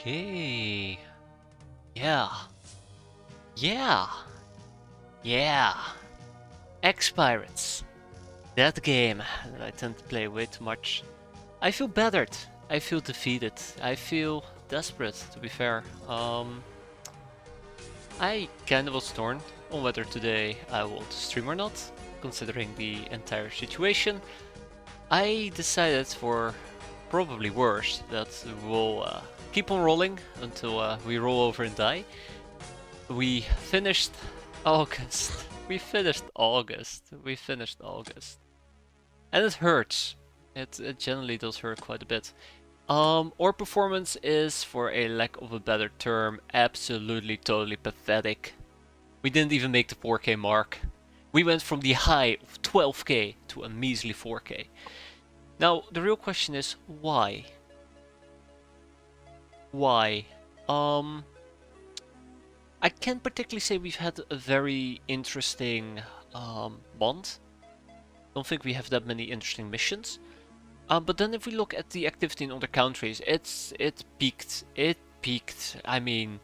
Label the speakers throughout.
Speaker 1: Okay. Yeah. Yeah. Yeah. X-Pirates. That game that I tend to play way too much. I feel battered. I feel defeated. I feel desperate, to be fair. I kind of was torn on whether today I will stream or not, considering the entire situation. I decided for probably worse that we'll keep on rolling until we roll over and die. We finished August. We finished August. We finished August. And it hurts. It generally does hurt quite a bit. Our performance is, for a lack of a better term, absolutely totally pathetic. We didn't even make the 4K mark. We went from the high of 12K to a measly 4K. Now, the real question is, why? Why? I can't particularly say we've had a very interesting month. Don't think we have that many interesting missions. But then if we look at the activity in other countries, it peaked. It peaked. I mean,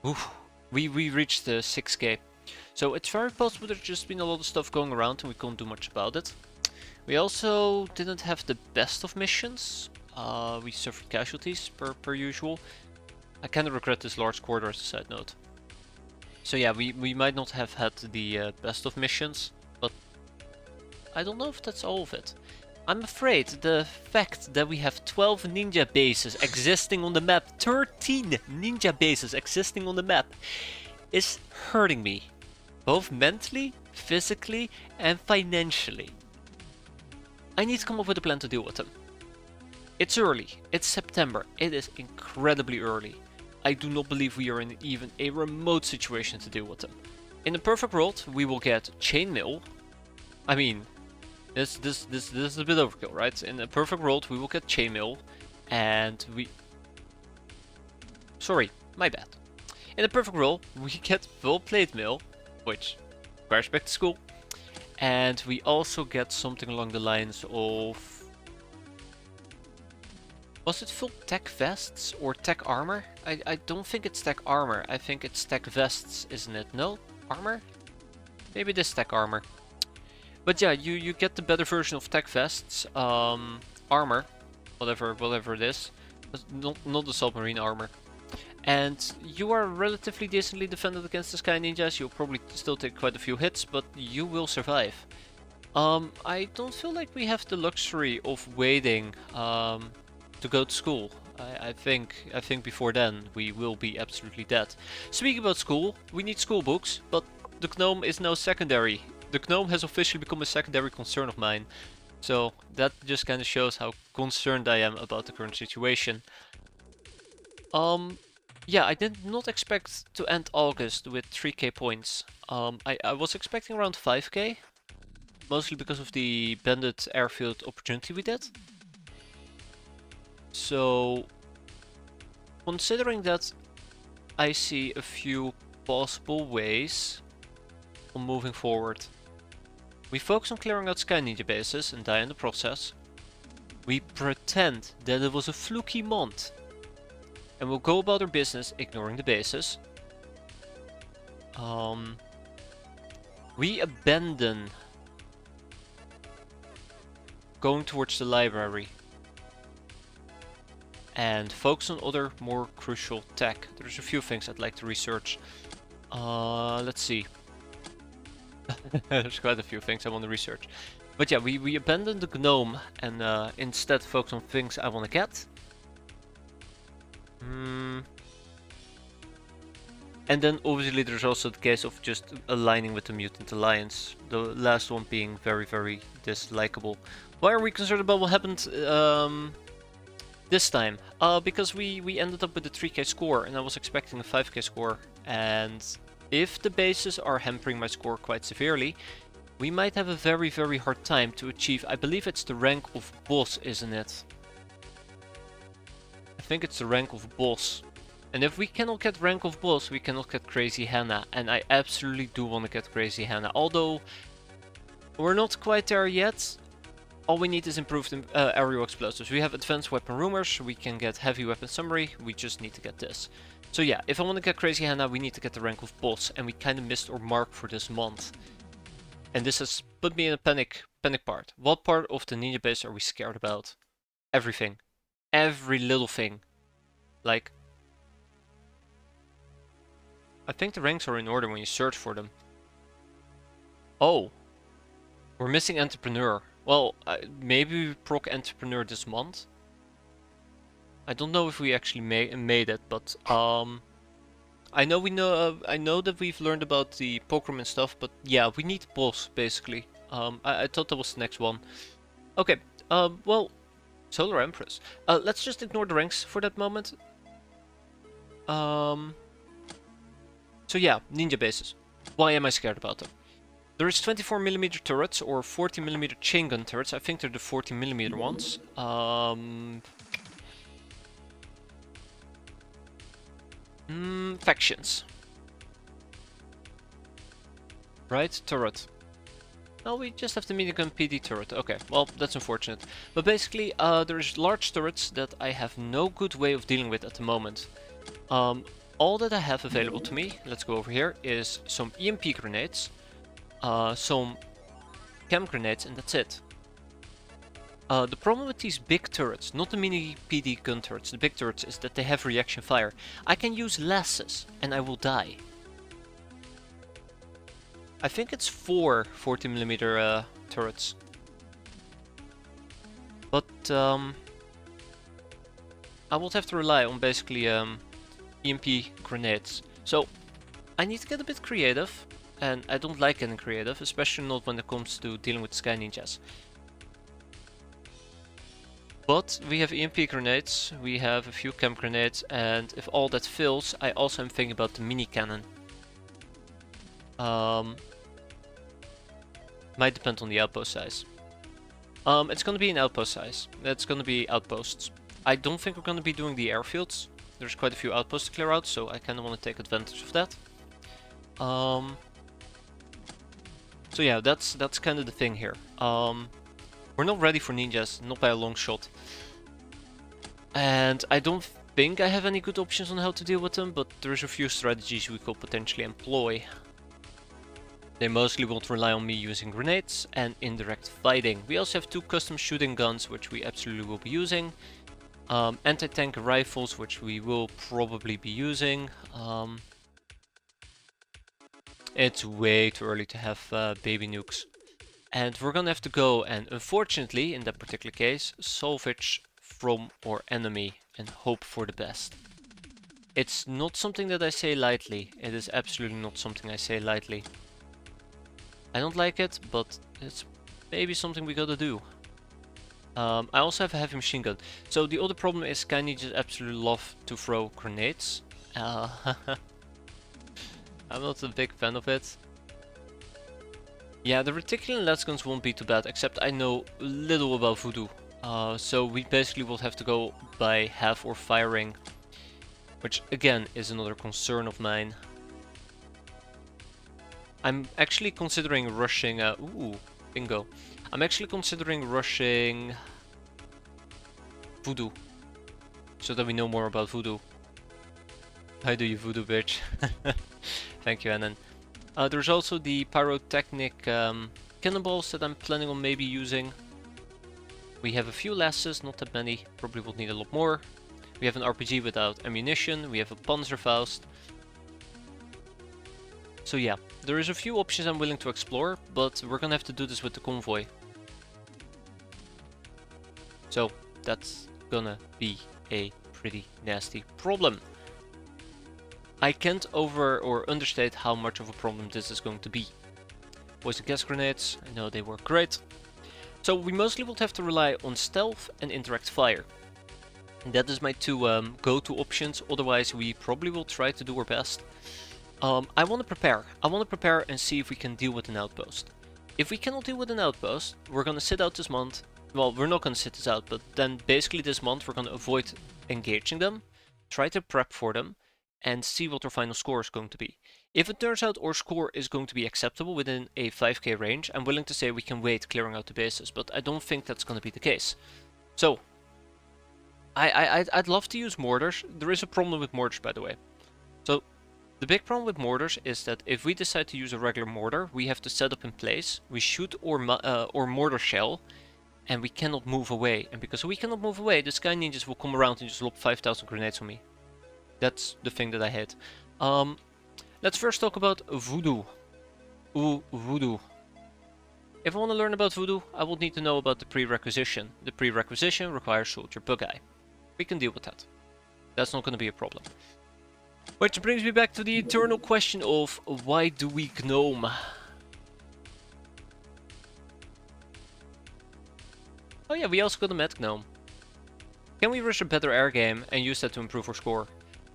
Speaker 1: oof, we reached the 6K. So it's very possible there's just been a lot of stuff going around and we can't do much about it. We also didn't have the best of missions. We suffered casualties per usual. I kind of regret this large quarter as a side note. So yeah, we might not have had the best of missions, but I don't know if that's all of it. I'm afraid the fact that we have 12 ninja bases existing on the map, 13 ninja bases existing on the map, is hurting me. Both mentally, physically, and financially. I need to come up with a plan to deal with them. It's early, it's September, it is incredibly early. I do not believe we are in even a remote situation to deal with them. In a perfect world, we will get chainmail. I mean, this is a bit overkill, right? In a perfect world, we will get chainmail, and we... Sorry, my bad. In a perfect world, we get full plate mail, which requires back to school, and we also get something along the lines of... Was it full tech vests or tech armor? I don't think it's tech armor. I think it's tech vests, isn't it? No? Armor? Maybe this tech armor. But yeah, you get the better version of tech vests. Armor. Whatever it is. Not the submarine armor. And you are relatively decently defended against the Sky Ninjas. You'll probably still take quite a few hits, but you will survive. I don't feel like we have the luxury of waiting to go to school. I think before then we will be absolutely dead. Speaking about school, we need school books, but the gnome is now secondary. The gnome has officially become a secondary concern of mine. So that just kind of shows how concerned I am about the current situation. Yeah, I did not expect to end August with 3k points. I was expecting around 5k, mostly because of the bandit airfield opportunity we did. So, considering that I see a few possible ways on moving forward. We focus on clearing out Sky Ninja bases and die in the process. We pretend that it was a fluky month and we'll go about our business ignoring the bases. We abandon going towards the library and focus on other more crucial tech. There's a few things I'd like to research. Let's see. There's quite a few things I want to research. But yeah, we abandoned the gnome and instead focus on things I want to get. And then obviously there's also the case of just aligning with the Mutant Alliance. The last one being very, very dislikable. Why are we concerned about what happened this time? Because we ended up with a 3k score and I was expecting a 5k score. And if the bases are hampering my score quite severely, we might have a very, very hard time to achieve, I believe it's the rank of boss, isn't it? I think it's the rank of boss. And if we cannot get rank of boss, we cannot get Crazy Hannah. And I absolutely do want to get Crazy Hannah. Although we're not quite there yet. all we need is improved aerial explosives. We have advanced weapon rumors, we can get heavy weapon summary, we just need to get this. So yeah, if I want to get Crazy Hannah, we need to get the rank of boss, and we kind of missed our mark for this month. And this has put me in a panic part. What part of the ninja base are we scared about? Everything. Every little thing. Like, I think the ranks are in order when you search for them. Oh, we're missing Entrepreneur. Well, maybe we proc Entrepreneur this month. I don't know if we actually made it, but I know that we've learned about the Pokemon stuff, but yeah, we need boss basically. I thought that was the next one. Okay, well, Solar Empress. Let's just ignore the ranks for that moment. So yeah, ninja bases. Why am I scared about them? There is 24mm turrets or 40mm chain gun turrets. I think they're the 40mm ones. Factions. Right, turret. No, we just have the minigun PD turret. Okay, well, that's unfortunate. But basically, there's large turrets that I have no good way of dealing with at the moment. All that I have available to me, let's go over here, is some EMP grenades, some chem grenades, and that's it. The problem with these big turrets, not the mini PD gun turrets, the big turrets, is that they have reaction fire. I can use lasses, and I will die. I think it's 4 40mm turrets. But I will have to rely on basically EMP grenades. So I need to get a bit creative, and I don't like getting creative, especially not when it comes to dealing with Sky Ninjas. But we have EMP grenades, we have a few chem grenades, and if all that fails, I also am thinking about the mini cannon. Might depend on the outpost size. It's gonna be an outpost size. It's gonna be outposts. I don't think we're gonna be doing the airfields. There's quite a few outposts to clear out, so I kinda wanna take advantage of that. So yeah, that's kinda the thing here. We're not ready for ninjas, not by a long shot. And I don't think I have any good options on how to deal with them, but there's a few strategies we could potentially employ. They mostly won't rely on me using grenades and indirect fighting. We also have 2 custom shooting guns, which we absolutely will be using. Anti-tank rifles, which we will probably be using. It's way too early to have baby nukes. And we're gonna have to go and, unfortunately, in that particular case, salvage from our enemy and hope for the best. It's not something that I say lightly. It is absolutely not something I say lightly. I don't like it, but it's maybe something we gotta do. I also have a heavy machine gun. So the other problem is Sky just absolutely love to throw grenades. I'm not a big fan of it. Yeah, the reticular lens guns won't be too bad, except I know little about voodoo. So we basically will have to go by half or firing, which again is another concern of mine. I'm actually considering rushing, ooh, bingo. I'm actually considering rushing voodoo, so that we know more about voodoo. How do you voodoo, bitch? Thank you, Annan. There's also the pyrotechnic cannonballs that I'm planning on maybe using. We have a few lasses, not that many, probably will need a lot more. We have an RPG without ammunition, we have a Panzerfaust. So yeah, there is a few options I'm willing to explore, but we're gonna have to do this with the convoy. So that's gonna be a pretty nasty problem. I can't over or understate how much of a problem this is going to be. Poison gas grenades, I know they work great. So we mostly will have to rely on stealth and indirect fire. And that is my 2 go-to options, otherwise we probably will try to do our best. I want to prepare. I want to prepare and see if we can deal with an outpost. If we cannot deal with an outpost, we're gonna sit out this month. Well, we're not gonna sit this out, but then basically this month we're gonna avoid engaging them, try to prep for them, and see what our final score is going to be. If it turns out our score is going to be acceptable within a 5k range, I'm willing to say we can wait clearing out the bases, but I don't think that's going to be the case. So, I'd love to use mortars. There is a problem with mortars, by the way. So, the big problem with mortars is that if we decide to use a regular mortar, we have to set up in place, we shoot our mortar shell, and we cannot move away. And because we cannot move away, the Sky Ninjas will come around and just lob 5,000 grenades on me. That's the thing that I hate. Let's first talk about voodoo. Ooh, voodoo. If I want to learn about voodoo, I will need to know about the prerequisition. The prerequisition requires soldier bug eye. We can deal with that. That's not going to be a problem. Which brings me back to the eternal question of why do we gnome? Oh yeah, we also got a med gnome. Can we rush a better air game and use that to improve our score?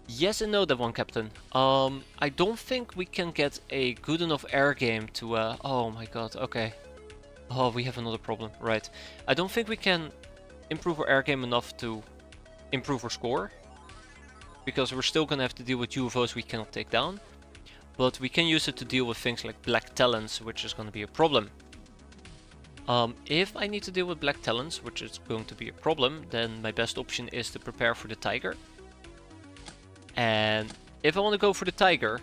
Speaker 1: Yes and no, that one, Captain. I don't think we can get a good enough air game to oh my god, okay. Oh, we have another problem, right. I don't think we can improve our air game enough to improve our score, because we're still gonna have to deal with UFOs we cannot take down. But we can use it to deal with things like Black Talons, which is gonna be a problem. If I need to deal with Black Talons, which is going to be a problem, then my best option is to prepare for the Tiger. And if I want to go for the Tiger,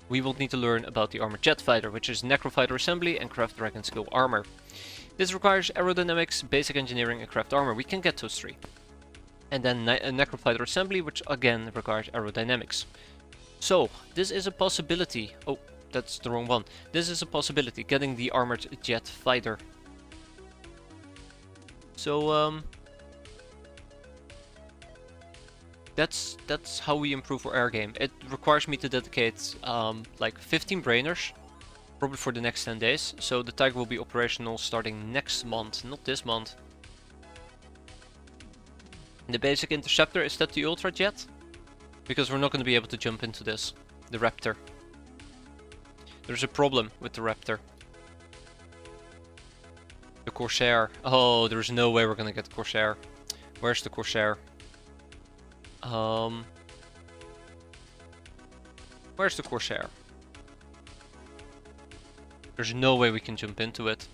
Speaker 1: we will need to learn about the Armored Jet Fighter, which is Necrofighter Assembly and Craft Dragon Skill Armor. This requires Aerodynamics, Basic Engineering and Craft Armor. We can get those three. And then a Necrofighter Assembly, which again requires Aerodynamics. So, this is a possibility. Oh, that's the wrong one. This is a possibility, getting the Armored Jet Fighter. So, that's how we improve our air game. It requires me to dedicate like 15 brainers, probably for the next 10 days. So the Tiger will be operational starting next month, not this month. The basic interceptor, is that the Ultra Jet? Because we're not going to be able to jump into this, the Raptor. There's a problem with the Raptor. The Corsair. Oh, there's no way we're going to get the Corsair. Where's the Corsair? Where's the Corsair? There's no way we can jump into it.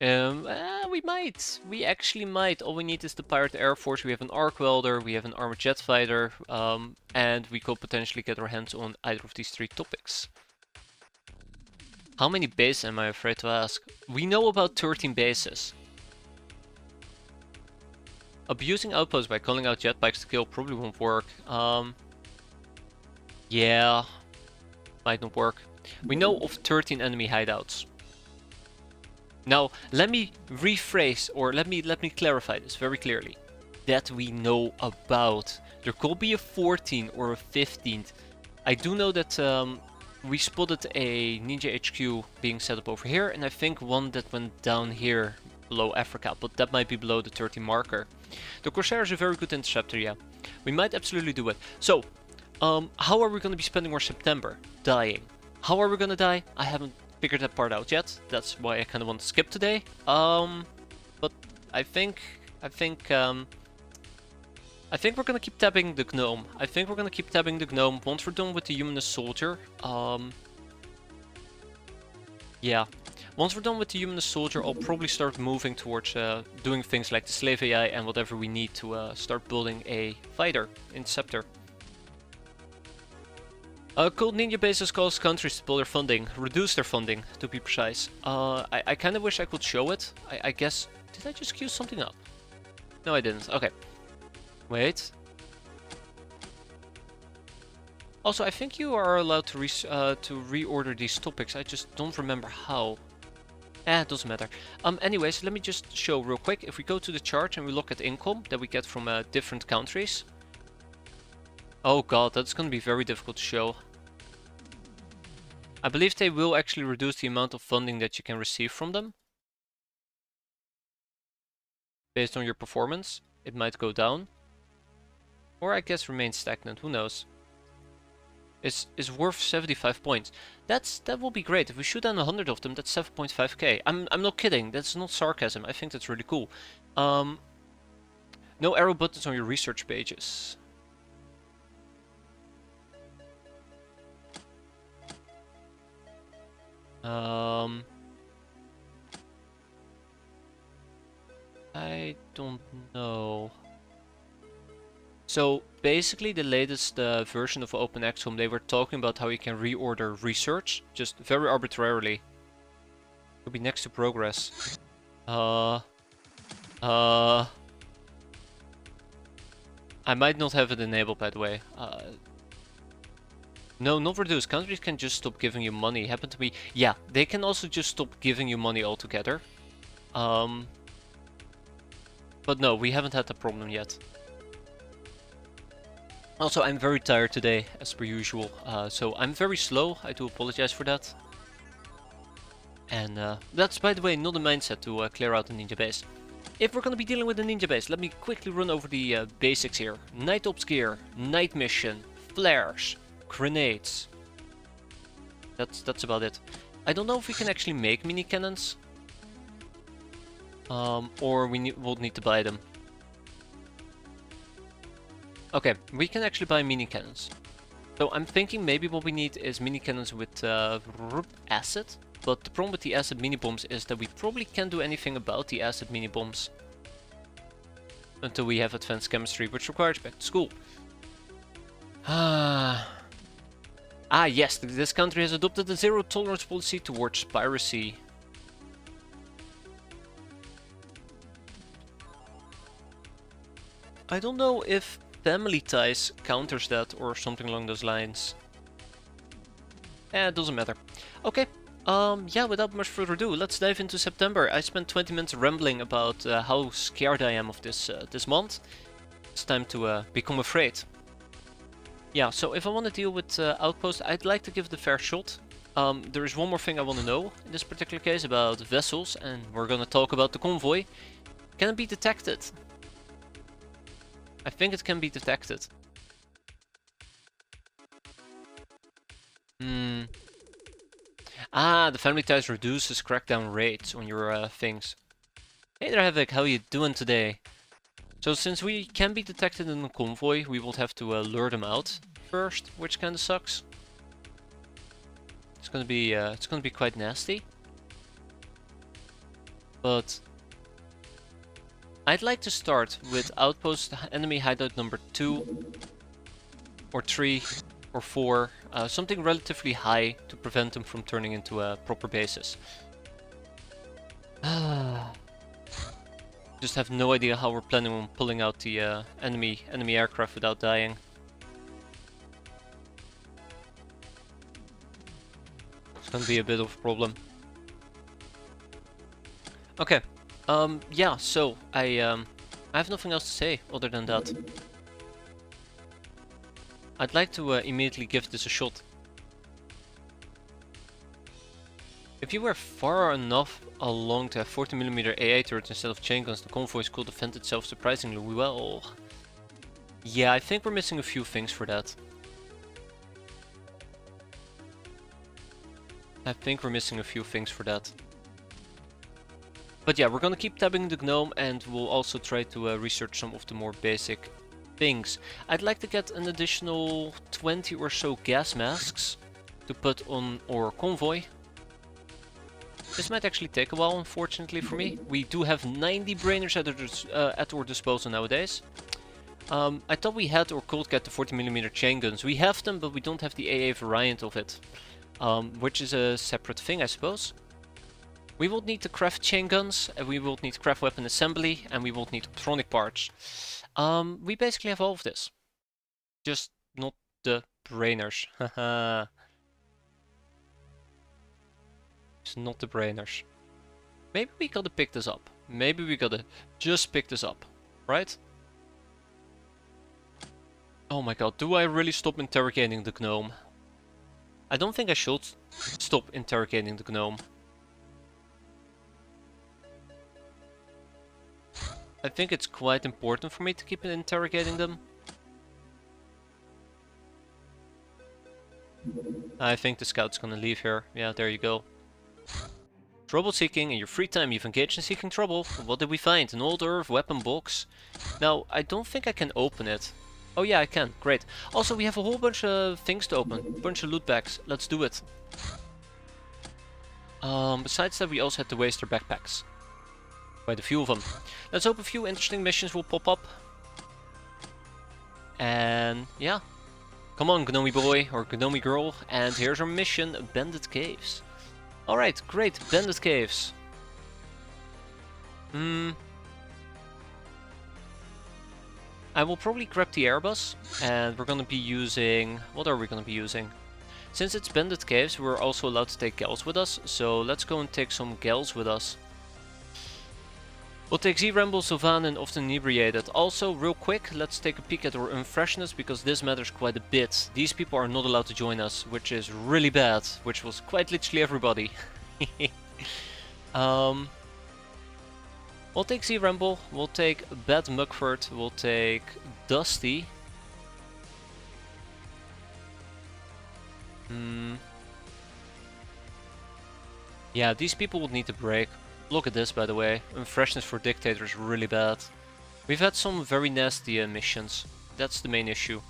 Speaker 1: We might. We actually might. All we need is the Pirate Air Force. We have an Arc Welder, we have an Armored Jet Fighter, and we could potentially get our hands on either of these three topics. How many bases am I afraid to ask? We know about 13 bases. Abusing outposts by calling out jetpacks to kill probably won't work. Yeah, might not work. We know of 13 enemy hideouts. Now, let me rephrase, or let me clarify this very clearly. That we know about. There could be a 14th or a 15th. I do know that we spotted a Ninja HQ being set up over here, and I think one that went down here below Africa, but that might be below the 30 marker. The Corsair is a very good interceptor, yeah. We might absolutely do it. So, how are we going to be spending our September? Dying. How are we going to die? I haven't figured that part out yet. That's why I kind of want to skip today. But I think we're gonna keep tabbing the gnome. Once we're done with the humanist soldier. Yeah. Once we're done with the humanist soldier, I'll probably start moving towards doing things like the slave AI and whatever we need to start building a fighter, interceptor. Cold Ninja bases cause countries to pull their funding, reduce their funding, to be precise. I kind of wish I could show it. I guess, did I just queue something up? No, I didn't. Okay. Wait. Also, I think you are allowed to reorder these topics. I just don't remember how. It doesn't matter. Anyways, let me just show real quick. If we go to the chart and we look at income that we get from different countries. Oh god, that's going to be very difficult to show. I believe they will actually reduce the amount of funding that you can receive from them. Based on your performance, it might go down. Or I guess remain stagnant, who knows. Is worth 75 points. That will be great. If we shoot down 100 of them, that's 7.5k. I'm not kidding. That's not sarcasm. I think that's really cool. No arrow buttons on your research pages. I don't know. So basically the latest version of OpenXCom, they were talking about how you can reorder research, just very arbitrarily. Could be next to progress. I might not have it enabled, by the way. No, not reduce. Countries can just stop giving you money. Happened to me. Yeah, they can also just stop giving you money altogether. But no, we haven't had that problem yet. Also, I'm very tired today, as per usual. So I'm very slow. I do apologize for that. And that's, by the way, not a mindset to clear out a ninja base. If we're going to be dealing with a ninja base, let me quickly run over the basics here. Night Ops gear, night mission, flares, grenades. That's about it. I don't know if we can actually make mini cannons. Or we'll need to buy them. Okay, we can actually buy mini cannons. So I'm thinking maybe what we need is mini cannons with acid. But the problem with the acid mini bombs is that we probably can't do anything about the acid mini bombs until we have advanced chemistry, which requires back to school. Yes, this country has adopted a zero tolerance policy towards piracy. I don't know if family ties counters that or something along those lines. It doesn't matter. Okay. Yeah, without much further ado, let's dive into September. I spent 20 minutes rambling about how scared I am of this month. It's time to become afraid. Yeah, so if I want to deal with Outpost, I'd like to give it a fair shot. There is one more thing I want to know in this particular case about vessels, and we're gonna talk about the convoy. Can it be detected? I think it can be detected. The family ties reduces crackdown rates on your things. Hey there, Havoc, how you doing today? So since we can be detected in a convoy, we will have to lure them out first, which kinda sucks. It's gonna be quite nasty. But I'd like to start with outpost enemy hideout number 2 or 3 or 4, something relatively high to prevent them from turning into proper bases. Just have no idea how we're planning on pulling out the enemy aircraft without dying. It's gonna be a bit of a problem. Okay. Yeah, so I have nothing else to say other than that. I'd like to immediately give this a shot. If you were far enough along to have 40mm AA turrets instead of chain guns, the convoys could defend itself surprisingly well. Yeah, I think we're missing a few things for that. But yeah, we're gonna keep tabbing the gnome, and we'll also try to research some of the more basic things. I'd like to get an additional 20 or so gas masks to put on our convoy. This might actually take a while, unfortunately for me. We do have 90 brainers at our disposal nowadays. I thought we had or could get the 40mm chain guns. We have them, but we don't have the AA variant of it. Which is a separate thing, I suppose. We will need to craft chain guns, and we will need to craft weapon assembly, and we will need optronic parts. We basically have all of this. Just not the brainers. Haha. It's not the brainers. Maybe we gotta pick this up. Maybe we gotta just pick this up, right? Oh my god, do I really stop interrogating the gnome? I don't think I should stop interrogating the gnome. I think it's quite important for me to keep interrogating them. I think the scout's gonna leave here. Yeah, there you go. Trouble seeking. In your free time you've engaged in seeking trouble. What did we find? An old earth weapon box. Now, I don't think I can open it. Oh yeah, I can. Great. Also, we have a whole bunch of things to open. A bunch of loot bags. Let's do it. Besides that, we also had to waste our backpacks. Quite a few of them. Let's hope a few interesting missions will pop up. And yeah. Come on, Gnomy boy or Gnomy girl. And here's our mission, Bandit Caves. Alright, great, Bandit Caves. I will probably grab the Airbus, and we're gonna be using... What are we gonna be using? Since it's Bandit Caves, we're also allowed to take gals with us, so let's go and take some gals with us. We'll take Z-Ramble, Sylvan, and Often Inebriated. Also, real quick, let's take a peek at our unfreshness, because this matters quite a bit. These people are not allowed to join us, which is really bad, which was quite literally everybody. We'll take Z-Ramble, we'll take Bad Mugford, we'll take Dusty. Yeah, these people would need a break. Look at this, by the way. Unfreshness for Dictator is really bad. We've had some very nasty missions. That's the main issue.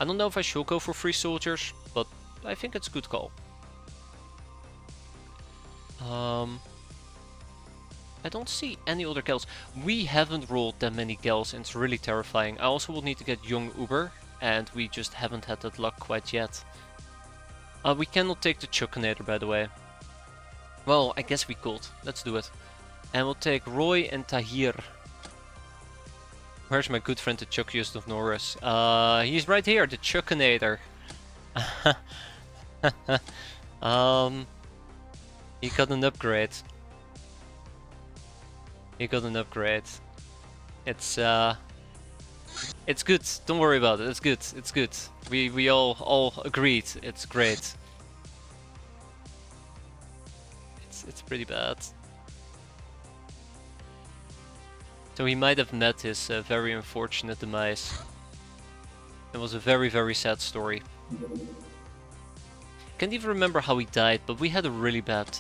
Speaker 1: I don't know if I should go for free soldiers, but I think it's a good call. I don't see any other gals. We haven't rolled that many gals, and it's really terrifying. I also will need to get Young Uber, and we just haven't had that luck quite yet. We cannot take the Chuckinator, by the way. Well, I guess we could. Let's do it. And we'll take Roy and Tahir. Where's my good friend the Chuckiest of Norris? He's right here, the Chuckinator. He got an upgrade. He got an upgrade. It's good. Don't worry about it. It's good. It's good. We all agreed. It's great. It's pretty bad. So he might have met his very unfortunate demise. It was a very, very sad story. Can't even remember how he died, but we had a really bad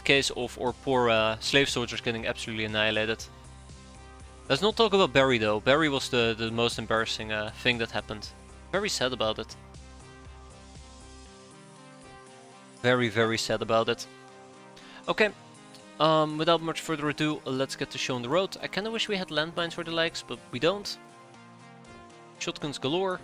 Speaker 1: case of our poor slave soldiers getting absolutely annihilated. Let's not talk about Barry though. Barry was the most embarrassing thing that happened. Very sad about it. Very, very sad about it. Okay, without much further ado, let's get the show on the road. I kinda wish we had landmines or the likes, but we don't. Shotguns galore.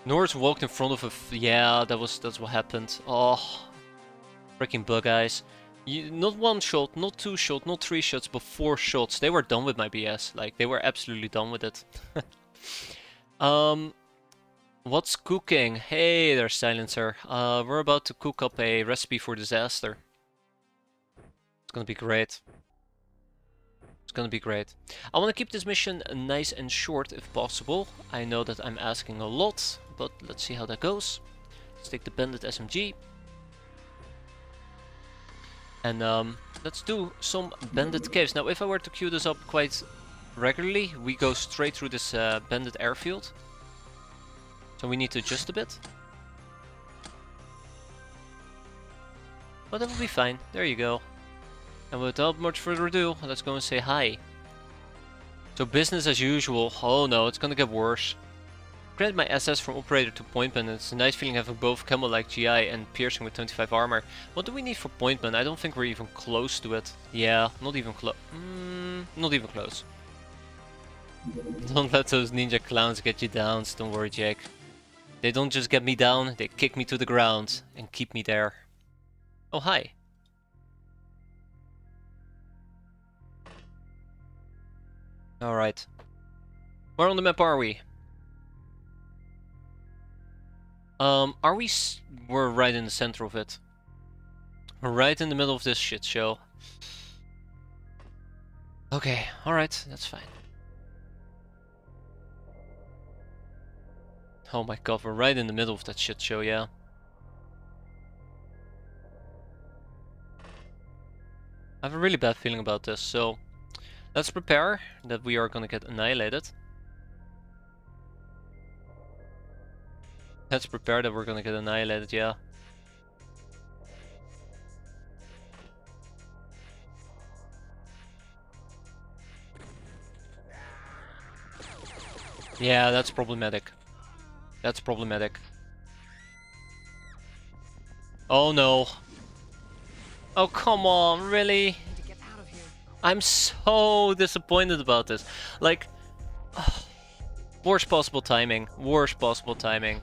Speaker 1: Norris walked in front of a... yeah, that's what happened. Oh, freaking bug eyes. Not one shot, not two shots, not three shots, but 4 shots. They were done with my BS. Like, they were absolutely done with it. What's cooking? Hey there, Silencer. We're about to cook up a recipe for disaster. It's gonna be great. It's gonna be great. I want to keep this mission nice and short if possible. I know that I'm asking a lot, but let's see how that goes. Let's take the Bandit SMG. And let's do some Bandit Caves. Now, if I were to queue this up quite regularly, we go straight through this Bandit airfield. So we need to adjust a bit. But that will be fine. There you go. And without much further ado, let's go and say hi. So business as usual. Oh no, it's gonna get worse. Granted my SS from operator to pointman. It's a nice feeling having both camo like GI and piercing with 25 armor. What do we need for pointman? I don't think we're even close to it. Yeah, not even close. Not even close. Don't let those ninja clowns get you down. Don't worry, Jake. They don't just get me down, they kick me to the ground and keep me there. Oh, hi. Alright. Where on the map are we? Are we... we're right in the center of it. We're right in the middle of this shit show. Okay, alright, that's fine. Oh my god, we're right in the middle of that shit show, yeah. I have a really bad feeling about this, so let's prepare that we are gonna get annihilated. Let's prepare that we're gonna get annihilated, yeah. Yeah, that's problematic. That's problematic. Oh no. Oh, come on, really? I'm so disappointed about this. Like, worst possible timing. Worst possible timing.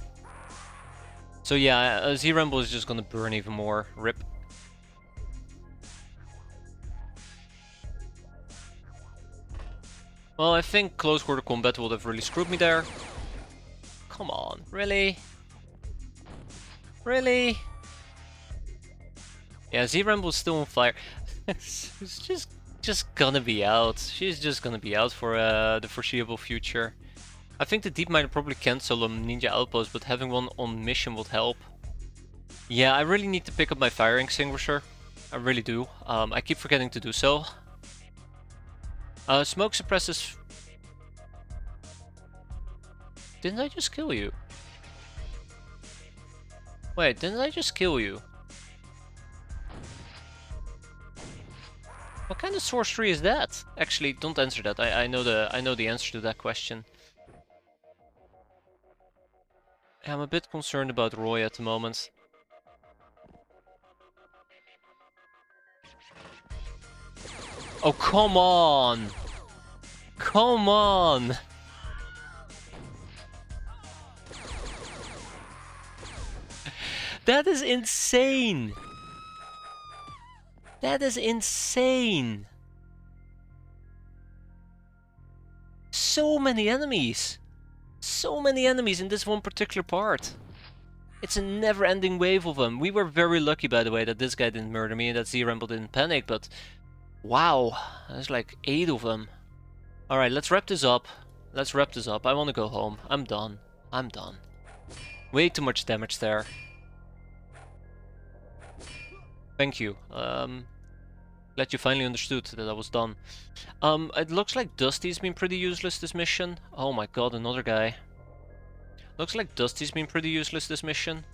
Speaker 1: So yeah, Z-Rumble is just gonna burn even more. Rip. Well, I think close quarter combat would have really screwed me there. Come on, really? Really? Yeah, Z-Rumble's still on fire. She's just gonna be out. She's just gonna be out for the foreseeable future. I think the Deep Mine probably cancel a Ninja Outpost, but having one on mission would help. Yeah, I really need to pick up my fire extinguisher. I really do. I keep forgetting to do so. Smoke suppresses... Didn't I just kill you? Wait, didn't I just kill you? What kind of sorcery is that? Actually, don't answer that. I know the answer to that question. I'm a bit concerned about Roy at the moment. Oh, come on! Come on! That is insane! That is insane! So many enemies! So many enemies in this one particular part. It's a never-ending wave of them. We were very lucky, by the way, that this guy didn't murder me and that Z-Rumble didn't panic, but... Wow, there's like 8 of them. Alright, let's wrap this up. Let's wrap this up. I want to go home. I'm done. I'm done. Way too much damage there. Thank you. Glad you finally understood that I was done. It looks like Dusty's been pretty useless this mission. Oh my god, another guy. Looks like Dusty's been pretty useless this mission.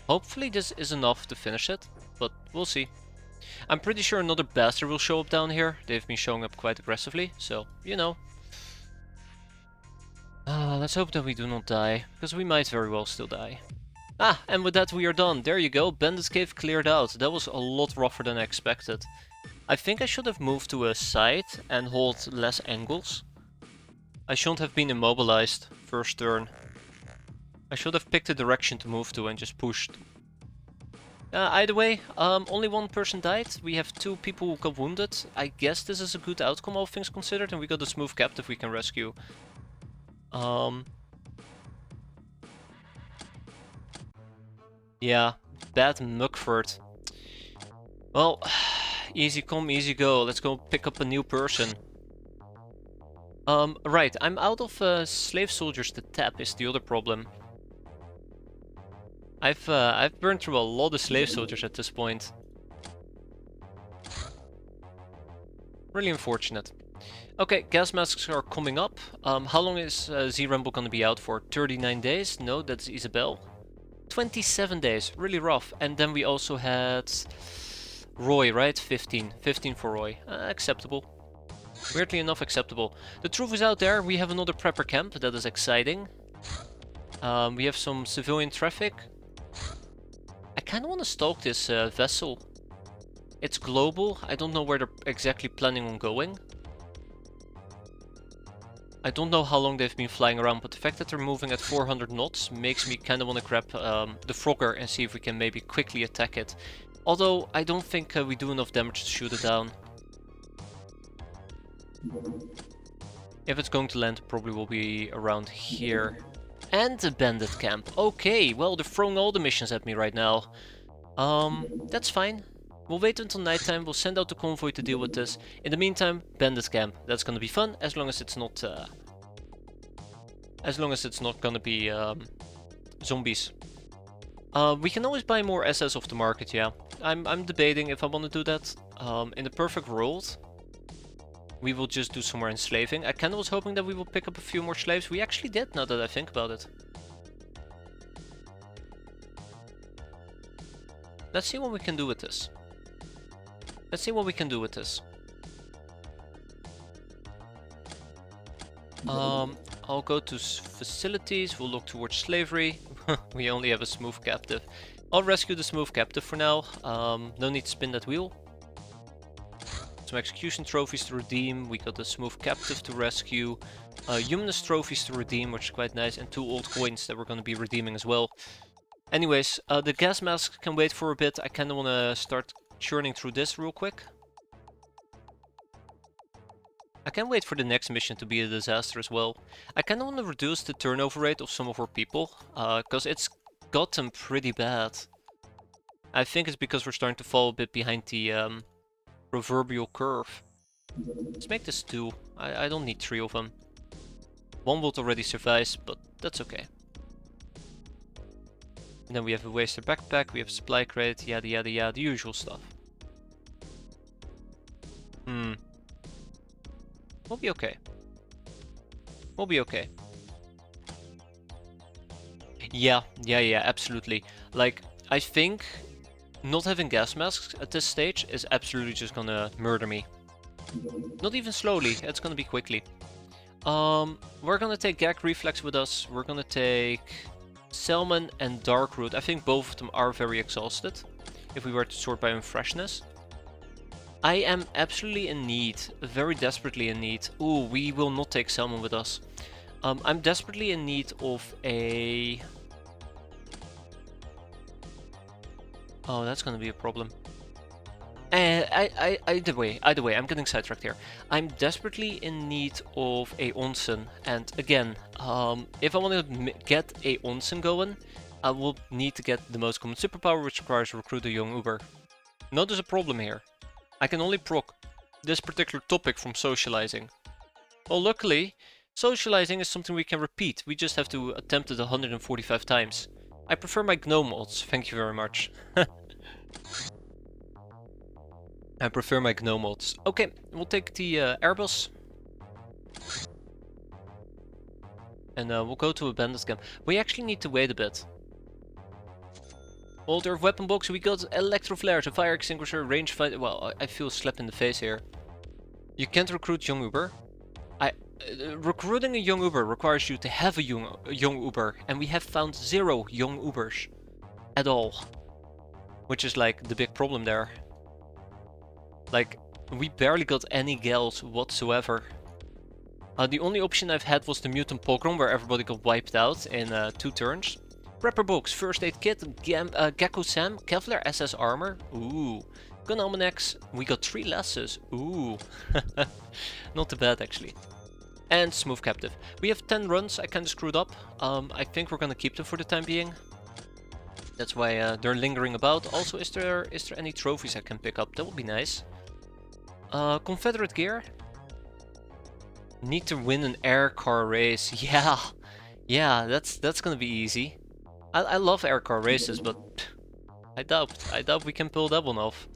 Speaker 1: Hopefully this is enough to finish it, but we'll see. I'm pretty sure another bastard will show up down here. They've been showing up quite aggressively, so, you know. Let's hope that we do not die, because we might very well still die. Ah, and with that we are done. There you go, Bandit's Cave cleared out. That was a lot rougher than I expected. I think I should have moved to a side and hold less angles. I shouldn't have been immobilized first turn. I should have picked a direction to move to and just pushed. Either way, only one person died. We have 2 people who got wounded. I guess this is a good outcome, all things considered, and we got a smooth captive we can rescue. Yeah, bad Mugford. Well, easy come, easy go. Let's go pick up a new person. Right, I'm out of slave soldiers to tap is the other problem. I've burned through a lot of slave soldiers at this point. Really unfortunate. Okay, gas masks are coming up. How long is Z-Rumble gonna be out for? 39 days? No, that's Isabel. 27 days, really rough. And then we also had Roy, right? 15 for Roy. Acceptable. Weirdly enough, acceptable. The truth is out there. We have another prepper camp. That is exciting. We have some civilian traffic. I kind of want to stalk this vessel. It's global. I don't know where they're exactly planning on going. I don't know how long they've been flying around, but the fact that they're moving at 400 knots makes me kind of want to grab the Frogger and see if we can maybe quickly attack it. Although, I don't think we do enough damage to shoot it down. If it's going to land, it probably will be around here. And the bandit camp. Okay, well, they're throwing all the missions at me right now. That's fine. We'll wait until nighttime, we'll send out the convoy to deal with this. In the meantime, bandit camp. That's gonna be fun, as long as it's not... gonna be zombies. We can always buy more SS off the market, yeah. I'm debating if I want to do that. In the perfect world, we will just do some more enslaving. I kinda was hoping that we will pick up a few more slaves. We actually did, now that I think about it. Let's see what we can do with this. Let's see what we can do with this. I'll go to facilities, we'll look towards slavery. We only have a smooth captive. I'll rescue the smooth captive for now. No need to spin that wheel. Some execution trophies to redeem. We got a smooth captive to rescue. Humanist trophies to redeem, which is quite nice. And 2 old coins that we're going to be redeeming as well. Anyways, the gas mask can wait for a bit. I kind of want to start churning through this real quick. I can't wait for the next mission to be a disaster as well. I kind of want to reduce the turnover rate of some of our people, because it's gotten pretty bad. I think it's because we're starting to fall a bit behind the proverbial curve. Let's make this 2. I don't need 3 of them. 1 would already suffice, but that's okay. And then we have a waster backpack, we have a supply crate, yada yada yada, the usual stuff. We'll be okay. We'll be okay. Yeah, absolutely. Like, I think not having gas masks at this stage is absolutely just gonna murder me. Not even slowly, it's gonna be quickly. We're gonna take Gag Reflex with us. We're gonna take Salmon and Darkroot. I think both of them are very exhausted, if we were to sort by unfreshness. I am absolutely in need, very desperately in need. Ooh, we will not take Salmon with us. I'm desperately in need of a... Oh, that's gonna be a problem. Either way, I'm getting sidetracked here. I'm desperately in need of a onsen, and again, if I want to get a onsen going, I will need to get the most common superpower, which requires recruit a young Uber. Now there's a problem here. I can only proc this particular topic from socializing. Well, luckily, socializing is something we can repeat. We just have to attempt it 145 times. I prefer my gnome mods, thank you very much. I prefer my gnome mods. Okay, we'll take the Airbus. And we'll go to a bandit camp. We actually need to wait a bit. Altar of weapon box, we got electro flares, a fire extinguisher, range fight. Well, I feel a slap in the face here. You can't recruit young Uber. Recruiting a young Uber requires you to have a young Uber, and we have found 0 young Ubers at all, which is like the big problem there. Like, we barely got any gals whatsoever. The only option I've had was the mutant pogrom, where everybody got wiped out in 2 turns. Prepper box, first aid kit, Gecko Sam, Kevlar SS armor, ooh. Gun almanacs, we got 3 lasses, ooh. Not too bad actually. And smooth captive. We have 10 runs, I kinda screwed up. I think we're gonna keep them for the time being. That's why they're lingering about. Also, is there any trophies I can pick up? That would be nice. Confederate gear. Need to win an air car race. Yeah, that's gonna be easy. I love air car races, but I doubt we can pull that one off.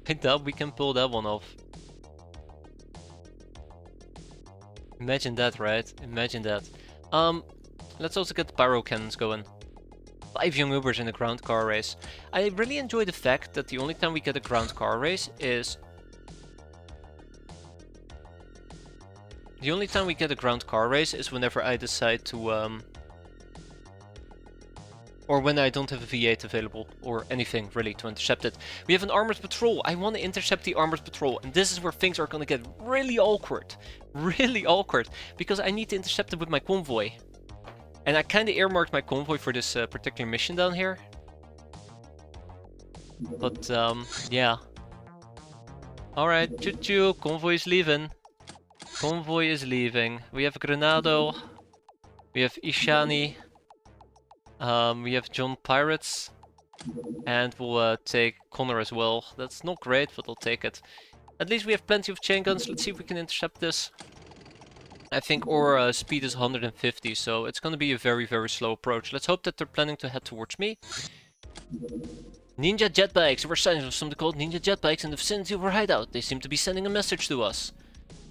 Speaker 1: I doubt we can pull that one off. Imagine that, right? Imagine that. Let's also get the pyro cannons going. 5 young Ubers in a ground car race. I really enjoy the fact that the only time we get a ground car race is... The only time we get a ground car race is whenever I decide to... Or when I don't have a V8 available, or anything really to intercept it. We have an armored patrol. I want to intercept the armored patrol, and this is where things are gonna get really awkward. Really awkward, because I need to intercept it with my convoy. And I kinda earmarked my convoy for this particular mission down here. But, yeah. Alright, choo-choo, convoy is leaving. Convoy is leaving. We have Granado. We have Ishani. We have John Pirates. And we'll take Connor as well. That's not great, but I'll take it. At least we have plenty of chain guns. Let's see if we can intercept this. I think our speed is 150, so it's gonna be a very, very slow approach. Let's hope that they're planning to head towards me. Ninja jetbikes. There were signs of something called ninja jetbikes in the vicinity of our hideout. They seem to be sending a message to us.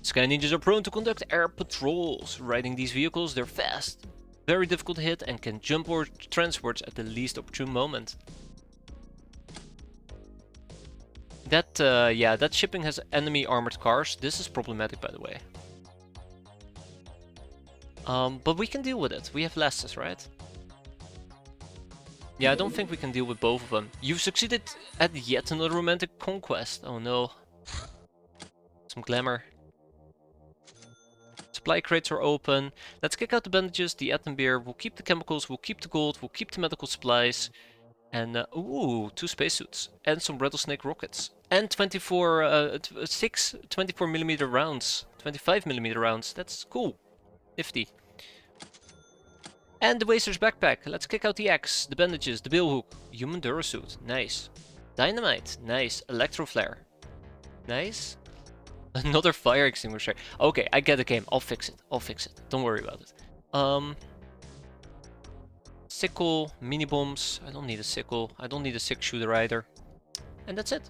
Speaker 1: Sky ninjas are prone to conduct air patrols. Riding these vehicles, they're fast, very difficult to hit, and can jump or transport at the least opportune moment. That, yeah, that shipping has enemy armored cars. This is problematic, by the way. But we can deal with it. We have Lasses, right? Yeah, I don't think we can deal with both of them. You've succeeded at yet another romantic conquest. Oh no. Some glamour. Supply crates are open. Let's kick out the bandages, the atom beer. We'll keep the chemicals, we'll keep the gold, we'll keep the medical supplies. And, ooh, 2 spacesuits. And some rattlesnake rockets. And 6 24mm rounds. 25mm rounds. That's cool. Nifty. And the Waster's backpack. Let's kick out the axe, the bandages, the billhook. Human durasuit. Nice. Dynamite. Nice. Electroflare. Nice. Another fire extinguisher. Okay, I get the game. I'll fix it. I'll fix it. Don't worry about it. Sickle, mini bombs. I don't need a sickle. I don't need a 6-shooter either. And that's it.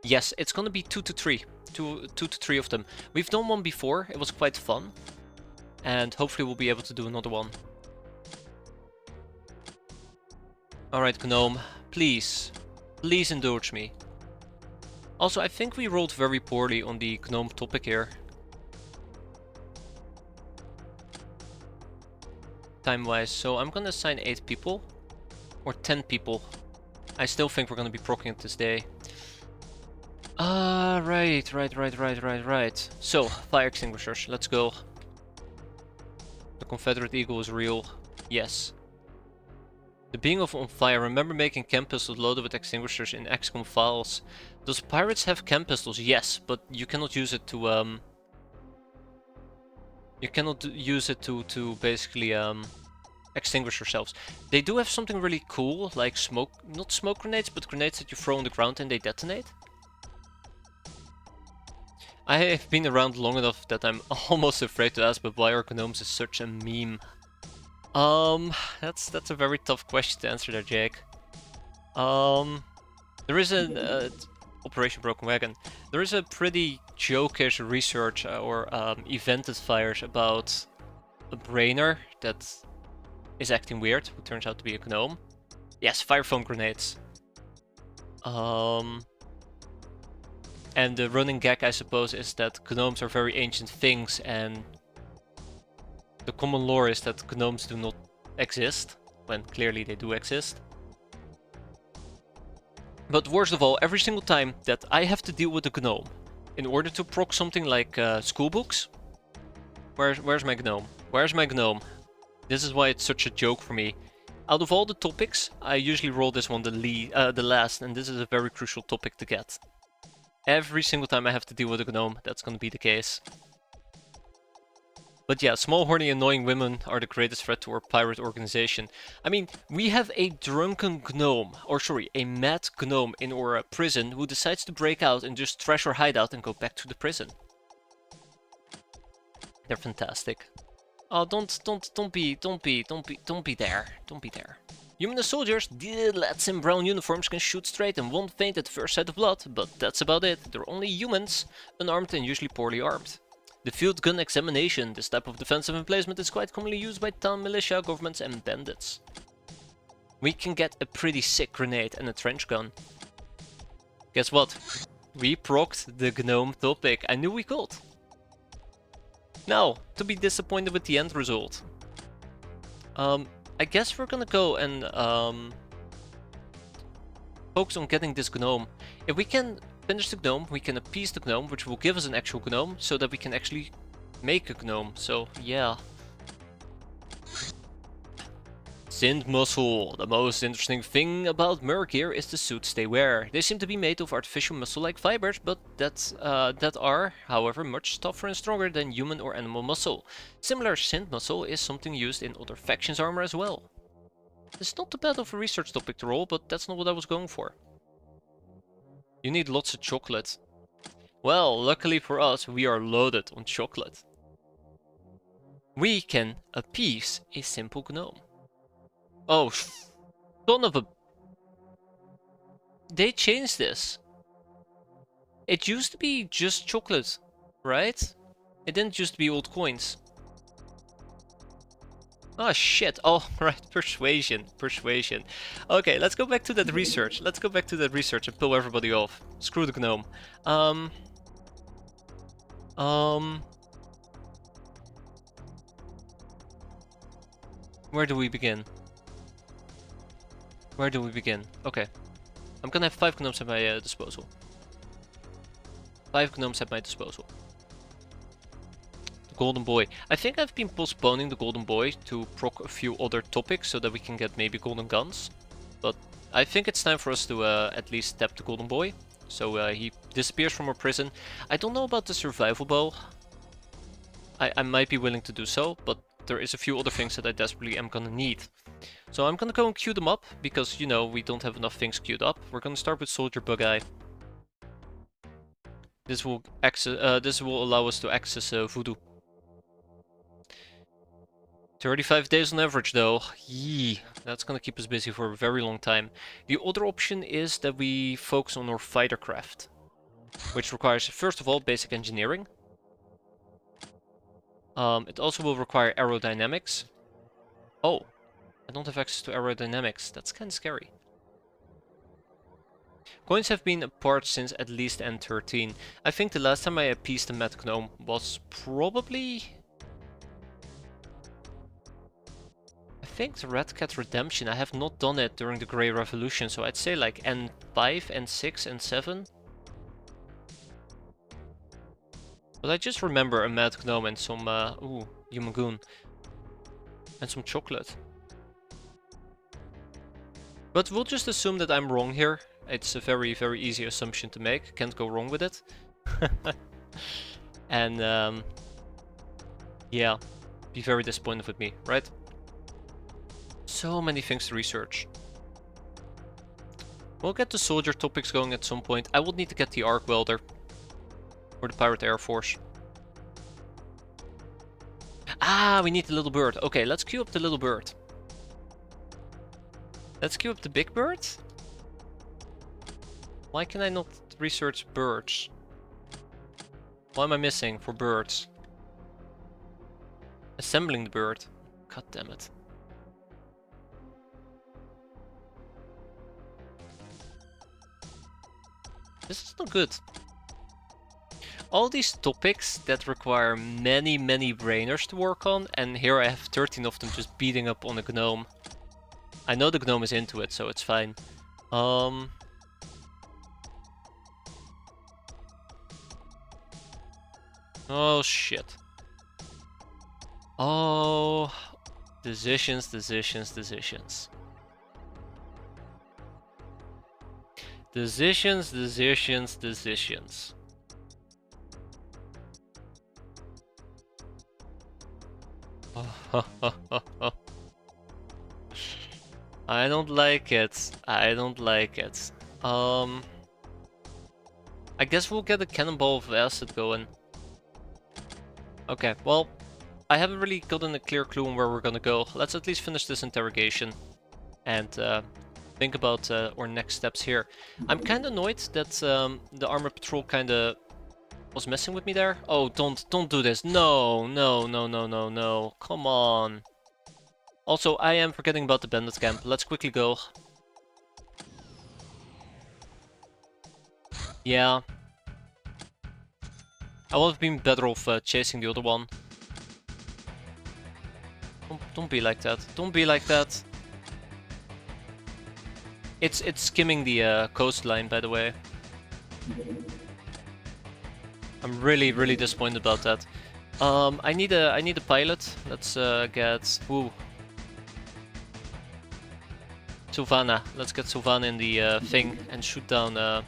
Speaker 1: Yes, it's gonna be 2 to 3. Two to three of them. We've done one before. It was quite fun. And hopefully we'll be able to do another one. Alright, Gnome. Please. Please indulge me. Also, I think we rolled very poorly on the Gnome topic here. Time-wise, so I'm gonna assign 8 people. Or 10 people. I still think we're gonna be proccing it this day. Right. So, fire extinguishers, let's go. The Confederate Eagle is real. Yes. The being of on fire. Remember making chem pistols loaded with extinguishers in XCOM files. Does pirates have chem pistols? Yes, but you cannot use it to you cannot use it to basically extinguish yourselves. They do have something really cool, like not smoke grenades, but grenades that you throw on the ground and they detonate. I have been around long enough that I'm almost afraid to ask, but why are gnomes is such a meme? That's a very tough question to answer there, Jake. There is an Operation Broken Wagon. There is a pretty jokish research or event that fires about a brainer that is acting weird, who turns out to be a gnome. Yes, fire foam grenades. And the running gag, I suppose, is that gnomes are very ancient things, and the common lore is that gnomes do not exist, when clearly they do exist. But worst of all, every single time that I have to deal with a gnome, in order to proc something like school books, where's my gnome? Where's my gnome? This is why it's such a joke for me. Out of all the topics, I usually roll this one the last, and this is a very crucial topic to get. Every single time I have to deal with a gnome, that's gonna be the case. But yeah, small, horny, annoying women are the greatest threat to our pirate organization. I mean, we have a drunken gnome, or sorry, a mad gnome in our prison who decides to break out and just trash our hideout and go back to the prison. They're fantastic. Oh, don't be there. Don't be there. Human soldiers, the lads in brown uniforms can shoot straight and won't faint at the first sight of blood, but that's about it. They're only humans, unarmed and usually poorly armed. The field gun examination. This type of defensive emplacement is quite commonly used by town militia, governments and bandits. We can get a pretty sick grenade and a trench gun. Guess what? We procced the gnome topic. I knew we could. Now, to be disappointed with the end result. I guess we're gonna go and focus on getting this gnome. If we can finish the gnome, we can appease the gnome, which will give us an actual gnome, so that we can actually make a gnome. So, yeah. Synth muscle. The most interesting thing about Merc here is the suits they wear. They seem to be made of artificial muscle-like fibers, but that are, however, much tougher and stronger than human or animal muscle. Similar synth muscle is something used in other factions' armor as well. It's not too bad of a research topic to roll, but that's not what I was going for. You need lots of chocolate. Well, luckily for us, we are loaded on chocolate. We can appease a simple gnome. Oh, son of a... They changed this. It used to be just chocolate, right? It didn't used to be old coins. Oh shit, oh right, persuasion. Okay, let's go back to that research. And pull everybody off. Screw the gnome. Where do we begin? Where do we begin? Okay. I'm gonna have 5 gnomes at my disposal. 5 gnomes at my disposal. The Golden Boy. I think I've been postponing the Golden Boy to proc a few other topics so that we can get maybe golden guns. But I think it's time for us to at least tap the Golden Boy. So he disappears from our prison. I don't know about the survival bow. I might be willing to do so, but there is a few other things that I desperately am gonna need. So I'm gonna go and queue them up, because, you know, we don't have enough things queued up. We're gonna start with Soldier Bug-Eye. This will allow us to access Voodoo. 35 days on average though. Yee, that's gonna keep us busy for a very long time. The other option is that we focus on our fighter craft, which requires, first of all, basic engineering. It also will require aerodynamics. Oh, I don't have access to aerodynamics. That's kind of scary. Coins have been apart since at least N13. I think the last time I appeased a Mad Gnome was probably... I think the Red Cat Redemption. I have not done it during the Grey Revolution, so I'd say like N5, N6, N7. But I just remember a Mad Gnome and some, ooh, Yumagoon. And some chocolate. But we'll just assume that I'm wrong here. It's a very, very easy assumption to make. Can't go wrong with it. And, yeah. Be very disappointed with me, right? So many things to research. We'll get the soldier topics going at some point. I will need to get the arc welder. Or the pirate air force. Ah, we need the little bird. Okay, let's queue up the little bird. Let's queue up the big bird. Why can I not research birds? What am I missing for birds? Assembling the bird. God damn it. This is not good. All these topics that require many, many brainers to work on, and here I have 13 of them just beating up on a gnome. I know the gnome is into it, so it's fine. Oh shit. Oh, decisions, decisions, decisions. Decisions, decisions, decisions. I don't like it. I don't like it. I guess we'll get a cannonball of acid going. Okay, well, I haven't really gotten a clear clue on where we're gonna go. Let's at least finish this interrogation and think about our next steps here. I'm kind of annoyed that the armored patrol kind of was messing with me there. Oh, don't do this. No, no, no, no, no, no. Come on. Also, I am forgetting about the bandit camp. Let's quickly go. Yeah. I would have been better off chasing the other one. Don't be like that. Don't be like that. It's skimming the coastline, by the way. I'm really, really disappointed about that. I need a pilot. Let's get Sylvana. Let's get Sylvana in the thing and shoot down.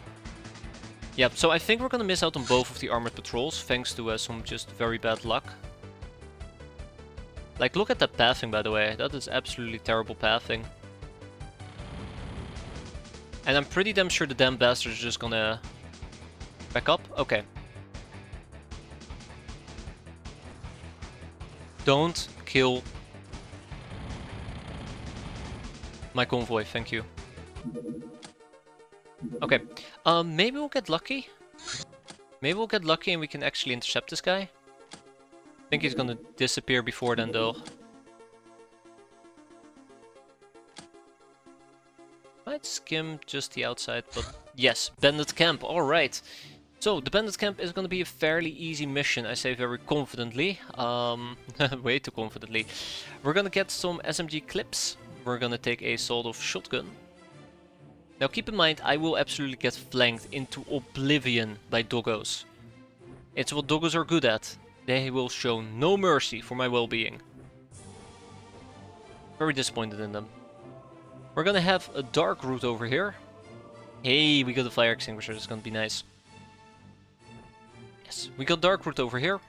Speaker 1: Yeah, so I think we're gonna miss out on both of the armored patrols thanks to some just very bad luck. Like, look at that pathing, by the way. That is absolutely terrible pathing. And I'm pretty damn sure the damn bastards are just gonna back up. Okay. Don't kill my convoy, thank you. Okay, maybe we'll get lucky. Maybe we'll get lucky and we can actually intercept this guy. I think he's gonna disappear before then, though. Might skim just the outside, but yes, bandit camp, alright. So, the bandit camp is going to be a fairly easy mission, I say very confidently. Way too confidently. We're going to get some SMG clips. We're going to take a sort of shotgun. Now keep in mind, I will absolutely get flanked into oblivion by doggos. It's what doggos are good at. They will show no mercy for my well-being. Very disappointed in them. We're gonna have a dark route over here. Hey, we got a fire extinguisher, that's gonna be nice. Yes, we got dark route over here.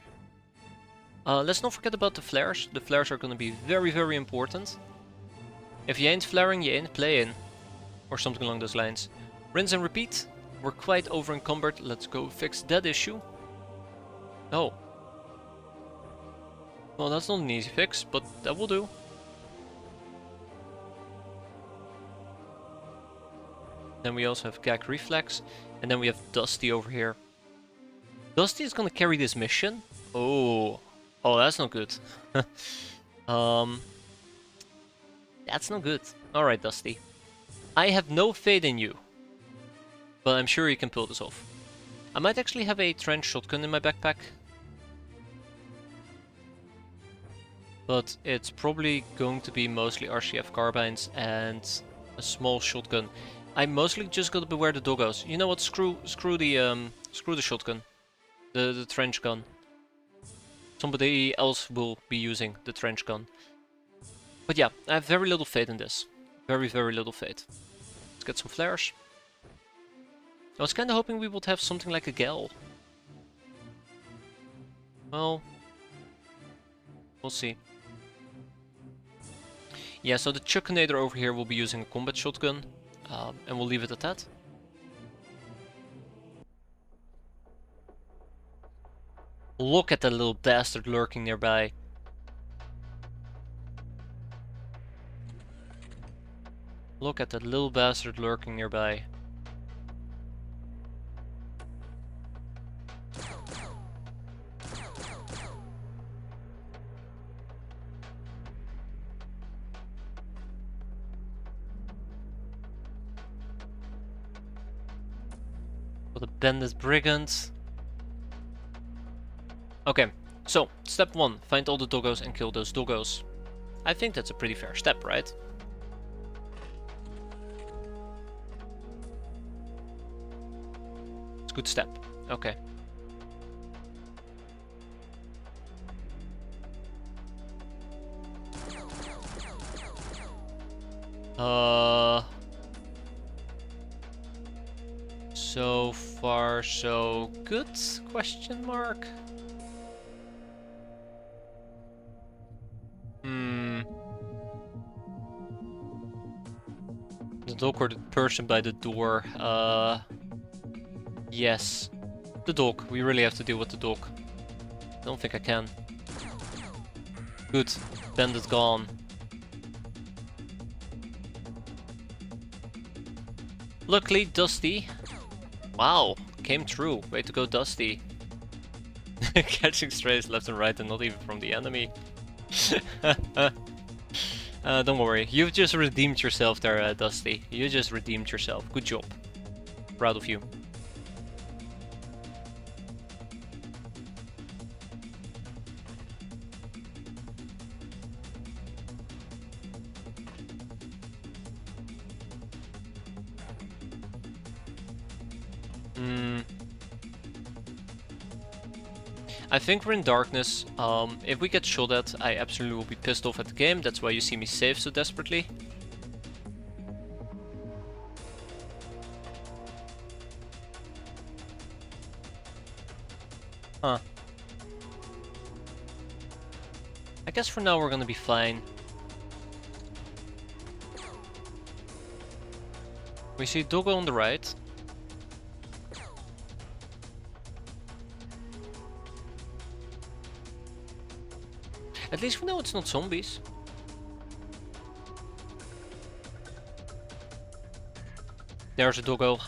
Speaker 1: Let's not forget about the flares. The flares are gonna be very, very important. If you ain't flaring, you ain't playing. Or something along those lines. Rinse and repeat. We're quite over encumbered. Let's go fix that issue. Oh. Well, that's not an easy fix, but that will do. Then we also have Gag Reflex. And then we have Dusty over here. Dusty is gonna carry this mission. Oh. Oh, that's not good. That's not good. Alright, Dusty. I have no faith in you. But I'm sure you can pull this off. I might actually have a trench shotgun in my backpack. But it's probably going to be mostly RCF carbines and a small shotgun. I mostly just gotta beware the doggos. You know what? Screw the shotgun, the trench gun. Somebody else will be using the trench gun. But yeah, I have very little faith in this. Very, very little faith. Let's get some flares. I was kinda hoping we would have something like a Gel. Well, we'll see. Yeah, so the Chuckinator over here will be using a combat shotgun. And we'll leave it at that. Look at that little bastard lurking nearby. Look at that little bastard lurking nearby. For the bandit brigands. Okay, so step 1, find all the doggos and kill those doggos. I think that's a pretty fair step, right? It's a good step. Okay. So far so good? Question mark. The dog or the person by the door? Yes. The dog. We really have to deal with the dog. I don't think I can. Good. Bandit gone. Luckily, Dusty. Wow, came true. Way to go, Dusty. Catching strays left and right and not even from the enemy. Don't worry, you've just redeemed yourself there, Dusty. You just redeemed yourself. Good job. Proud of you. I think we're in darkness. If we get shot at, I absolutely will be pissed off at the game. That's why you see me save so desperately. Huh. I guess for now we're gonna be fine. We see Doggo on the right. At least we know it's not zombies. There's a doggo.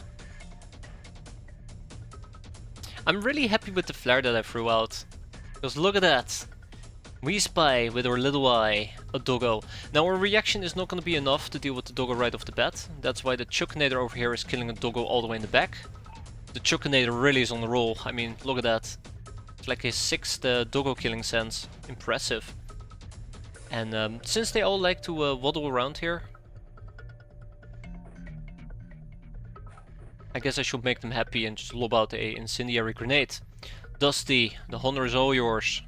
Speaker 1: I'm really happy with the flare that I threw out. Because look at that. We spy with our little eye a doggo. Now our reaction is not going to be enough to deal with the doggo right off the bat. That's why the Chuckinator over here is killing a doggo all the way in the back. the Chuckinator really is on the roll. I mean, look at that. It's like his 6th doggo killing sense. Impressive. And since they all like to waddle around here, I guess I should make them happy and just lob out a incendiary grenade. Dusty, the honor is all yours.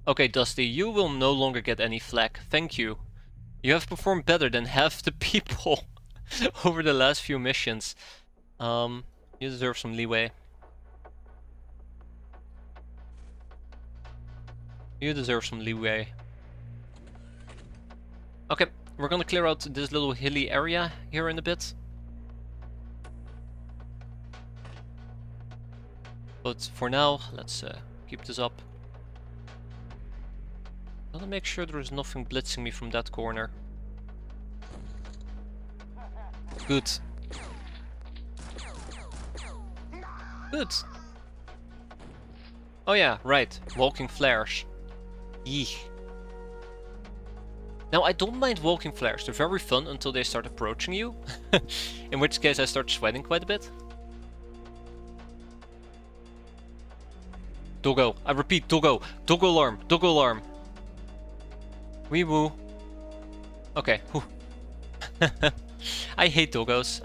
Speaker 1: Okay, Dusty, you will no longer get any flak. Thank you. You have performed better than half the people over the last few missions. You deserve some leeway. You deserve some leeway. Okay, we're gonna clear out this little hilly area here in a bit. But for now, let's keep this up. I wanna make sure there's nothing blitzing me from that corner. Good. Good. Oh yeah, right. Walking flares. Eeh. Now, I don't mind walking flares. They're very fun until they start approaching you. In which case I start sweating quite a bit. Doggo. I repeat, doggo. Doggo alarm. Doggo alarm. Wee woo. Okay. I hate doggos.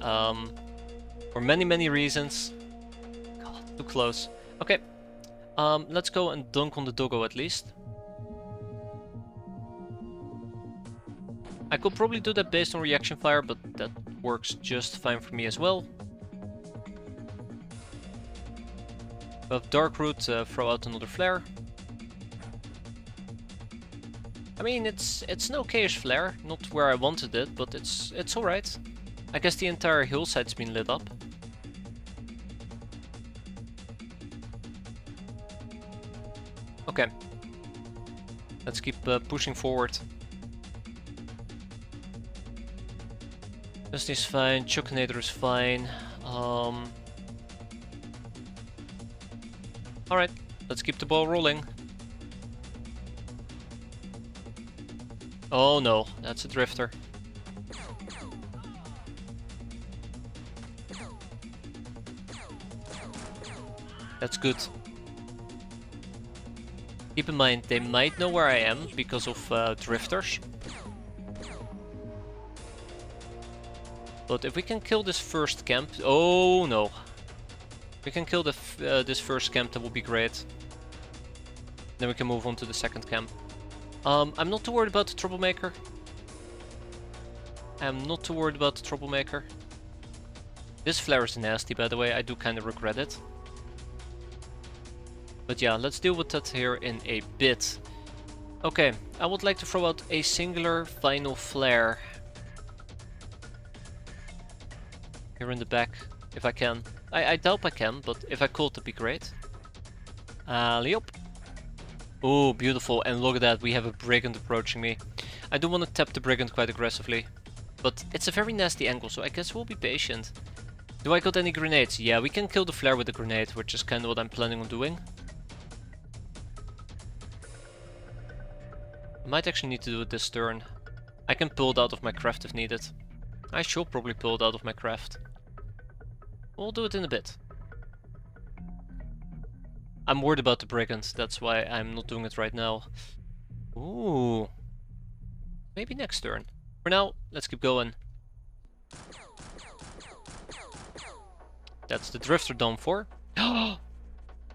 Speaker 1: For many reasons. God, too close. Okay. Let's go and dunk on the doggo at least. I could probably do that based on reaction fire, but that works just fine for me as well. Above Dark Root, throw out another flare. I mean, it's an okayish flare, not where I wanted it, but it's alright. I guess the entire hillside's been lit up. Okay. Let's keep pushing forward. Dusty's fine, Chuckinator is fine. Alright, let's keep the ball rolling. Oh no, that's a drifter. That's good. Keep in mind, they might know where I am because of drifters. But if we can kill this first camp... Oh no. If we can kill this first camp, that would be great. Then we can move on to the second camp. I'm not too worried about the troublemaker. I'm not too worried about the troublemaker. This flare is nasty, by the way. I do kind of regret it. But yeah, let's deal with that here in a bit. Okay, I would like to throw out a singular final flare. Here in the back, if I can. I doubt I can, but if I could, that'd be great. Alley-op. Oh, beautiful. And look at that, we have a brigand approaching me. I do want to tap the brigand quite aggressively. But it's a very nasty angle, so I guess we'll be patient. Do I got any grenades? Yeah, we can kill the flare with a grenade, which is kind of what I'm planning on doing. I might actually need to do it this turn. I can pull it out of my craft if needed. I should probably pull it out of my craft. We'll do it in a bit. I'm worried about the brigands, that's why I'm not doing it right now. Ooh. Maybe next turn. For now, let's keep going. That's the drifter done for.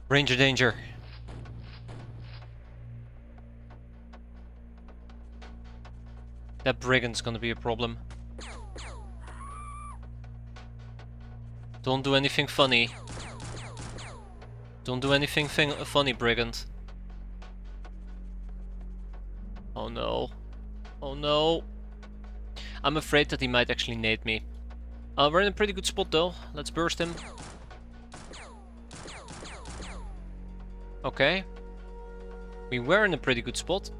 Speaker 1: Ranger danger. That brigand's gonna be a problem. Don't do anything funny. Don't do anything funny, brigand. Oh no. Oh no. I'm afraid that he might actually nade me. We're in a pretty good spot though. Let's burst him. Okay. We were in a pretty good spot.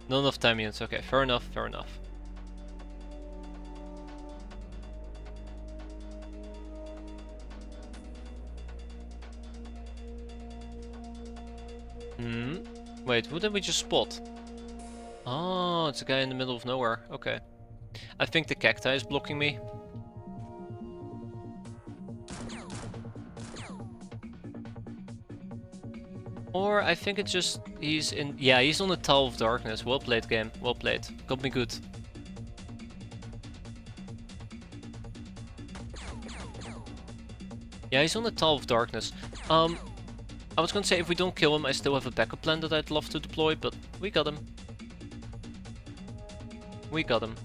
Speaker 1: Not enough time units. Okay, fair enough, fair enough. Wait, who did we just spot? Oh, it's a guy in the middle of nowhere. Okay. I think the cacti is blocking me. Or I think it's just he's in. Yeah, he's on the Tower of Darkness. Well played, game. Well played. Got me good. Yeah, he's on the Tower of Darkness. I was gonna say if we don't kill him, I still have a backup plan that I'd love to deploy, but we got him. We got him.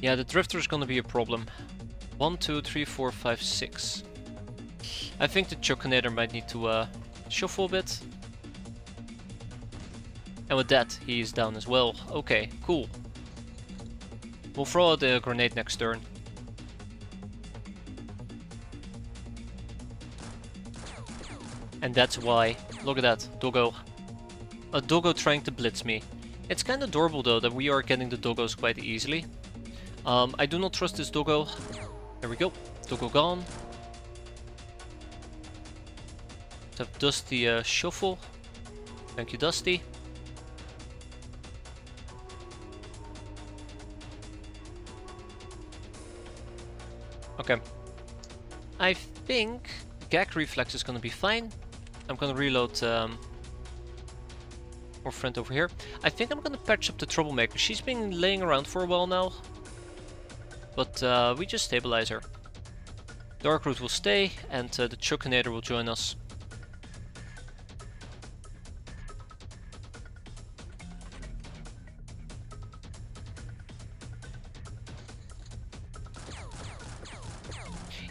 Speaker 1: Yeah, the Drifter is gonna be a problem. 1, 2, 3, 4, 5, 6. I think the Chuckinator might need to shuffle a bit. And with that, he is down as well. Okay, cool. We'll throw out a grenade next turn. And that's why. Look at that, doggo. A doggo trying to blitz me. It's kind of adorable though that we are getting the doggos quite easily. I do not trust this doggo. There we go. Doggo gone. Let's have Dusty shuffle. Thank you, Dusty. Okay. I think gag reflex is gonna be fine. I'm gonna reload more friend over here. I think I'm gonna patch up the Troublemaker. She's been laying around for a while now. But we just stabilize her. Darkroot will stay and the Chuckinator will join us.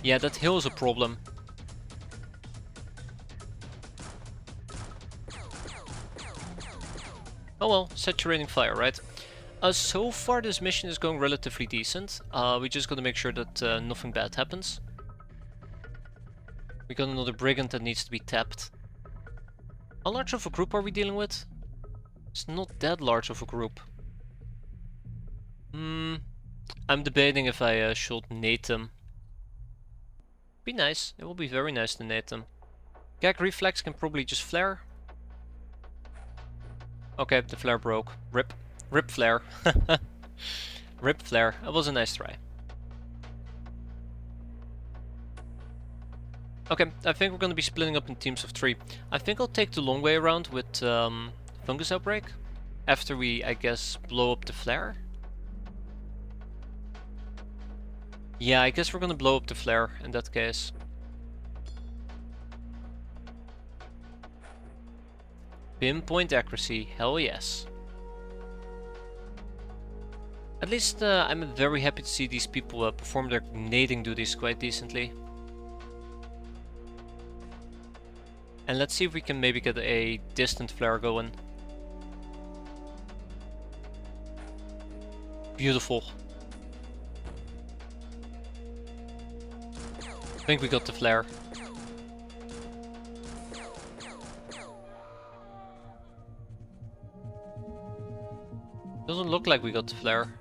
Speaker 1: Yeah, that hill is a problem. Oh well, saturating fire, right? So far this mission is going relatively decent. We just gotta make sure that nothing bad happens. We got another Brigand that needs to be tapped. How large of a group are we dealing with? It's not that large of a group. I'm debating if I should nade them. Be nice, it will be very nice to nade them. Gag reflex can probably just flare. Okay, the flare broke. Rip. Rip flare. Rip flare. That was a nice try. Okay, I think we're gonna be splitting up in teams of 3. I think I'll take the long way around with Fungus Outbreak. After we, I guess, blow up the flare. Yeah, I guess we're gonna blow up the flare in that case. Pinpoint accuracy, hell yes. At least I'm very happy to see these people perform their nading duties quite decently. And let's see if we can maybe get a distant flare going. Beautiful. I think we got the flare. Doesn't look like we got the flare.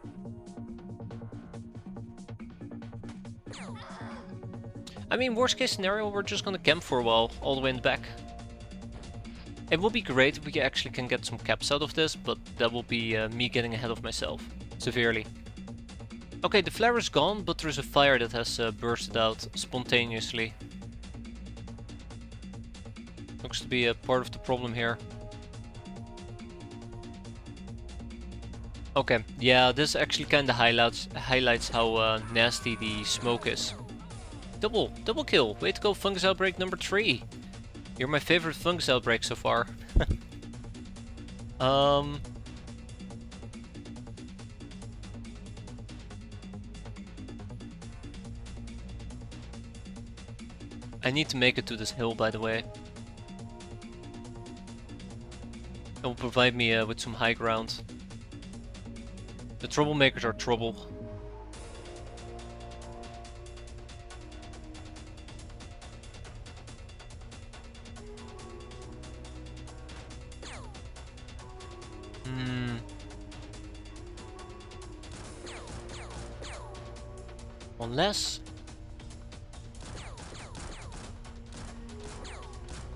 Speaker 1: I mean, worst case scenario, we're just gonna camp for a while, all the way in the back. It will be great if we actually can get some caps out of this, but that will be me getting ahead of myself, severely. Okay, the flare is gone, but there's a fire that has bursted out spontaneously. Looks to be a part of the problem here. Okay, yeah, this actually kinda highlights how nasty the smoke is. Double kill! Way to go, Fungus Outbreak number 3! You're my favorite Fungus Outbreak so far. I need to make it to this hill, by the way. It will provide me with some high ground. The troublemakers are trouble. Unless...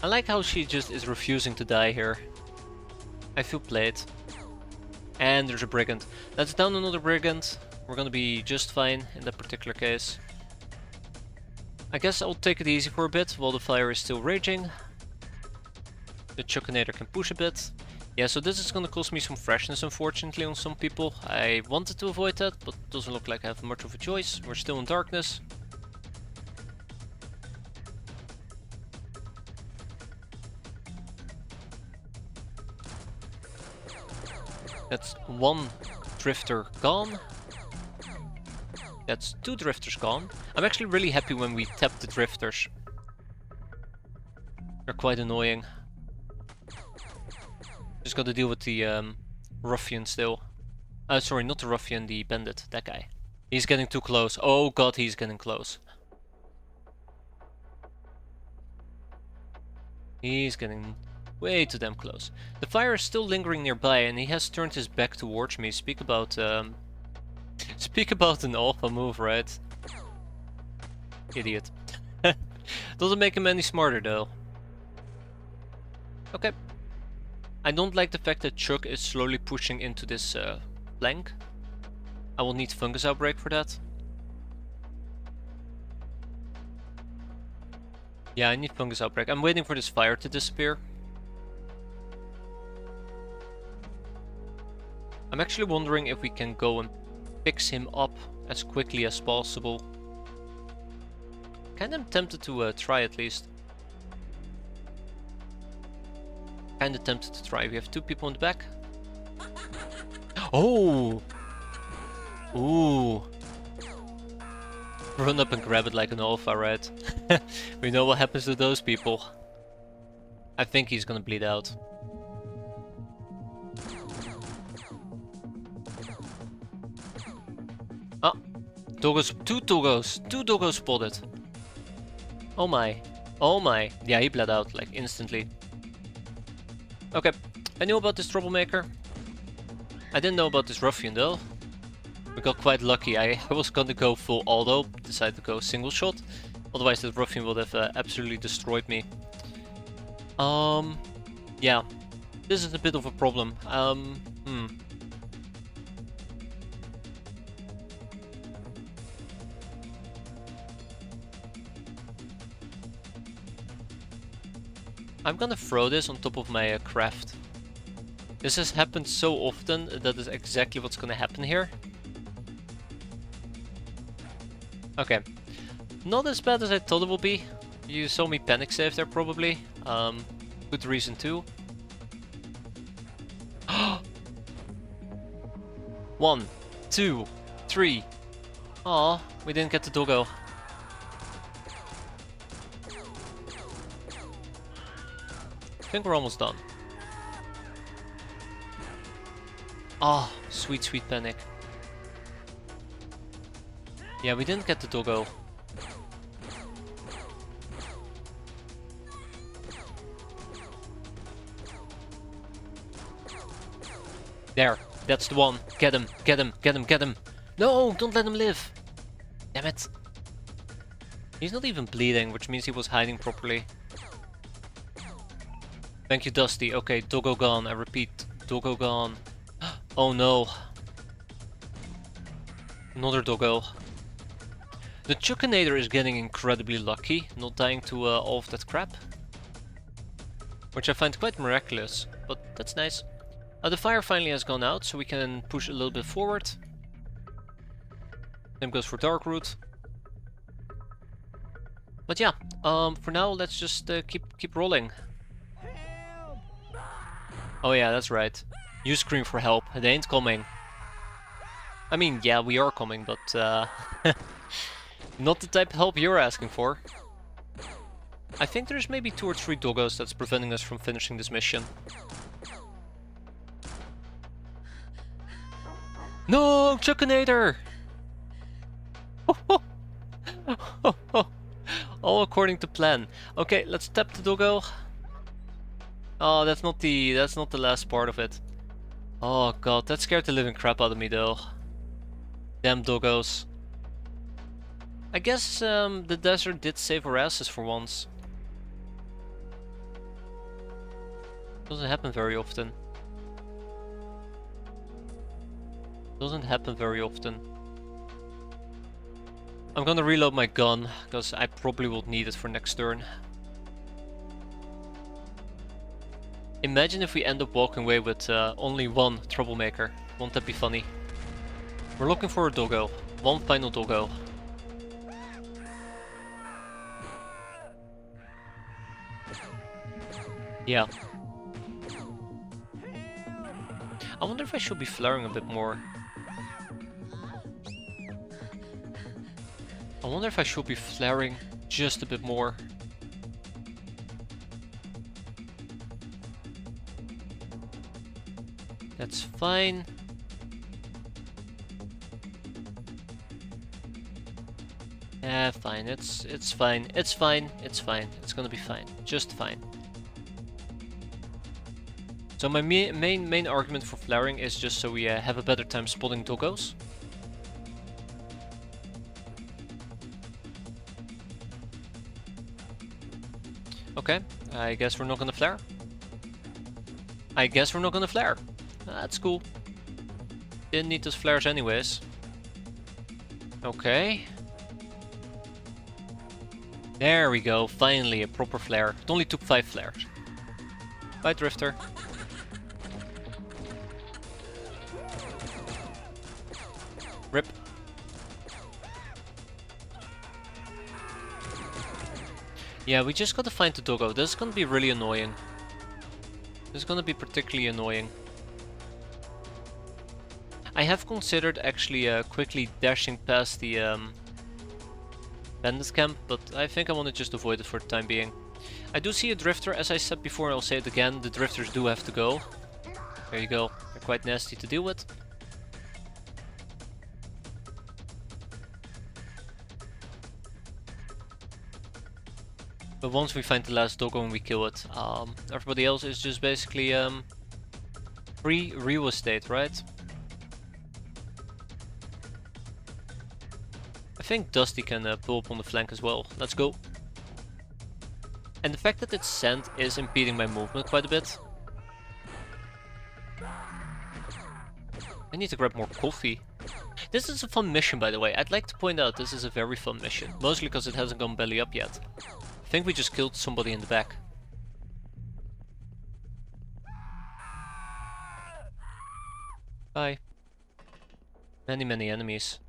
Speaker 1: I like how she just is refusing to die here. I feel played. And there's a brigand. Let's down another brigand. We're gonna be just fine in that particular case. I guess I'll take it easy for a bit while the fire is still raging. The Chuckinator can push a bit. Yeah, so this is gonna cost me some freshness, unfortunately, on some people. I wanted to avoid that, but it doesn't look like I have much of a choice. We're still in darkness. That's one drifter gone. That's two drifters gone. I'm actually really happy when we tap the drifters. They're quite annoying. Just gotta deal with the ruffian still. Sorry, not the ruffian, the bandit, that guy. He's getting too close. Oh god, he's getting close. He's getting way too damn close. The fire is still lingering nearby and he has turned his back towards me. Speak about an alpha move, right? Idiot. Doesn't make him any smarter though. Okay. I don't like the fact that Chuck is slowly pushing into this flank. I will need fungus outbreak for that. Yeah, I need fungus outbreak. I'm waiting for this fire to disappear. I'm actually wondering if we can go and fix him up as quickly as possible. Kinda tempted to try at least. Kinda tempted to try. We have two people in the back. Oh! Ooh! Run up and grab it like an alpha, right? We know what happens to those people. I think he's gonna bleed out. Ah! Doggos, two doggos spotted. Oh my. Oh my. Yeah, he bled out like instantly. Okay, I knew about this troublemaker. I didn't know about this ruffian though. We got quite lucky. I was gonna go full auto, decided to go single shot. Otherwise the ruffian would have absolutely destroyed me. Yeah. This is a bit of a problem. I'm gonna throw this on top of my craft. This has happened so often that is exactly what's gonna happen here. Okay. Not as bad as I thought it would be. You saw me panic save there probably. Good reason too. 1, 2, 3. Aw, we didn't get the doggo. I think we're almost done. Ah, oh, sweet, sweet panic. Yeah, we didn't get the doggo. There, that's the one. Get him, get him, get him, get him. No, don't let him live. Damn it. He's not even bleeding, which means he was hiding properly. Thank you, Dusty. Okay, doggo gone. I repeat, doggo gone. Oh no. Another doggo. The Chuckinator is getting incredibly lucky, not dying to all of that crap. Which I find quite miraculous, but that's nice. The fire finally has gone out, so we can push a little bit forward. Same goes for Darkroot. But yeah, for now let's just keep rolling. Oh yeah, that's right. You scream for help, they ain't coming. I mean, yeah, we are coming, but not the type of help you're asking for. I think there's maybe 2 or 3 doggos that's preventing us from finishing this mission. No, Chuckinator! All according to plan. Okay, let's tap the doggo. Oh, that's not the last part of it. Oh god, that scared the living crap out of me though. Damn doggos. I guess the desert did save our asses for once. Doesn't happen very often. Doesn't happen very often. I'm gonna reload my gun, because I probably will need it for next turn. Imagine if we end up walking away with only one troublemaker. Won't that be funny? We're looking for a doggo. One final doggo. Yeah. I wonder if I should be flaring a bit more. I wonder if I should be flaring just a bit more. That's fine. Yeah, fine. It's fine. It's fine. It's fine. It's gonna be fine. Just fine. So my main argument for flaring is just so we have a better time spotting doggos. Okay, I guess we're not gonna flare. I guess we're not gonna flare. That's cool. Didn't need those flares anyways. Okay. There we go, finally a proper flare. It only took 5 flares. Bye, Drifter. Rip. Yeah, we just gotta find the doggo. This is gonna be really annoying. This is gonna be particularly annoying. I have considered actually quickly dashing past the bandit camp, but I think I want to just avoid it for the time being. I do see a drifter, as I said before, and I'll say it again, the drifters do have to go. There you go, they're quite nasty to deal with. But once we find the last doggo and we kill it, everybody else is just basically free real estate, right? I think Dusty can pull up on the flank as well. Let's go. And the fact that it's sand is impeding my movement quite a bit. I need to grab more coffee. This is a fun mission, by the way. I'd like to point out this is a very fun mission. Mostly because it hasn't gone belly up yet. I think we just killed somebody in the back. Bye. Many enemies.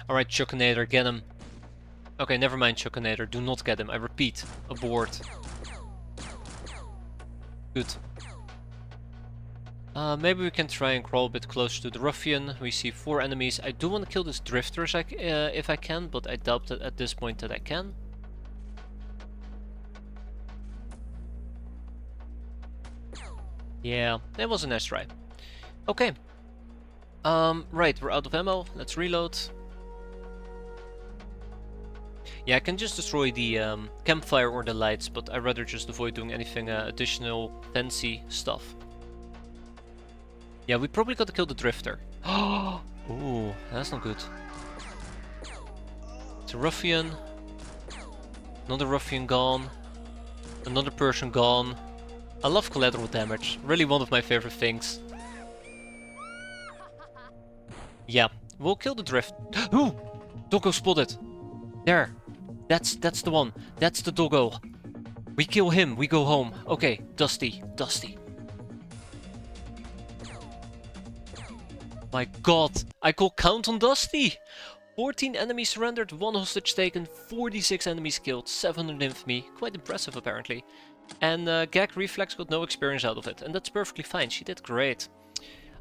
Speaker 1: Alright, Chuckinator, get him. Okay, never mind, Chuckinator. Do not get him. I repeat, abort. Good. Maybe we can try and crawl a bit closer to the ruffian. We see 4 enemies. I do want to kill this drifter if I can, but I doubt that at this point that I can. Yeah, that was a nice try. Okay. Right, we're out of ammo. Let's reload. Yeah, I can just destroy the campfire or the lights, but I'd rather just avoid doing anything additional fancy stuff. Yeah, we probably got to kill the drifter. Ooh, that's not good. It's a ruffian. Another ruffian gone. Another person gone. I love collateral damage. Really one of my favorite things. Yeah, we'll kill the drift. Ooh! Doggo spotted. There. That's the one. That's the doggo. We kill him. We go home. Okay, Dusty. My god, I call count on Dusty! 14 enemies surrendered, 1 hostage taken, 46 enemies killed, 700 infamy. Quite impressive apparently. And Gag Reflex got no experience out of it, and that's perfectly fine, she did great.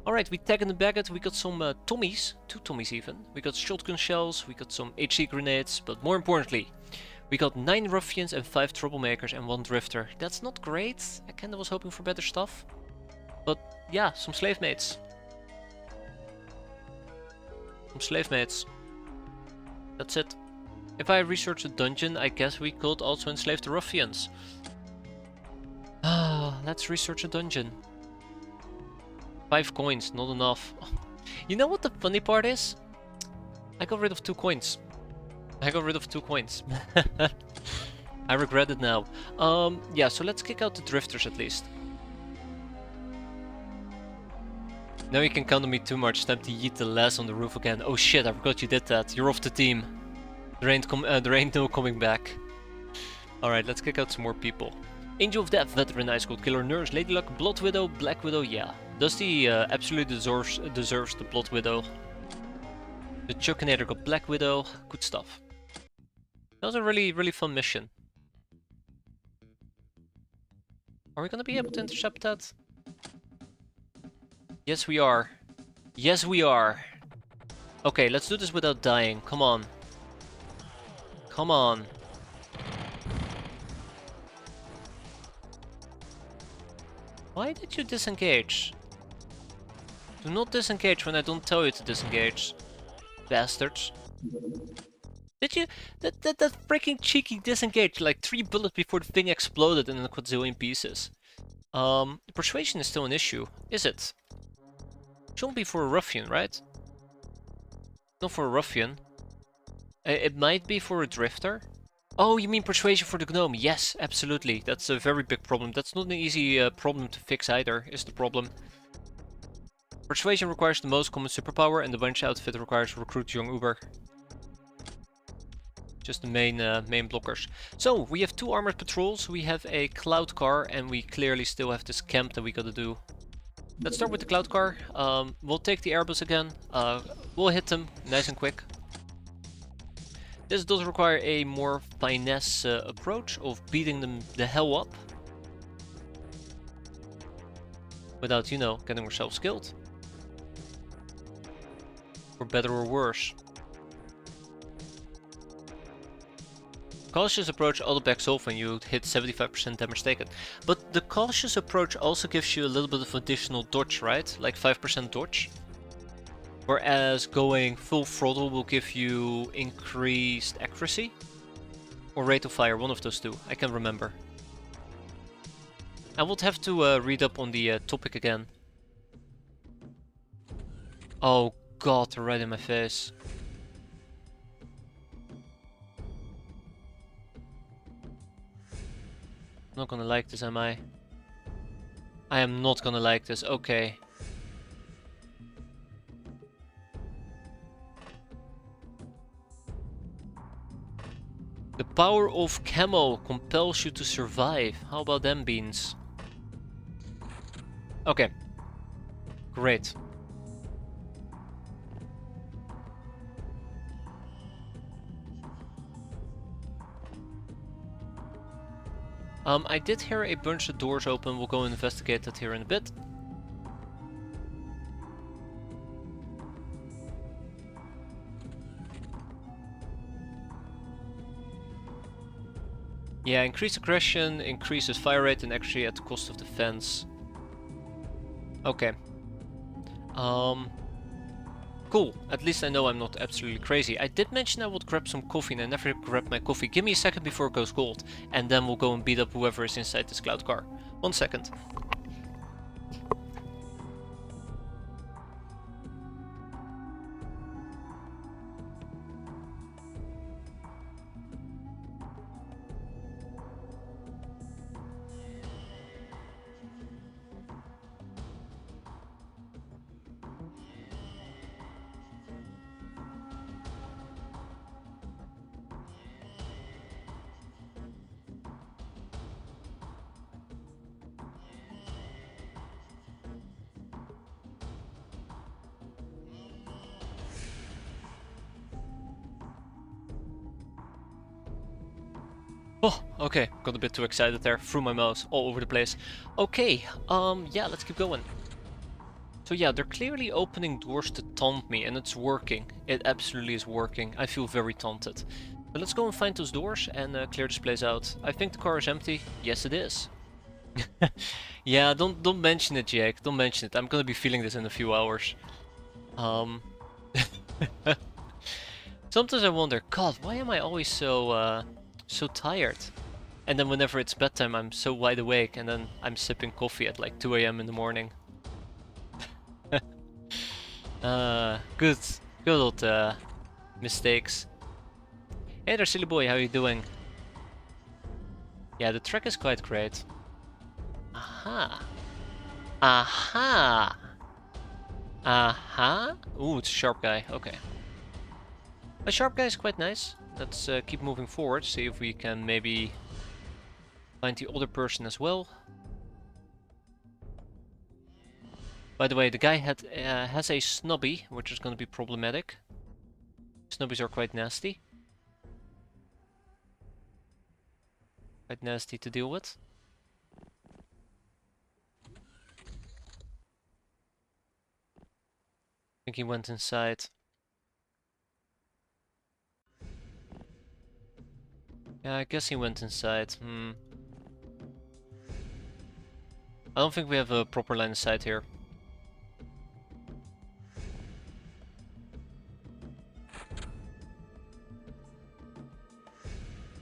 Speaker 1: Alright, we tag in the baguette, we got some Tommies, 2 Tommies even. We got shotgun shells, we got some HE grenades, but more importantly, we got 9 ruffians and 5 troublemakers and 1 drifter. That's not great, I kinda was hoping for better stuff. But yeah, some slave mates. Slave mates. That's it. If I research a dungeon, I guess we could also enslave the ruffians. Let's research a dungeon. 5 coins, not enough. You know what the funny part is? I got rid of 2 coins. I regret it now. Yeah, so let's kick out the drifters at least. Now you can count on me too much. Time to yeet the lass on the roof again. Oh shit, I forgot you did that. You're off the team. There ain't no coming back. Alright, let's kick out some more people. Angel of Death, Veteran Ice Cold Killer, Nurse, Lady Luck, Blood Widow, Black Widow, yeah. Dusty absolutely deserves the Blood Widow. The Chuckinator got Black Widow, good stuff. That was a really fun mission. Are we gonna be able to intercept that? Yes we are. Yes we are. Okay, let's do this without dying, come on. Come on. Why did you disengage? Do not disengage when I don't tell you to disengage. Bastards. Did you... That freaking cheeky disengage like 3 bullets before the thing exploded in a quadrillion pieces. Persuasion is still an issue, is it? Shouldn't be for a ruffian, right? Not for a ruffian. It might be for a drifter. Oh, you mean persuasion for the gnome? Yes, absolutely. That's a very big problem. That's not an easy problem to fix either, is the problem. Persuasion requires the most common superpower, and the wench outfit requires recruit young Uber. Just the main blockers. So, we have 2 armored patrols, we have a cloud car, and we clearly still have this camp that we gotta do. Let's start with the cloud car. We'll take the airbus again. We'll hit them nice and quick. This does require a more finesse approach of beating them the hell up. Without, you know, getting ourselves killed. For better or worse. Cautious approach auto backs off when you hit 75% damage taken. But the cautious approach also gives you a little bit of additional dodge, right? Like 5% dodge. Whereas going full throttle will give you increased accuracy. Or rate of fire, one of those two. I can't remember. I would have to read up on the topic again. Oh god, they're right in my face. I'm not gonna like this, am I? I am not gonna like this, okay. The power of camo compels you to survive. How about them beans? Okay. Great. I did hear a bunch of doors open. We'll go investigate that here in a bit. Yeah, increased aggression, increases fire rate and actually at the cost of defense. Okay. Cool. At least I know I'm not absolutely crazy. I did mention I would grab some coffee and I never grabbed my coffee. Give me a second before it goes cold. And then we'll go and beat up whoever is inside this cloud car. 1 second. Oh, okay, got a bit too excited there, threw my mouse all over the place. Okay, yeah, let's keep going. So yeah, they're clearly opening doors to taunt me, and it's working. It absolutely is working. I feel very taunted. But let's go and find those doors and clear this place out. I think the car is empty. Yes, it is. Yeah, don't mention it, Jake. Don't mention it. I'm gonna be feeling this in a few hours. Sometimes I wonder, God, why am I always so tired? And then whenever it's bedtime, I'm so wide awake, and then I'm sipping coffee at like 2 AM in the morning. Good old mistakes. Hey there, silly boy, how you doing? Yeah, the track is quite great. Aha! Aha! Aha. Ooh, it's a sharp guy. Okay. A sharp guy is quite nice. Let's keep moving forward, see if we can maybe find the other person as well. By the way, the guy has a snubby, which is going to be problematic. Snubbies are quite nasty. Quite nasty to deal with. I think he went inside. Yeah, I guess he went inside. I don't think we have a proper line of sight here.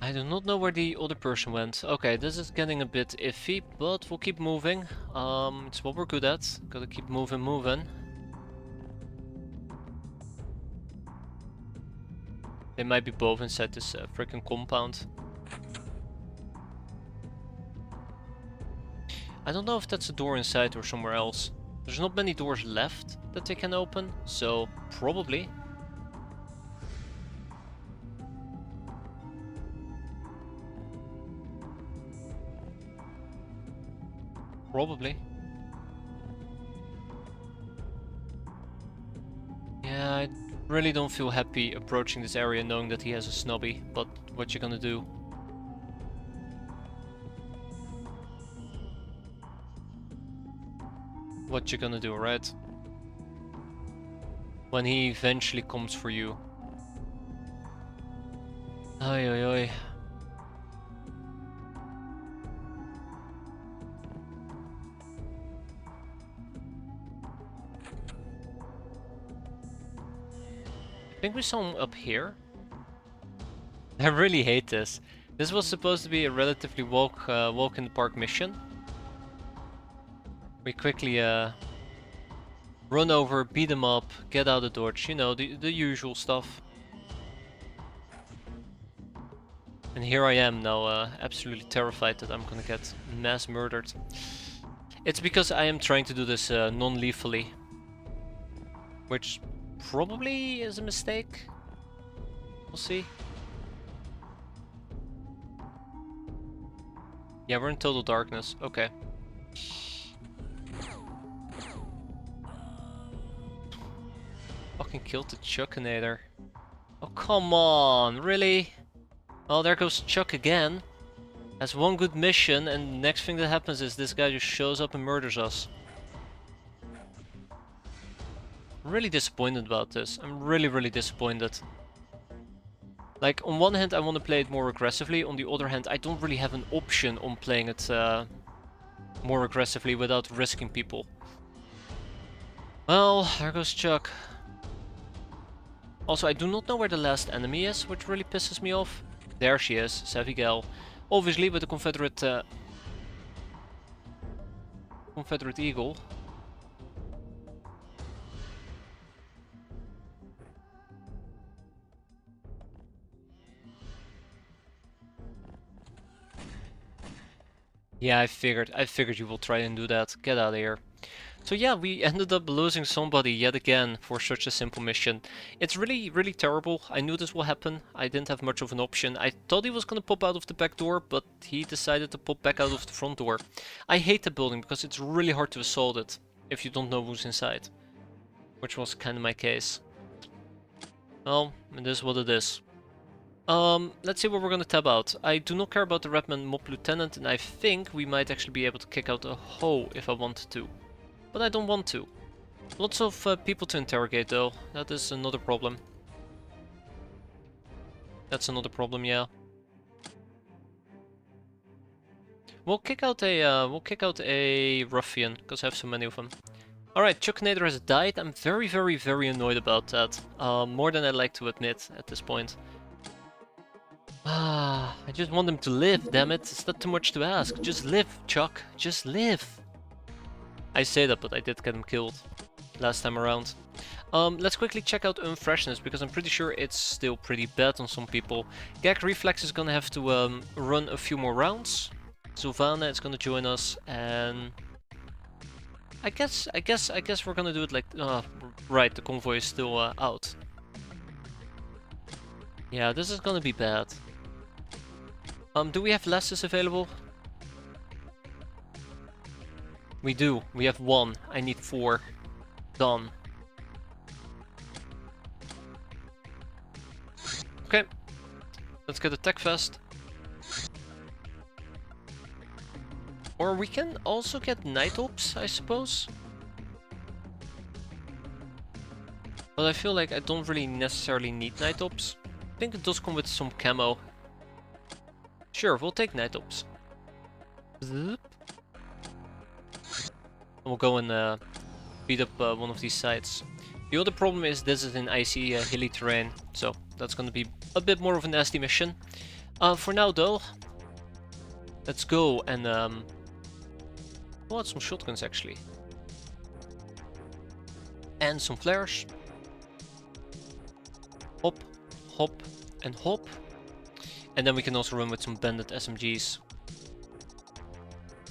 Speaker 1: I do not know where the other person went. Okay, this is getting a bit iffy, but we'll keep moving. It's what we're good at. Gotta keep moving. They might be both inside this freaking compound. I don't know if that's a door inside or somewhere else. There's not many doors left that they can open, so probably. Probably. Yeah, I really don't feel happy approaching this area knowing that he has a snobby, but what you gonna do? What you gonna do, right? When he eventually comes for you. Oi oi oi. I think we saw him up here. I really hate this. This was supposed to be a relatively walk in the park mission. We quickly run over, beat him up, get out of dodge, you know, the usual stuff. And here I am now, absolutely terrified that I'm gonna get mass murdered. It's because I am trying to do this non-lethally, which probably is a mistake. We'll see. Yeah, we're in total darkness. Okay. Fucking killed the Chuckinator. Oh, come on, really? Oh, there goes Chuck again. Has one good mission, and the next thing that happens is this guy just shows up and murders us. I'm really disappointed about this. I'm really disappointed. Like, on one hand I want to play it more aggressively, on the other hand I don't really have an option on playing it more aggressively without risking people. Well, there goes Chuck. Also, I do not know where the last enemy is, which really pisses me off. There she is, Savigal. Obviously with the Confederate Eagle. Yeah, I figured you will try and do that. Get out of here. So yeah, we ended up losing somebody yet again for such a simple mission. It's really terrible. I knew this will happen. I didn't have much of an option. I thought he was gonna pop out of the back door, but he decided to pop back out of the front door. I hate the building because it's really hard to assault it if you don't know who's inside. Which was kind of my case. Well, it is what it is. Let's see what we're gonna tab out. I do not care about the Redman Mob Lieutenant, and I think we might actually be able to kick out a hoe if I wanted to. But I don't want to. Lots of people to interrogate though. That is another problem. That's another problem, yeah. We'll kick out a ruffian because I have so many of them. Alright, Chuckinator has died. I'm very annoyed about that. More than I'd like to admit at this point. I just want him to live, damn it. It's not too much to ask. Just live, Chuck. Just live. I say that, but I did get him killed last time around. Let's quickly check out Unfreshness, because I'm pretty sure it's still pretty bad on some people. Gag Reflex is gonna have to run a few more rounds. Sylvana is gonna join us, and I guess we're gonna do it like, right, the convoy is still out. Yeah, this is gonna be bad. Do we have lasses available? We do. We have 1. I need 4. Done. Okay. Let's get a tech fest. Or we can also get night ops, I suppose. But I feel like I don't really necessarily need night ops. I think it does come with some camo. Sure, we'll take night ops. Zoop. We'll go and beat up one of these sites. The other problem is this is in icy, hilly terrain, so that's gonna be a bit more of a nasty mission. For now though, let's go and pull out some shotguns actually. And some flares. Hop, hop, and hop. And then we can also run with some bandit SMGs.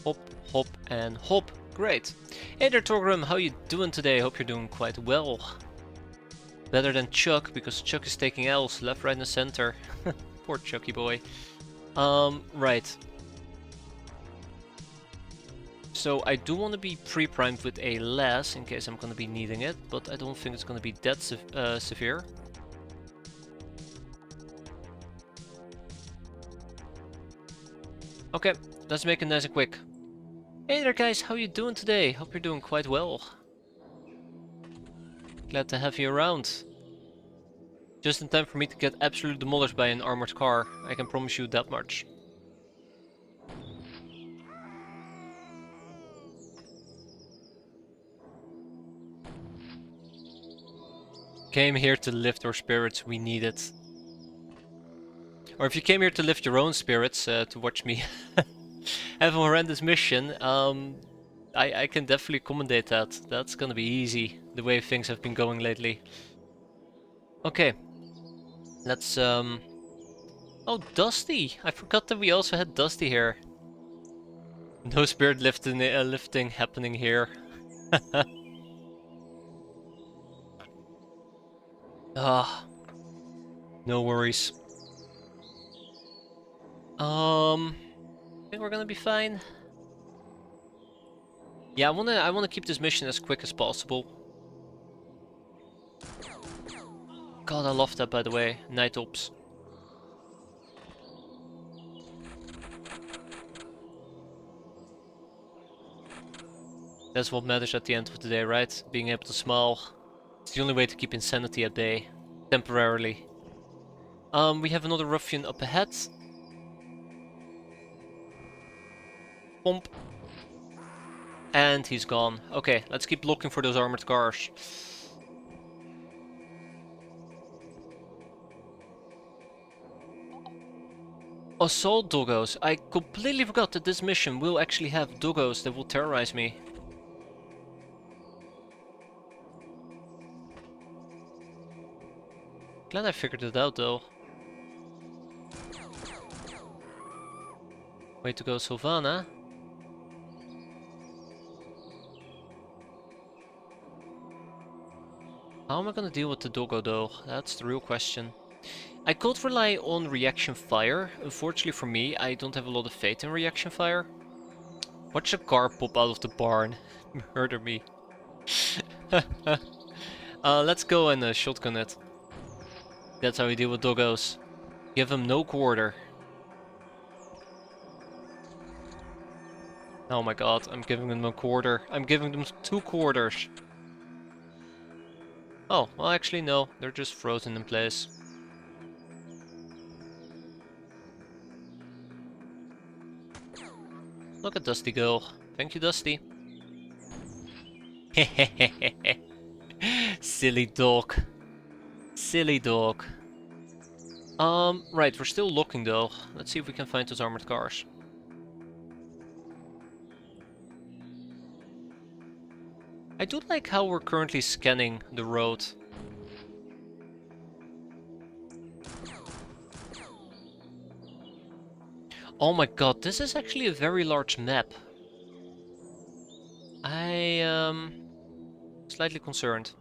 Speaker 1: Hop, hop, and hop. Great. Hey there, Torgrim, how you doing today? Hope you're doing quite well. Better than Chuck, because Chuck is taking L's left, right, and center. Poor Chucky boy. Right. So I do want to be pre-primed with a las in case I'm going to be needing it, but I don't think it's going to be that severe. Okay, let's make it nice and quick. Hey there guys, how you doing today? Hope you're doing quite well. Glad to have you around. Just in time for me to get absolutely demolished by an armored car, I can promise you that much. Came here to lift our spirits, we need it. Or if you came here to lift your own spirits, to watch me have a horrendous mission, I can definitely accommodate that. That's gonna be easy, the way things have been going lately. Okay. Let's, Oh, Dusty! I forgot that we also had Dusty here. No spirit lifting happening here. Ah, no worries. I think we're gonna be fine. Yeah, I wanna keep this mission as quick as possible. God, I love that, by the way. Night ops. That's what matters at the end of the day, right? Being able to smile. It's the only way to keep insanity at bay. Temporarily. We have another ruffian up ahead. Pump. And he's gone. Okay, let's keep looking for those armored cars. Assault doggos. I completely forgot that this mission will actually have doggos that will terrorize me. Glad I figured it out though. Way to go, Sylvana. How am I gonna deal with the doggo though? That's the real question. I could rely on reaction fire. Unfortunately for me, I don't have a lot of faith in reaction fire. Watch a car pop out of the barn. Murder me. Let's go and shotgun it. That's how we deal with doggos. Give them no quarter. Oh my god, I'm giving them a quarter. I'm giving them 2 quarters. Oh, well actually no, they're just frozen in place. Look at Dusty go. Thank you, Dusty. Silly dog. Silly dog. Right, we're still looking though. Let's see if we can find those armored cars. I do like how we're currently scanning the road. Oh my god, this is actually a very large map. I slightly concerned.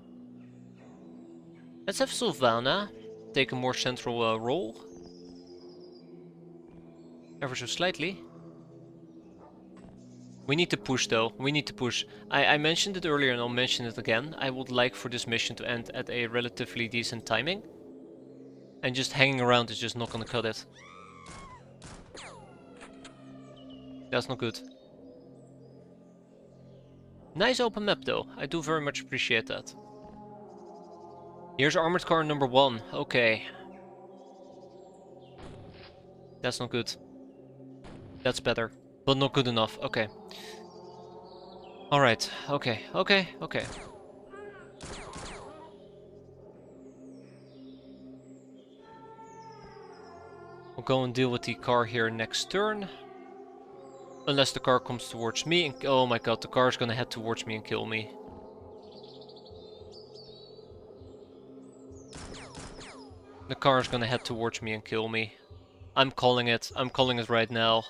Speaker 1: Let's have Sylvana take a more central role. Ever so slightly. We need to push though, we need to push. I mentioned it earlier and I'll mention it again. I would like for this mission to end at a relatively decent timing. And just hanging around is just not gonna cut it. That's not good. Nice open map though, I do very much appreciate that. Here's armored car number 1, okay. That's not good. That's better, but not good enough, okay. Alright, okay. We'll go and deal with the car here next turn. Unless the car comes towards me and... oh my god, the car's gonna head towards me and kill me. The car's gonna head towards me and kill me. I'm calling it right now.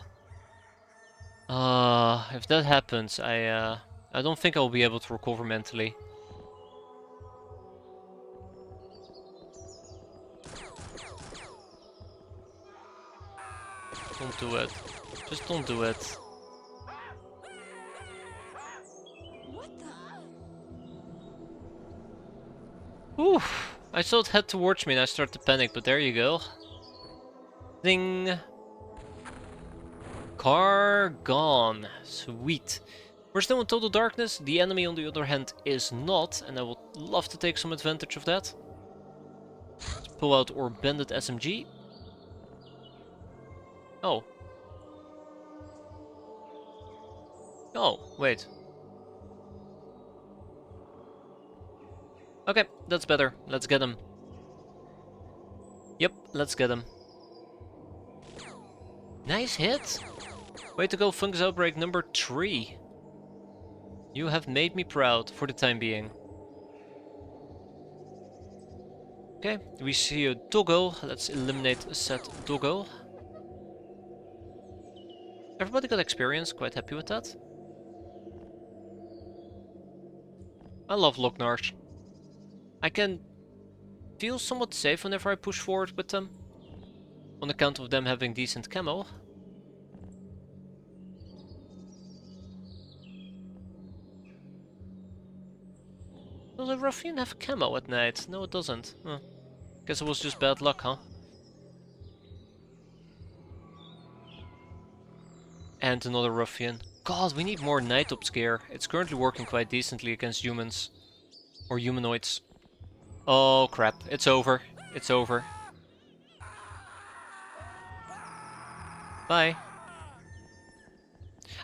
Speaker 1: If that happens, I don't think I'll be able to recover mentally. Don't do it. Just don't do it. Oof! I saw it head towards me and I started to panic, but there you go. Ding! Car gone. Sweet. We're still in total darkness. The enemy, on the other hand, is not, and I would love to take some advantage of that. Let's pull out our bandit SMG. Oh. Oh, wait. Okay, that's better. Let's get him. Yep, let's get him. Nice hit! Way to go, Fungus Outbreak number 3. You have made me proud for the time being. Okay, we see a doggo. Let's eliminate said doggo. Everybody got experience, quite happy with that. I love Locknarsh. I can feel somewhat safe whenever I push forward with them. On account of them having decent camo. Does a ruffian have camo at night? No, it doesn't. Huh. Guess it was just bad luck, huh? And another ruffian. God, we need more night ops gear. It's currently working quite decently against humans. Or humanoids. Oh crap, it's over. It's over. Bye.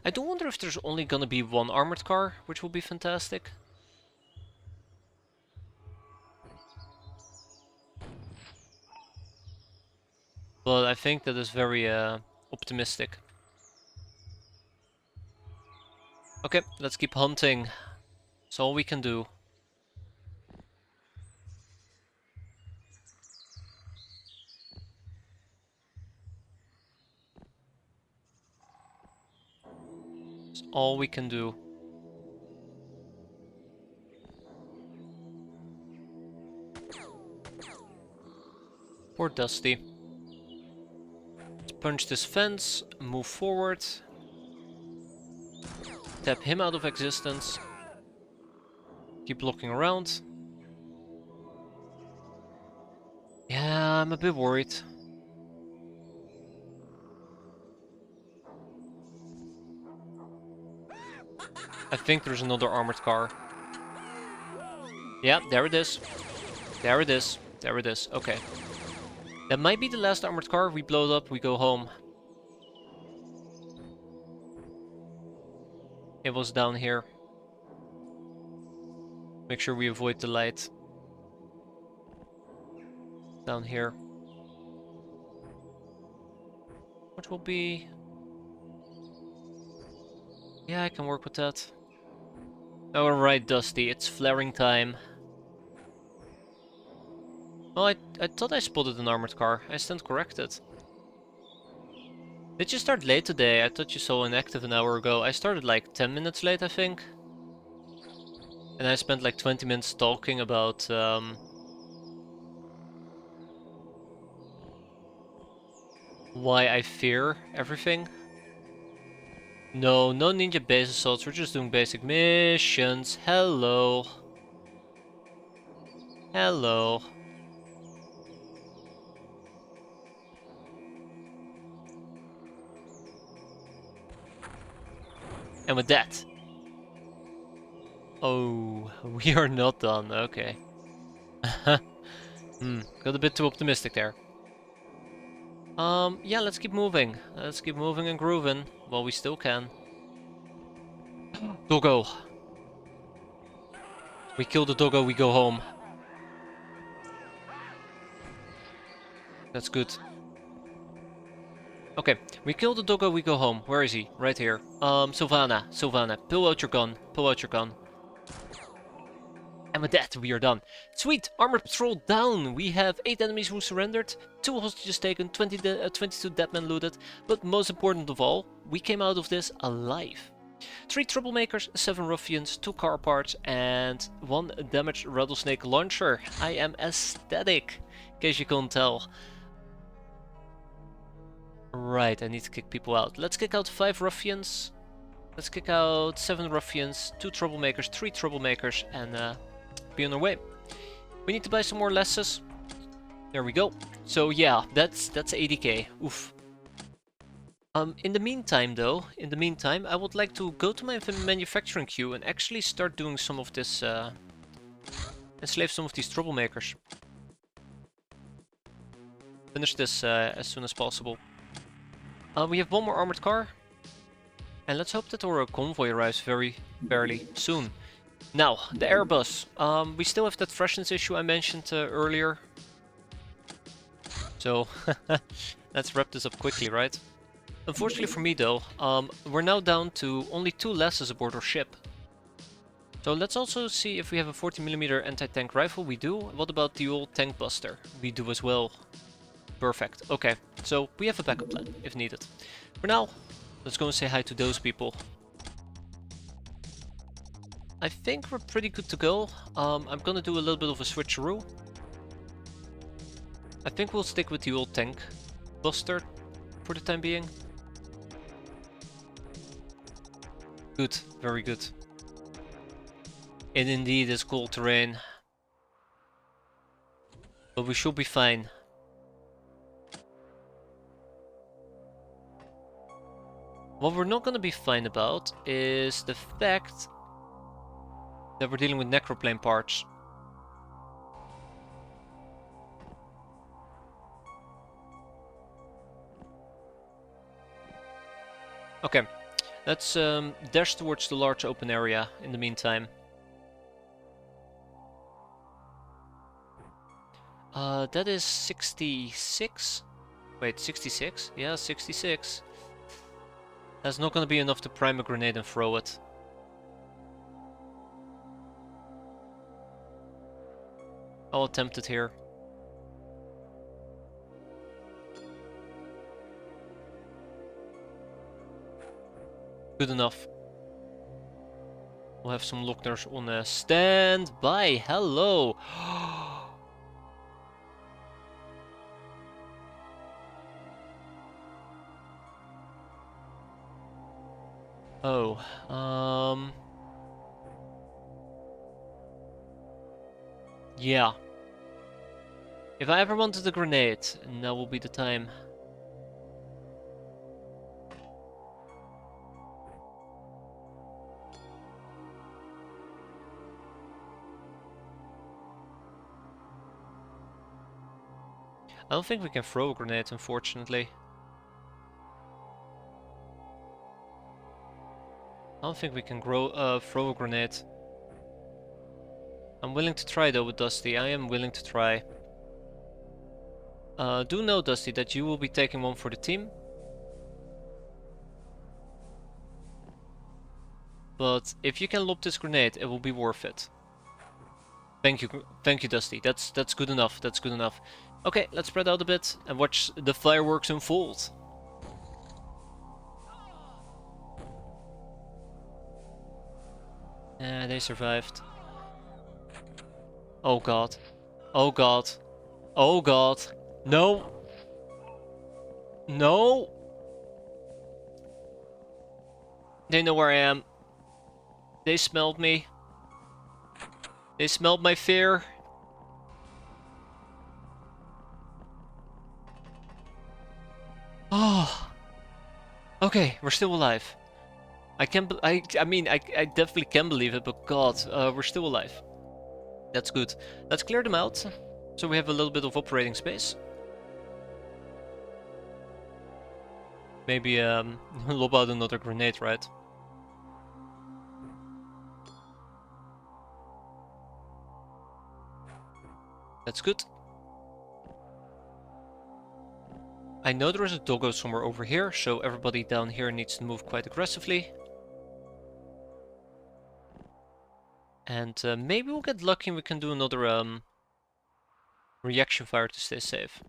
Speaker 1: I do wonder if there's only gonna be one armored car, which will be fantastic. But I think that is very optimistic. Okay, let's keep hunting. That's all we can do. That's all we can do. Poor Dusty. Let's punch this fence, move forward. Tap him out of existence. Keep looking around. Yeah, I'm a bit worried. I think there's another armored car. Yeah, there it is. There it is. There it is. Okay. That might be the last armored car. We blow it up, we go home. It was down here. Make sure we avoid the light. Down here. Which will be... yeah, I can work with that. Alright, Dusty, it's flaring time. Oh, I thought I spotted an armored car. I stand corrected. Did you start late today? I thought you saw inactive an hour ago. I started like 10 minutes late, I think. And I spent like 20 minutes talking about why I fear everything. No, no ninja base assaults, we're just doing basic missions. Hello. Hello. And with that... Oh, we are not done, okay. Got a bit too optimistic there. Yeah, let's keep moving. Let's keep moving and grooving while we still can. Doggo. We kill the doggo, we go home. That's good. Okay, we kill the doggo, we go home. Where is he? Right here. Sylvana, pull out your gun. Pull out your gun. And with that, we are done. Sweet! Armored patrol down! We have 8 enemies who surrendered, 2 hostages taken, 22 deadmen looted, but most important of all, we came out of this alive. 3 troublemakers, 7 ruffians, 2 car parts, and 1 damaged rattlesnake launcher. I am ecstatic, in case you couldn't tell. Right, I need to kick people out. Let's kick out 5 ruffians. Let's kick out 7 ruffians, 2 troublemakers, 3 troublemakers, and be on our way. We need to buy some more lesses. There we go. So yeah, that's 80k. Oof. In the meantime though, I would like to go to my manufacturing queue and actually start doing some of this, enslave some of these troublemakers. Finish this as soon as possible. We have 1 more armored car. And let's hope that our convoy arrives fairly soon. Now, the Airbus. We still have that freshness issue I mentioned earlier. So, let's wrap this up quickly, right? Unfortunately for me though, we're now down to only 2 lesses aboard our ship. So let's also see if we have a 40mm anti-tank rifle. We do. What about the old tank buster? We do as well. Perfect. Okay, so we have a backup plan if needed. For now, let's go and say hi to those people. I think we're pretty good to go. I'm gonna do a little bit of a switcheroo. I think we'll stick with the old tank buster for the time being. Good, very good. It indeed is cold terrain. But we should be fine. What we're not gonna be fine about is the fact that we're dealing with necroplane parts. Okay, let's dash towards the large open area in the meantime. That is 66? Wait, 66? Yeah, 66. That's not gonna be enough to prime a grenade and throw it. I'll attempt it here. Good enough. We'll have some lockers on standby. Hello! Oh, yeah. If I ever wanted a grenade, now will be the time. I don't think we can throw a grenade, unfortunately. I don't think we can throw a grenade. I'm willing to try though with Dusty. I am willing to try. Do know, Dusty, that you will be taking one for the team. But if you can lob this grenade, it will be worth it. Thank you, Dusty. That's good enough. That's good enough. Okay, let's spread out a bit and watch the fireworks unfold. They survived. Oh god. Oh god. Oh god. No. No. They know where I am. They smelled me. They smelled my fear. Oh. Okay, we're still alive. I can't. I mean, I definitely can believe it, but God, we're still alive. That's good. Let's clear them out, so we have a little bit of operating space. Maybe lob out another grenade, right? That's good. I know there is a doggo somewhere over here, so everybody down here needs to move quite aggressively. And maybe we'll get lucky and we can do another reaction fire to stay safe.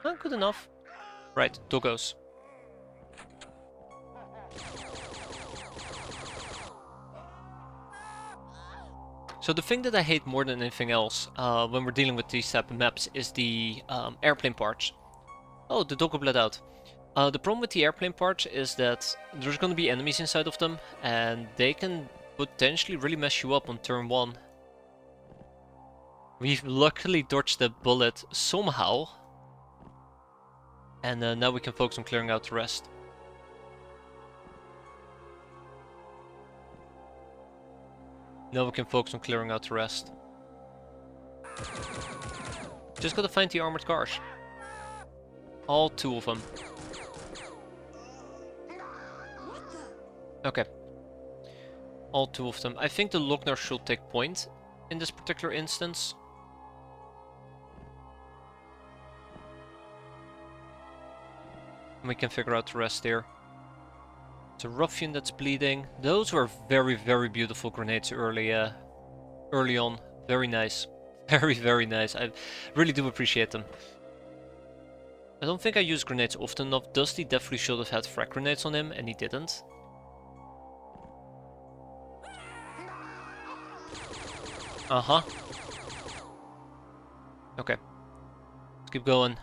Speaker 1: Good enough. Right, doggos. So the thing that I hate more than anything else when we're dealing with these type of maps is the airplane parts. Oh, the doggo bled out. The problem with the airplane parts is that there's going to be enemies inside of them, and they can potentially really mess you up on turn 1. We've luckily dodged the bullet somehow, and now we can focus on clearing out the rest. Now we can focus on clearing out the rest. Just gotta find the armored cars. All 2 of them. Okay. All 2 of them. I think the Lochner should take point in this particular instance. And we can figure out the rest there. It's a ruffian that's bleeding. Those were very, very beautiful grenades early on. Very nice. Very, very nice. I really do appreciate them. I don't think I use grenades often enough. Dusty definitely should have had frag grenades on him, and he didn't. Uh-huh. Okay. Let's keep going.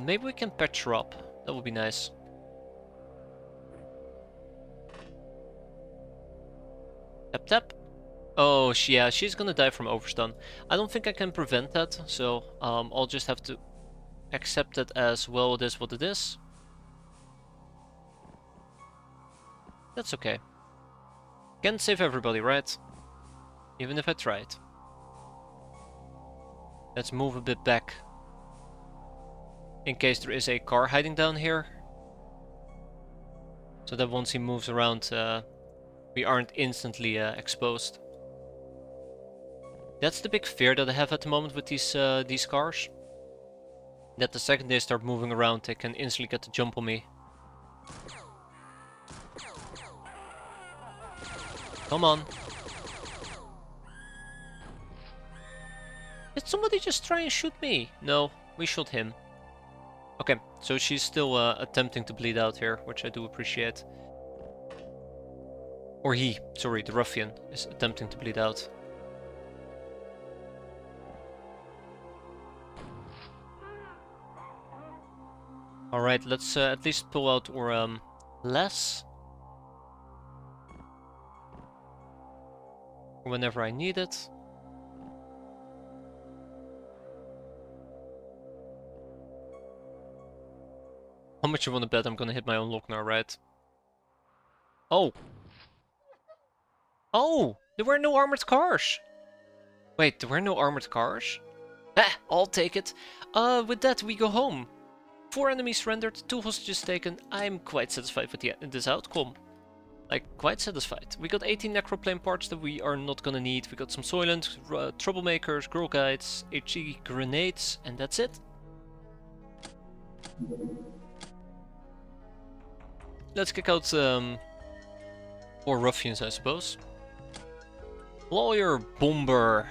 Speaker 1: Maybe we can patch her up. That would be nice. Tap tap. Oh, yeah, she's gonna die from overstun. I don't think I can prevent that, so I'll just have to accept it as, well, it is what it is. That's okay. Can't save everybody, right? Even if I tried. Let's move a bit back. In case there is a car hiding down here. So that once he moves around, we aren't instantly exposed. That's the big fear that I have at the moment with these cars. That the second they start moving around, they can instantly get the jump on me. Come on. Did somebody just try and shoot me? No, we shot him. Okay, so she's still attempting to bleed out here, which I do appreciate. Or he, sorry, the ruffian, is attempting to bleed out. Alright, let's at least pull out our less. Whenever I need it. How much you wanna bet I'm gonna hit my own Lochner, right? Oh! Oh! There were no armored cars! Wait, there were no armored cars? Ah, I'll take it. With that we go home. 4 enemies surrendered, 2 hostages taken. I'm quite satisfied with this outcome. Like, quite satisfied. We got 18 necroplane parts that we are not gonna need. We got some Soylent, troublemakers, girl guides, HE grenades, and that's it. Let's kick out more ruffians, I suppose. Lawyer Bomber.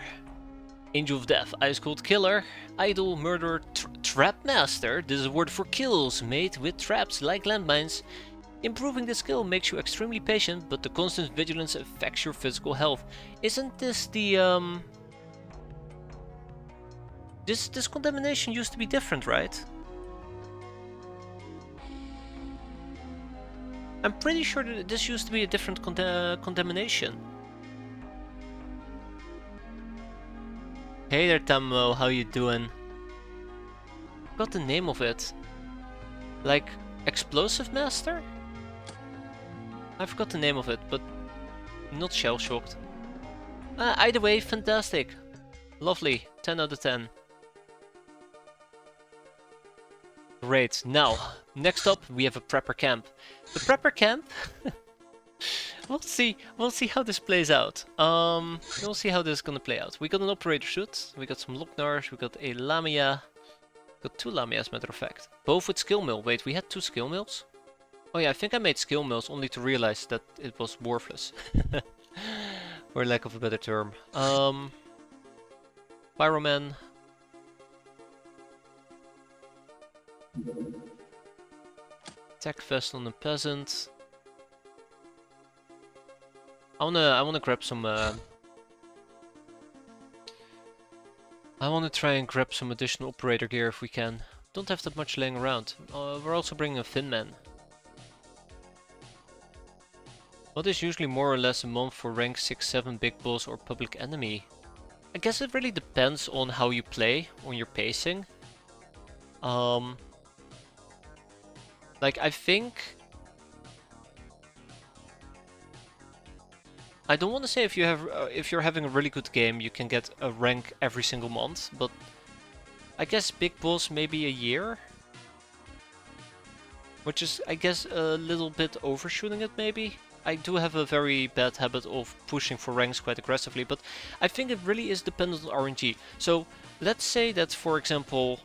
Speaker 1: Angel of Death, Ice Cold Killer, Idol, Murderer, Trap Master. This is a word for kills made with traps like landmines. Improving the skill makes you extremely patient, but the constant vigilance affects your physical health. Isn't this the This contamination used to be different, right? I'm pretty sure that this used to be a different contamination. Hey there, Tammo, how you doing? Got the name of it. Like, Explosive Master? I forgot the name of it, but not shell-shocked. Either way, fantastic. Lovely, 10 out of 10. Great, now, next up we have a prepper camp. The prepper camp... We'll see how this plays out. We'll see how this is gonna play out. We got an operator suit, we got some Locknars, we got a Lamia. Got 2 Lamias, matter of fact. Both with skill mill. Wait, we had 2 skill mills? Oh yeah, I think I made skill mills only to realize that it was worthless. For lack of a better term. Pyroman. Tech vest on the peasant. I wanna grab some I wanna try and grab some additional operator gear if we can. Don't have that much laying around. We're also bringing a Finman. What is usually more or less a month for rank 6-7 big boss or public enemy? I guess it really depends on how you play, on your pacing. Like I think... I don't want to say if you're having a really good game you can get a rank every single month, but I guess big boss maybe a year? Which is, I guess, a little bit overshooting it maybe? I do have a very bad habit of pushing for ranks quite aggressively, but I think it really is dependent on RNG. So, let's say that, for example,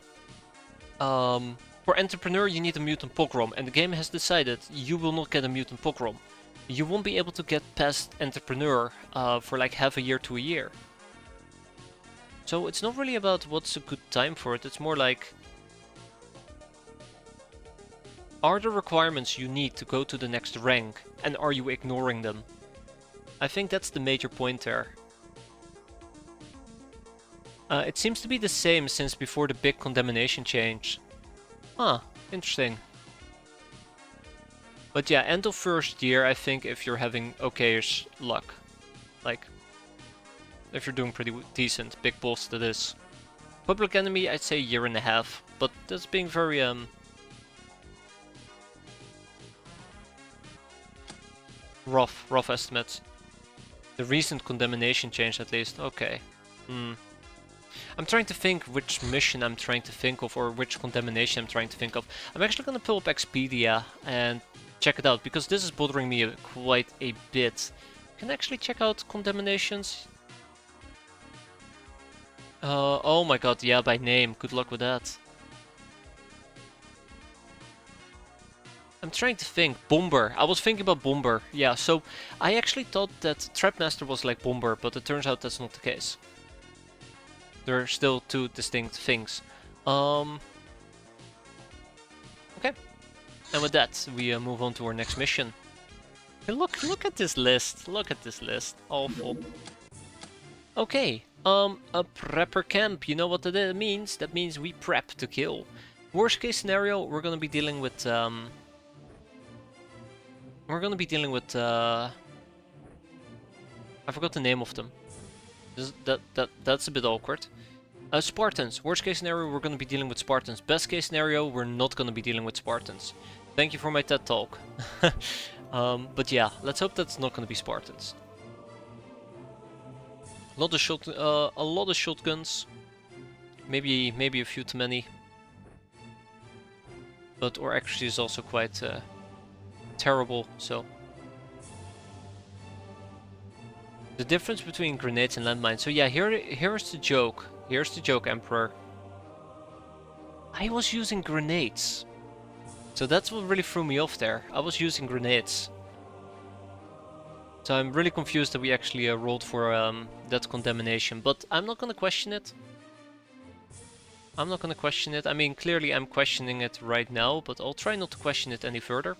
Speaker 1: for Entrepreneur you need a Mutant Pogrom, and the game has decided you will not get a Mutant Pogrom. You won't be able to get past Entrepreneur for like half a year to a year. So it's not really about what's a good time for it, it's more like... Are the requirements you need to go to the next rank, and are you ignoring them? I think that's the major point there. It seems to be the same since before the big contamination change. Huh, interesting. But yeah, end of first year, I think if you're having okayish luck. Like, if you're doing pretty decent, big boss that is. Public enemy, I'd say a year and a half, but that's being very, rough estimates. The recent contamination change at least, okay. I'm trying to think which mission I'm trying to think of, or which contamination I'm trying to think of. I'm actually gonna pull up Expedia and check it out, because this is bothering me quite a bit. Can I actually check out contaminations? Oh my god, yeah, by name. Good luck with that. I'm trying to think. Bomber. I was thinking about Bomber. Yeah, so I actually thought that Trapmaster was like Bomber, but it turns out that's not the case. They're still 2 distinct things. Okay. And with that, we move on to our next mission. Hey, look at this list. Look at this list. Awful. Okay. A prepper camp. You know what that means? That means we prep to kill. Worst case scenario, we're gonna be dealing with I forgot the name of them. That's a bit awkward. Spartans. Worst case scenario, we're gonna be dealing with Spartans. Best case scenario, we're not gonna be dealing with Spartans. Thank you for my TED talk. But yeah, let's hope that's not gonna be Spartans. A lot of shotguns. Maybe a few too many. But our accuracy is also quite terrible, so... The difference between grenades and landmines. So yeah, here's the joke. Here's the joke, Emperor. I was using grenades. So that's what really threw me off there. I was using grenades. So I'm really confused that we actually rolled for that condemnation, but I'm not gonna question it. I'm not gonna question it. I mean, clearly I'm questioning it right now, but I'll try not to question it any further.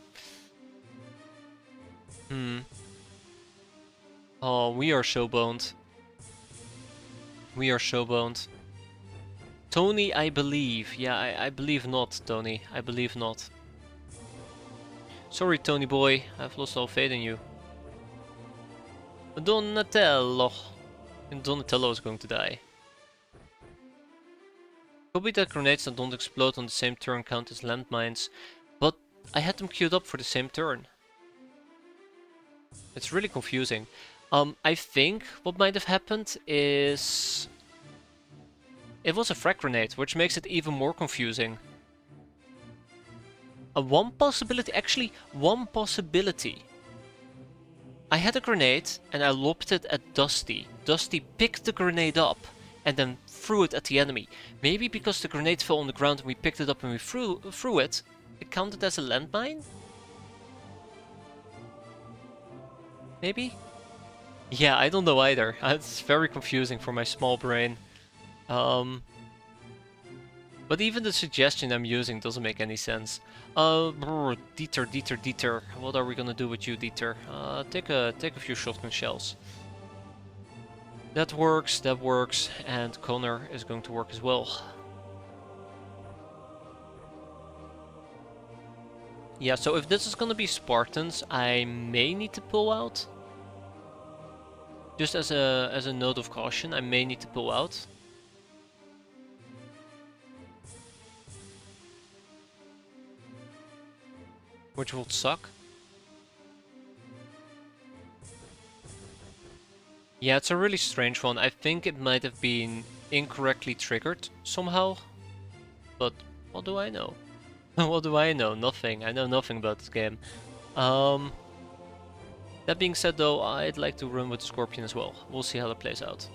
Speaker 1: Oh, we are so boned. We are so boned. Tony, I believe. Yeah, I believe not, Tony. I believe not. Sorry, Tony boy. I've lost all faith in you. Donatello. And Donatello is going to die. Could be that grenades that don't explode on the same turn count as landmines, but I had them queued up for the same turn. It's really confusing. I think what might have happened is... it was a frag grenade, which makes it even more confusing. One possibility, actually, one possibility. I had a grenade and I lobbed it at Dusty. Dusty picked the grenade up and then threw it at the enemy. Maybe because the grenade fell on the ground and we picked it up and we threw it, it counted as a landmine? Maybe? Yeah, I don't know either. It's very confusing for my small brain. But even the suggestion I'm using doesn't make any sense. Dieter. What are we gonna do with you, Dieter? Take a few shotgun shells. That works, and Connor is going to work as well. Yeah, so if this is gonna be Spartans, I may need to pull out. Just as a note of caution, I may need to pull out. Which will suck. Yeah, it's a really strange one. I think it might have been incorrectly triggered somehow. But what do I know? What do I know? Nothing. I know nothing about this game. That being said though, I'd like to run with the Scorpion as well. We'll see how that plays out.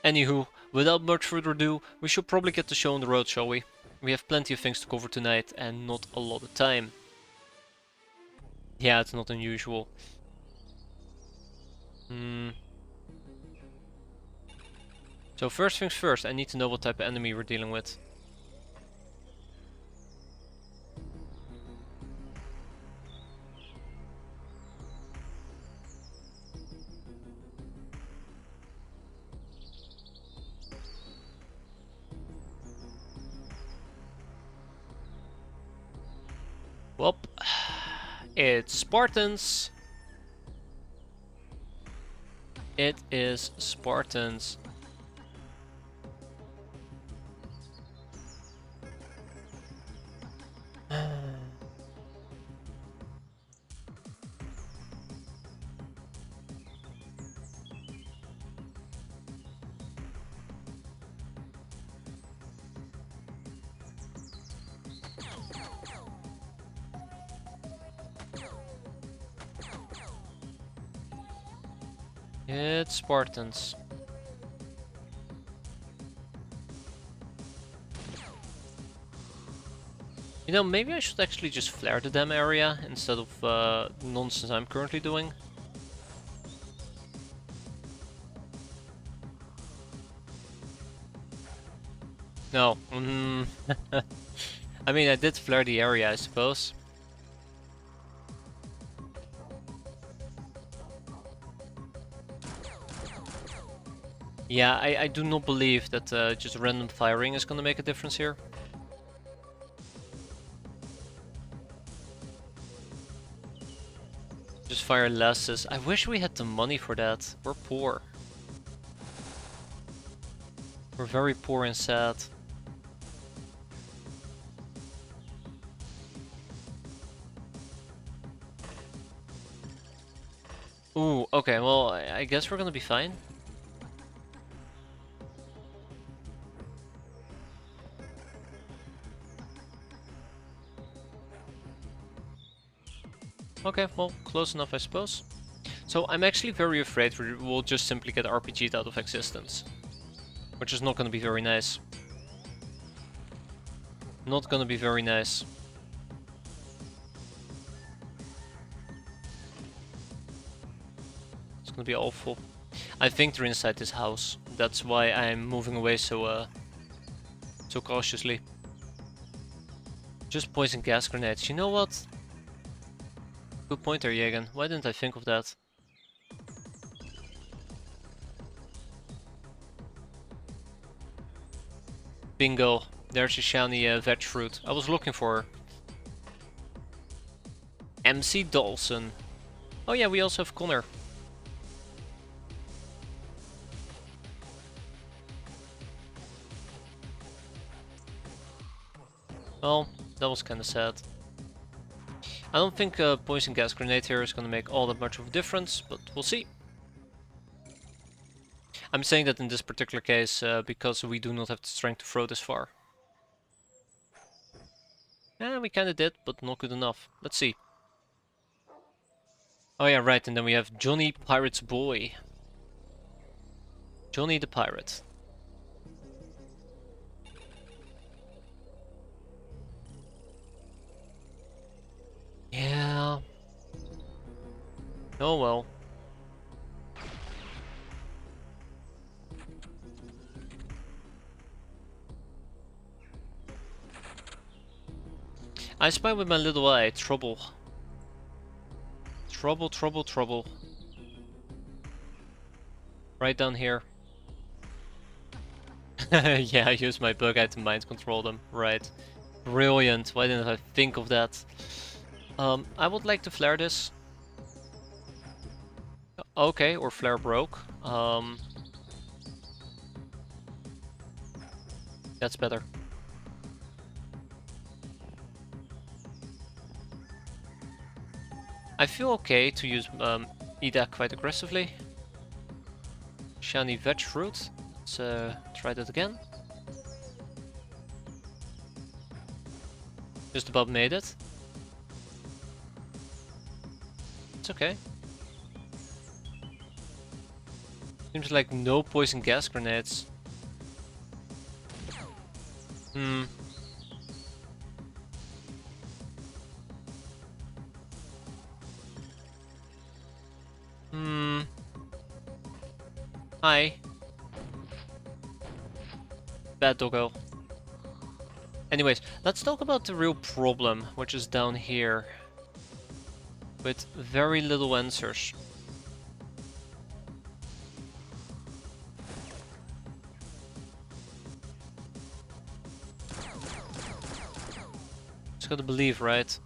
Speaker 1: Anywho, without much further ado, we should probably get the show on the road, shall we? We have plenty of things to cover tonight and not a lot of time. Yeah, it's not unusual. So first things first, I need to know what type of enemy we're dealing with. Well, it's Spartans. It is Spartans. It's Spartans. You know, maybe I should actually just flare the damn area instead of nonsense I'm currently doing. No. I mean, I did flare the area, I suppose. Yeah, I do not believe that just random firing is gonna make a difference here. Just fire less. I wish we had the money for that. We're poor. We're very poor and sad. Ooh, okay, well, I guess we're gonna be fine. Okay, well, close enough, I suppose. So I'm actually very afraid we'll just simply get RPG'd out of existence. Which is not gonna be very nice. Not gonna be very nice. It's gonna be awful. I think they're inside this house. That's why I'm moving away so cautiously. Just poison gas grenades. You know what? Good point there, Jagan. Why didn't I think of that? Bingo. There's a shiny veg fruit. I was looking for her. MC Dawson. Oh yeah, we also have Connor. Well, that was kinda sad. I don't think a poison gas grenade here is gonna make all that much of a difference, but we'll see. I'm saying that in this particular case because we do not have the strength to throw this far. Yeah, we kinda did, but not good enough. Let's see. Oh yeah, right, and then we have Johnny Pirate's Boy. Johnny the Pirate. Yeah. Oh well. I spy with my little eye. Trouble. Trouble, trouble, trouble. Right down here. Yeah, I use my bug eye to mind control them. Right. Brilliant. Why didn't I think of that? I would like to flare this. Okay, or flare broke. That's better. I feel okay to use EDAC quite aggressively. Shiny veg fruit. Let's try that again. Just about made it. It's okay. Seems like no poison gas grenades. Hmm. Hmm. Hi. Bad doggo. Anyways, let's talk about the real problem, which is down here. With very little answers. Just gotta believe, right?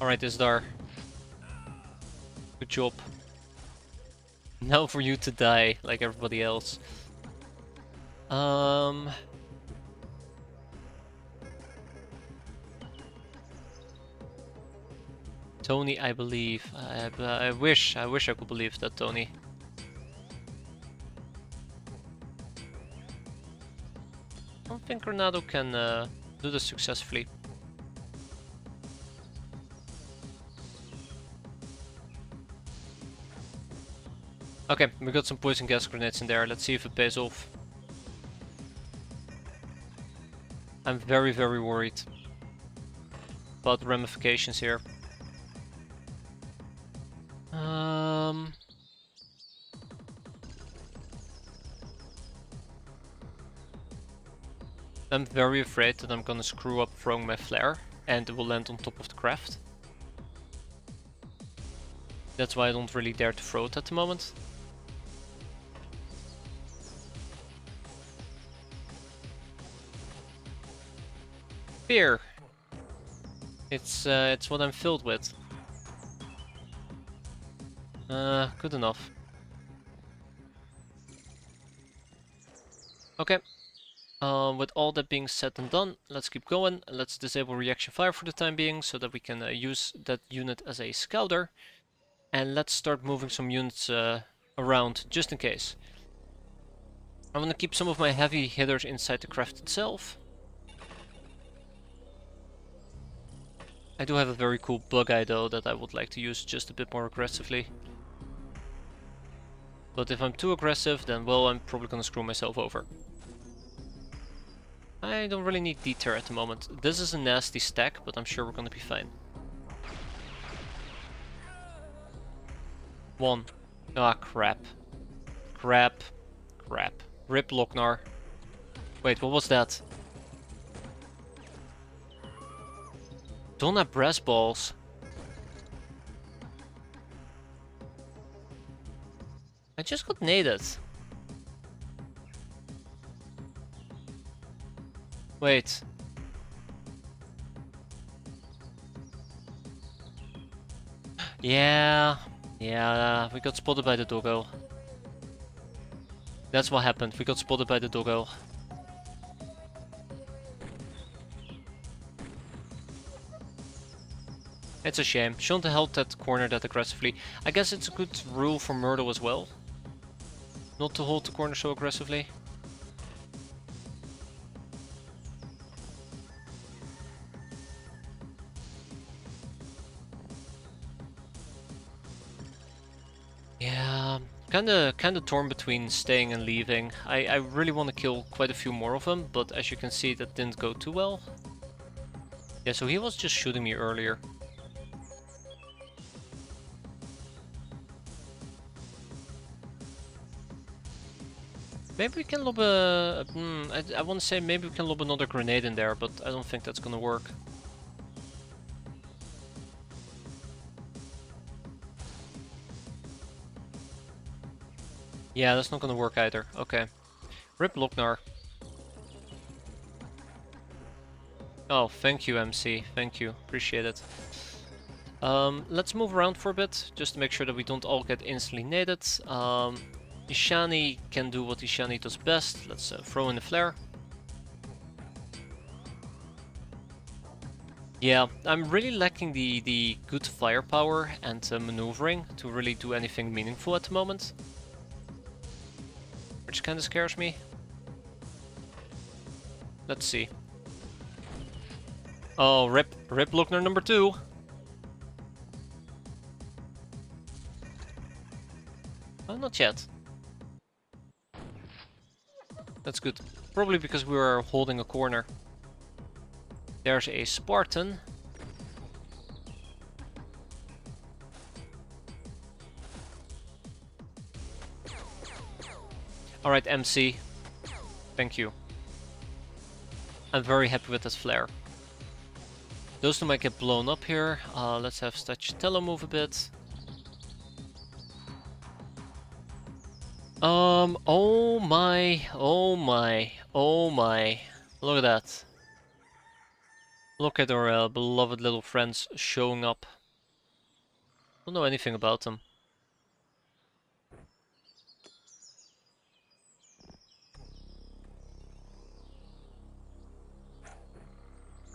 Speaker 1: Alright, Isdar. Good job. Now for you to die, like everybody else. Tony, I believe. I wish I could believe that, Tony. I don't think Granado can do this successfully. Okay, we got some poison gas grenades in there. Let's see if it pays off. I'm very, very worried about the ramifications here. I'm very afraid that I'm gonna screw up throwing my flare and it will land on top of the craft. That's why I don't really dare to throw it at the moment. Fear. It's what I'm filled with. Good enough. Okay. With all that being said and done, let's keep going. Let's disable reaction fire for the time being so that we can use that unit as a scouter. And let's start moving some units around just in case. I'm gonna keep some of my heavy hitters inside the craft itself. I do have a very cool bug eye though that I would like to use just a bit more aggressively. But if I'm too aggressive, then well, I'm probably gonna screw myself over. I don't really need deter at the moment. This is a nasty stack, but I'm sure we're gonna be fine. One. Ah, crap. Crap. Crap. Rip Lochnar. Wait, what was that? Don't have brass balls. I just got naded. Wait. Yeah. Yeah, we got spotted by the doggo. That's what happened. We got spotted by the doggo. It's a shame. Shouldn't have held that corner that aggressively. I guess it's a good rule for Myrtle as well. Not to hold the corner so aggressively. Yeah, kinda torn between staying and leaving. I really want to kill quite a few more of them, but as you can see, that didn't go too well. Yeah, so he was just shooting me earlier. Maybe we can lob a... I want to say maybe we can lob another grenade in there, but I don't think that's gonna work. Yeah, that's not gonna work either. Okay. Rip Lochnar. Oh, thank you, MC. Thank you. Appreciate it. Let's move around for a bit, just to make sure that we don't all get instantly naded. Ishani can do what Ishani does best. Let's throw in the flare. Yeah, I'm really lacking the good firepower and maneuvering to really do anything meaningful at the moment. Which kinda scares me. Let's see. Oh, rip Lochner number 2. Oh, not yet. That's good. Probably because we were holding a corner. There's a Spartan. Alright, MC. Thank you. I'm very happy with this flare. Those two might get blown up here. Let's have Stracciatello move a bit. Oh my, oh my, oh my. Look at that. Look at our beloved little friends showing up. Don't know anything about them.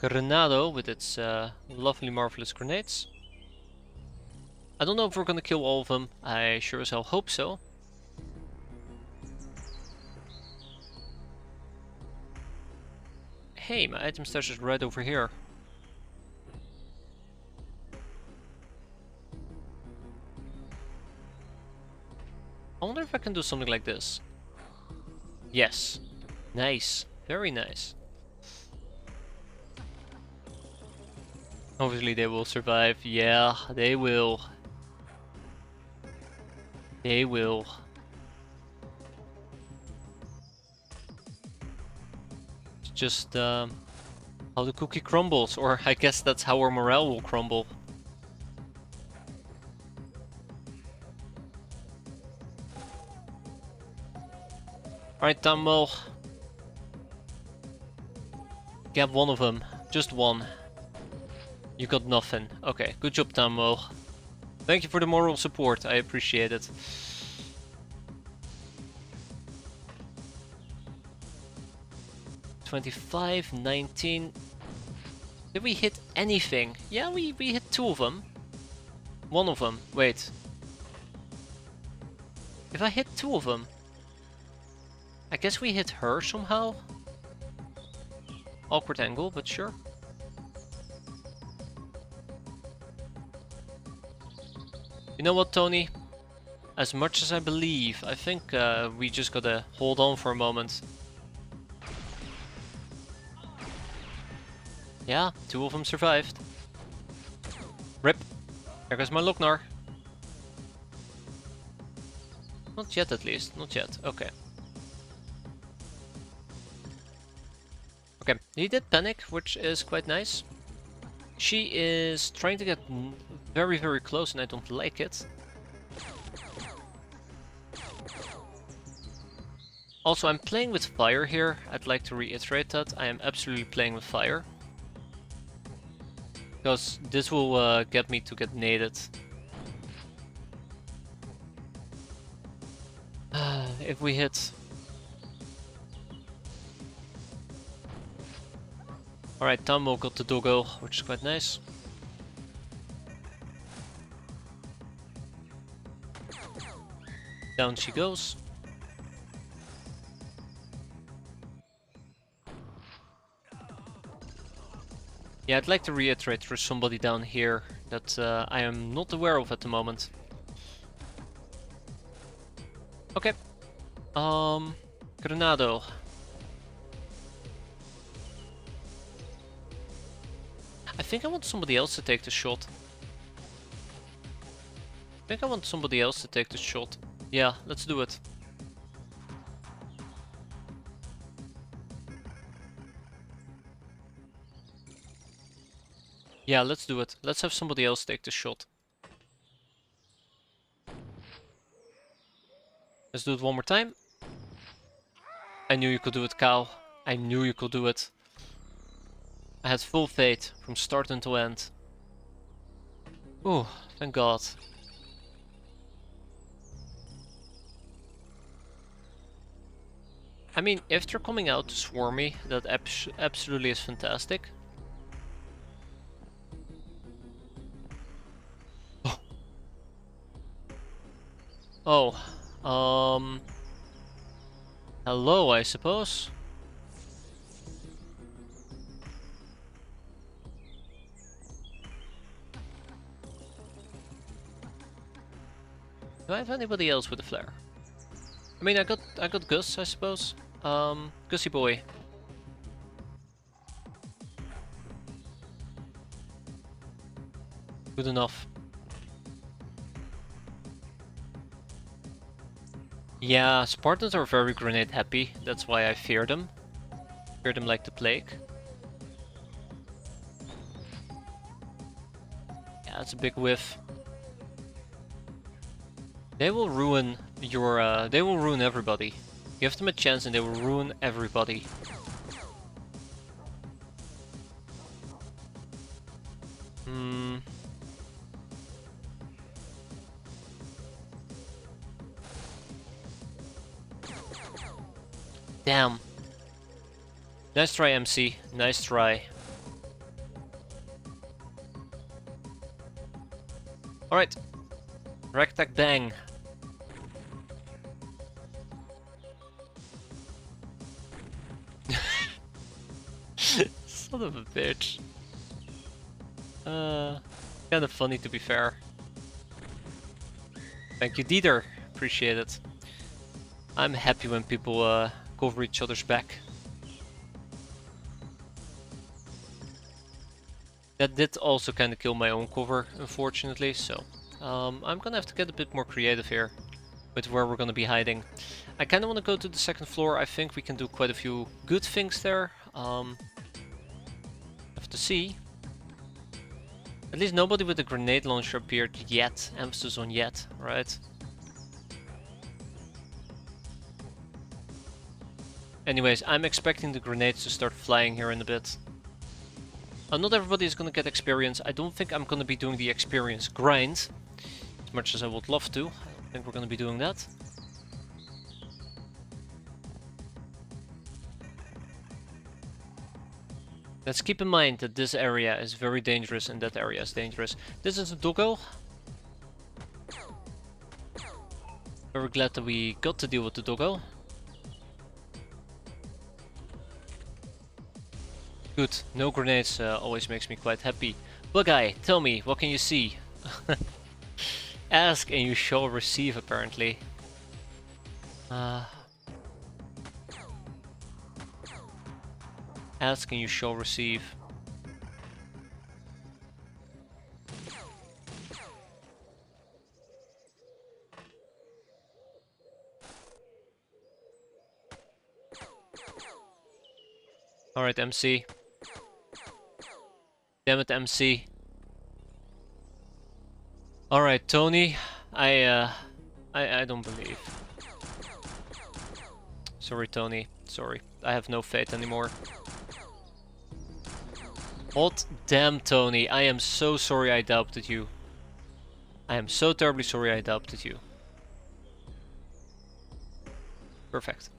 Speaker 1: Grenado with its lovely, marvelous grenades. I don't know if we're gonna kill all of them. I sure as hell hope so. Hey, my item stash is right over here. I wonder if I can do something like this. Yes. Nice. Very nice. Obviously they will survive. Yeah, they will. They will. It's just how the cookie crumbles, or I guess that's how our morale will crumble. Alright, Tammo. Get one of them. Just one. You got nothing. Okay, good job, Tammo. Thank you for the moral support. I appreciate it. $25, 19. Did we hit anything? Yeah, we hit 2 of them. 1 of them. Wait. If I hit 2 of them, I guess we hit her somehow. Awkward angle, but sure. You know what, Tony? As much as I believe, I think we just gotta hold on for a moment. Yeah, 2 of them survived. Rip. There goes my Lochnar. Not yet, at least. Not yet. Okay. Okay, he did panic, which is quite nice. She is trying to get very, very close, and I don't like it. Also, I'm playing with fire here. I'd like to reiterate that. I am absolutely playing with fire. Because this will get me to get naded. If we hit... Alright, Tammo got the doggo, which is quite nice. Down she goes. Yeah, I'd like to reiterate there's somebody down here that I am not aware of at the moment. Okay. Granado. I think I want somebody else to take the shot. I think I want somebody else to take the shot. Yeah, let's do it. Yeah, let's do it. Let's have somebody else take the shot. Let's do it one more time. I knew you could do it, Cal. I knew you could do it. I had full faith from start until end. Oh, thank God. I mean, if they're coming out to swarm me, that absolutely is fantastic. Oh. Hello, I suppose. Do I have anybody else with a flare? I mean, I got Gus, I suppose. Gussie boy. Good enough. Yeah, Spartans are very grenade happy. That's why I fear them. Fear them like the plague. Yeah, it's a big whiff. They will ruin your. They will ruin everybody. Give them a chance and they will ruin everybody. Hmm. Damn. Nice try, MC. Nice try. Alright. Rectac bang. Son of a bitch. Kinda funny to be fair. Thank you, Dieter. Appreciate it. I'm happy when people cover each other's back. That did also kind of kill my own cover, unfortunately, so I'm gonna have to get a bit more creative here with where we're gonna be hiding. I kind of want to go to the second floor. I think we can do quite a few good things there. Have to see. At least nobody with a grenade launcher appeared yet. Emphasis on yet, right? Anyways, I'm expecting the grenades to start flying here in a bit. Not everybody is gonna get experience. I don't think I'm gonna be doing the experience grind as much as I would love to. I don't think we're gonna be doing that. Let's keep in mind that this area is very dangerous and that area is dangerous. This is a doggo. Very glad that we got to deal with the doggo. Good, no grenades always makes me quite happy. Bug-eye, tell me, what can you see? Ask and you shall receive, apparently. Ask and you shall receive. Alright, MC. Damn it, MC. Alright, Tony. I don't believe. Sorry, Tony. Sorry. I have no faith anymore. Hot damn, Tony. I am so sorry I doubted you. I am so terribly sorry I doubted you. Perfect.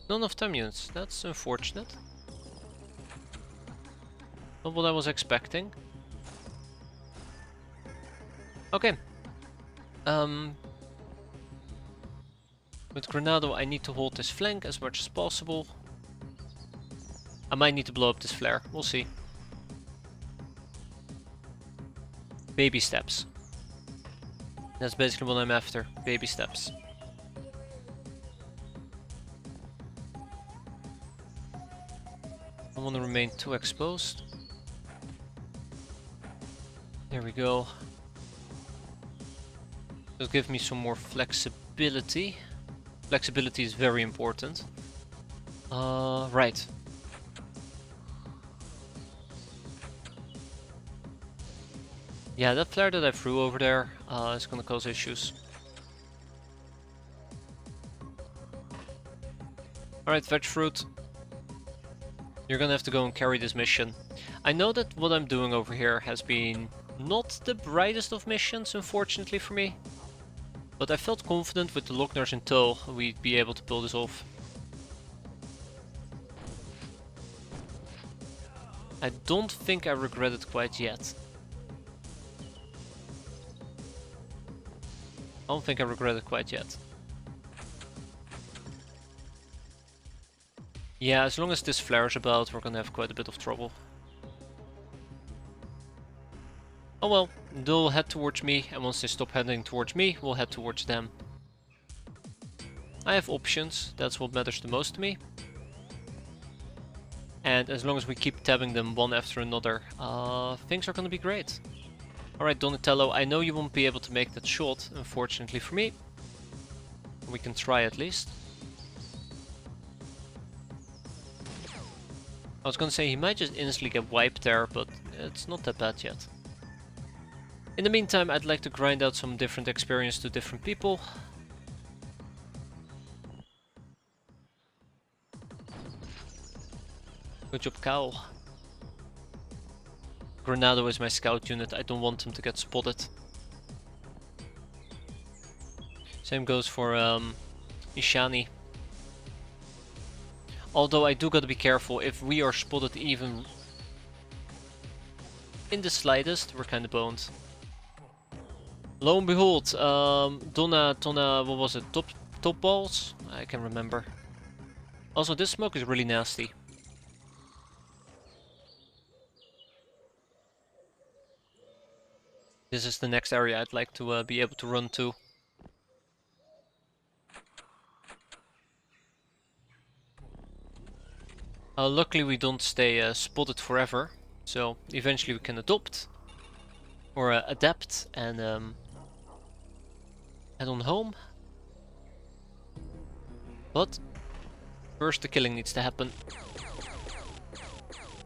Speaker 1: None of them units. That's unfortunate. Not what I was expecting. Okay. With Granado, I need to hold this flank as much as possible. I might need to blow up this flare. We'll see. Baby steps. That's basically what I'm after. Baby steps. I want to remain too exposed. There we go. It'll give me some more flexibility. Flexibility is very important. Right. Yeah, that flare that I threw over there is gonna cause issues. Alright, veg fruit. You're gonna have to go and carry this mission. I know that what I'm doing over here has been not the brightest of missions, unfortunately for me. But I felt confident with the Lockners in tow we'd be able to pull this off. I don't think I regret it quite yet. I don't think I regret it quite yet. Yeah, as long as this flares about, we're gonna have quite a bit of trouble. Oh well, they'll head towards me, and once they stop heading towards me, we'll head towards them. I have options, that's what matters the most to me. And as long as we keep tabbing them one after another, things are gonna be great. Alright, Donatello, I know you won't be able to make that shot, unfortunately for me. We can try at least. I was gonna say he might just instantly get wiped there, but it's not that bad yet. In the meantime, I'd like to grind out some different experience to different people. Good job, Cal. Granado is my scout unit, I don't want him to get spotted. Same goes for Ishani. Although I do gotta be careful, if we are spotted even in the slightest, we're kinda boned. Lo and behold, Donna, what was it? Top balls? I can remember. Also, this smoke is really nasty. This is the next area I'd like to be able to run to. Luckily we don't stay spotted forever, so eventually we can adopt or adapt and head on home. But first the killing needs to happen.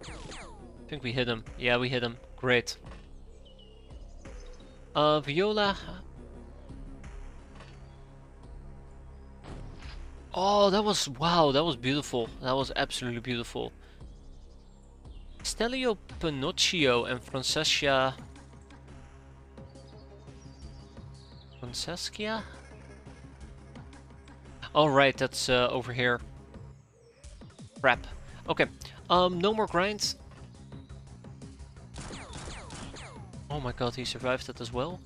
Speaker 1: I think we hit him. Yeah, we hit him. Great. Viola. Oh, that was, wow, that was beautiful. That was absolutely beautiful. Stelio Pinocchio and Francesca. Francesca? Oh, right, that's over here. Crap. Okay, no more grinds. Oh my god, he survived that as well.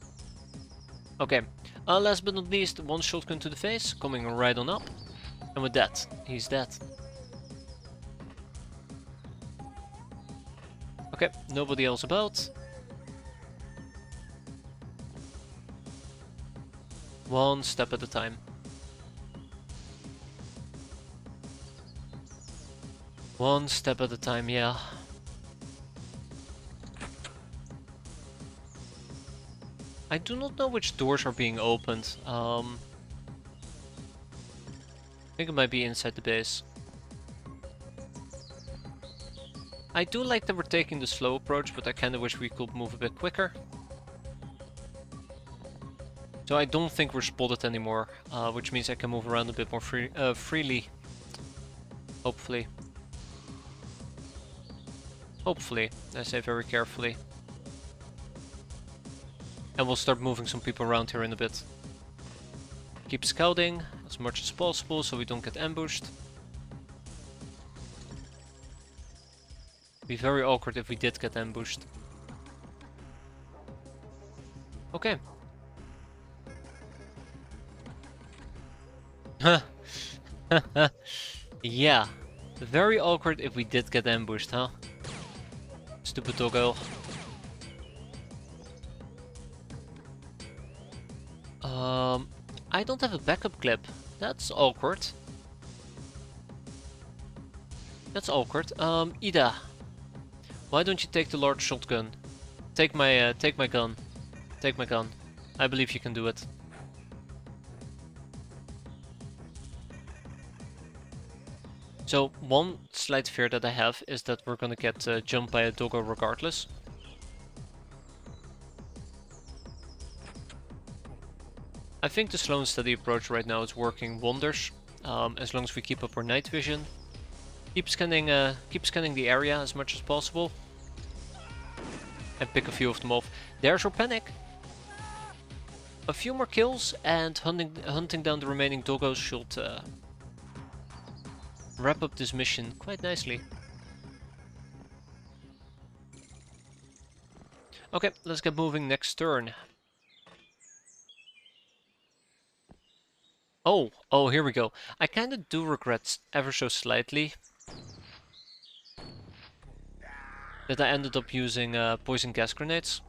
Speaker 1: Okay, last but not least, one shotgun to the face, coming right on up. And with that, he's dead. Okay, nobody else about. One step at a time. One step at a time, yeah. I do not know which doors are being opened. I think it might be inside the base. I do like that we're taking the slow approach, but I kinda wish we could move a bit quicker. So I don't think we're spotted anymore, which means I can move around a bit more freely. Hopefully. Hopefully, I say very carefully. And we'll start moving some people around here in a bit. Keep scouting as much as possible so we don't get ambushed. Be very awkward if we did get ambushed. Okay. Yeah. Very awkward if we did get ambushed, huh? Stupid doggo. I don't have a backup clip. That's awkward. That's awkward. Ida. Why don't you take the large shotgun? Take my gun. Take my gun. I believe you can do it. So, one slight fear that I have is that we're gonna get jumped by a doggo regardless. I think the slow and steady approach right now is working wonders, as long as we keep up our night vision. Keep scanning the area as much as possible. And pick a few of them off. There's our panic! A few more kills and hunting down the remaining doggos should wrap up this mission quite nicely. Okay, let's get moving next turn. Oh, here we go. I kinda do regret ever so slightly that I ended up using poison gas grenades.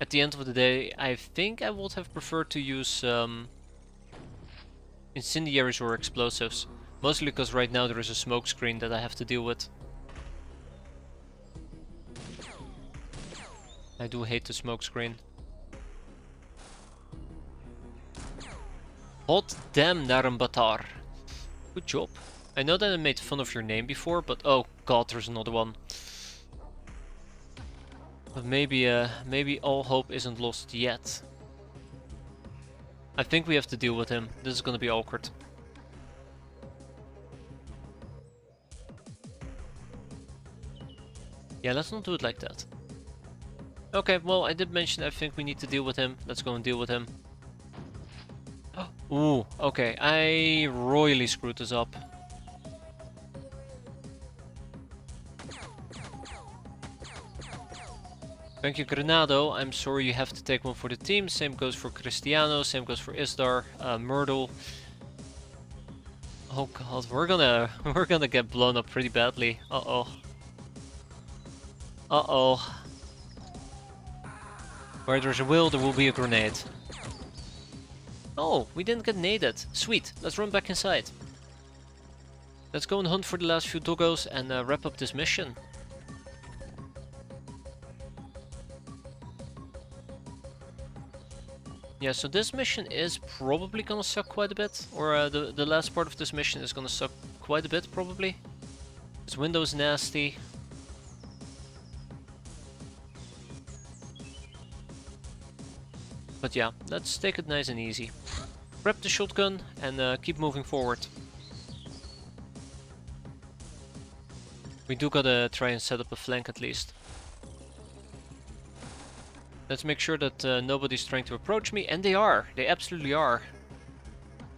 Speaker 1: At the end of the day, I think I would have preferred to use incendiaries or explosives. Mostly because right now there is a smoke screen that I have to deal with. I do hate the smoke screen. Hot damn Narambatar. Good job. I know that I made fun of your name before, but oh god, there's another one. But maybe all hope isn't lost yet. I think we have to deal with him. This is gonna be awkward. Yeah, let's not do it like that. Okay, well, I did mention I think we need to deal with him. Let's go and deal with him. Ooh, okay, I royally screwed this up. Thank you, Granado. I'm sorry you have to take one for the team. Same goes for Cristiano, same goes for Isdar, Myrtle. Oh god, we're gonna get blown up pretty badly. Uh-oh. Uh-oh. Where there's a will, there will be a grenade. Oh, we didn't get naded. Sweet, let's run back inside. Let's go and hunt for the last few doggos and wrap up this mission. Yeah, so this mission is probably gonna suck quite a bit. Or the last part of this mission is gonna suck quite a bit, probably. This window's nasty. But yeah, let's take it nice and easy. Grab the shotgun and keep moving forward. We do gotta try and set up a flank at least. Let's make sure that nobody's trying to approach me, and they are. They absolutely are.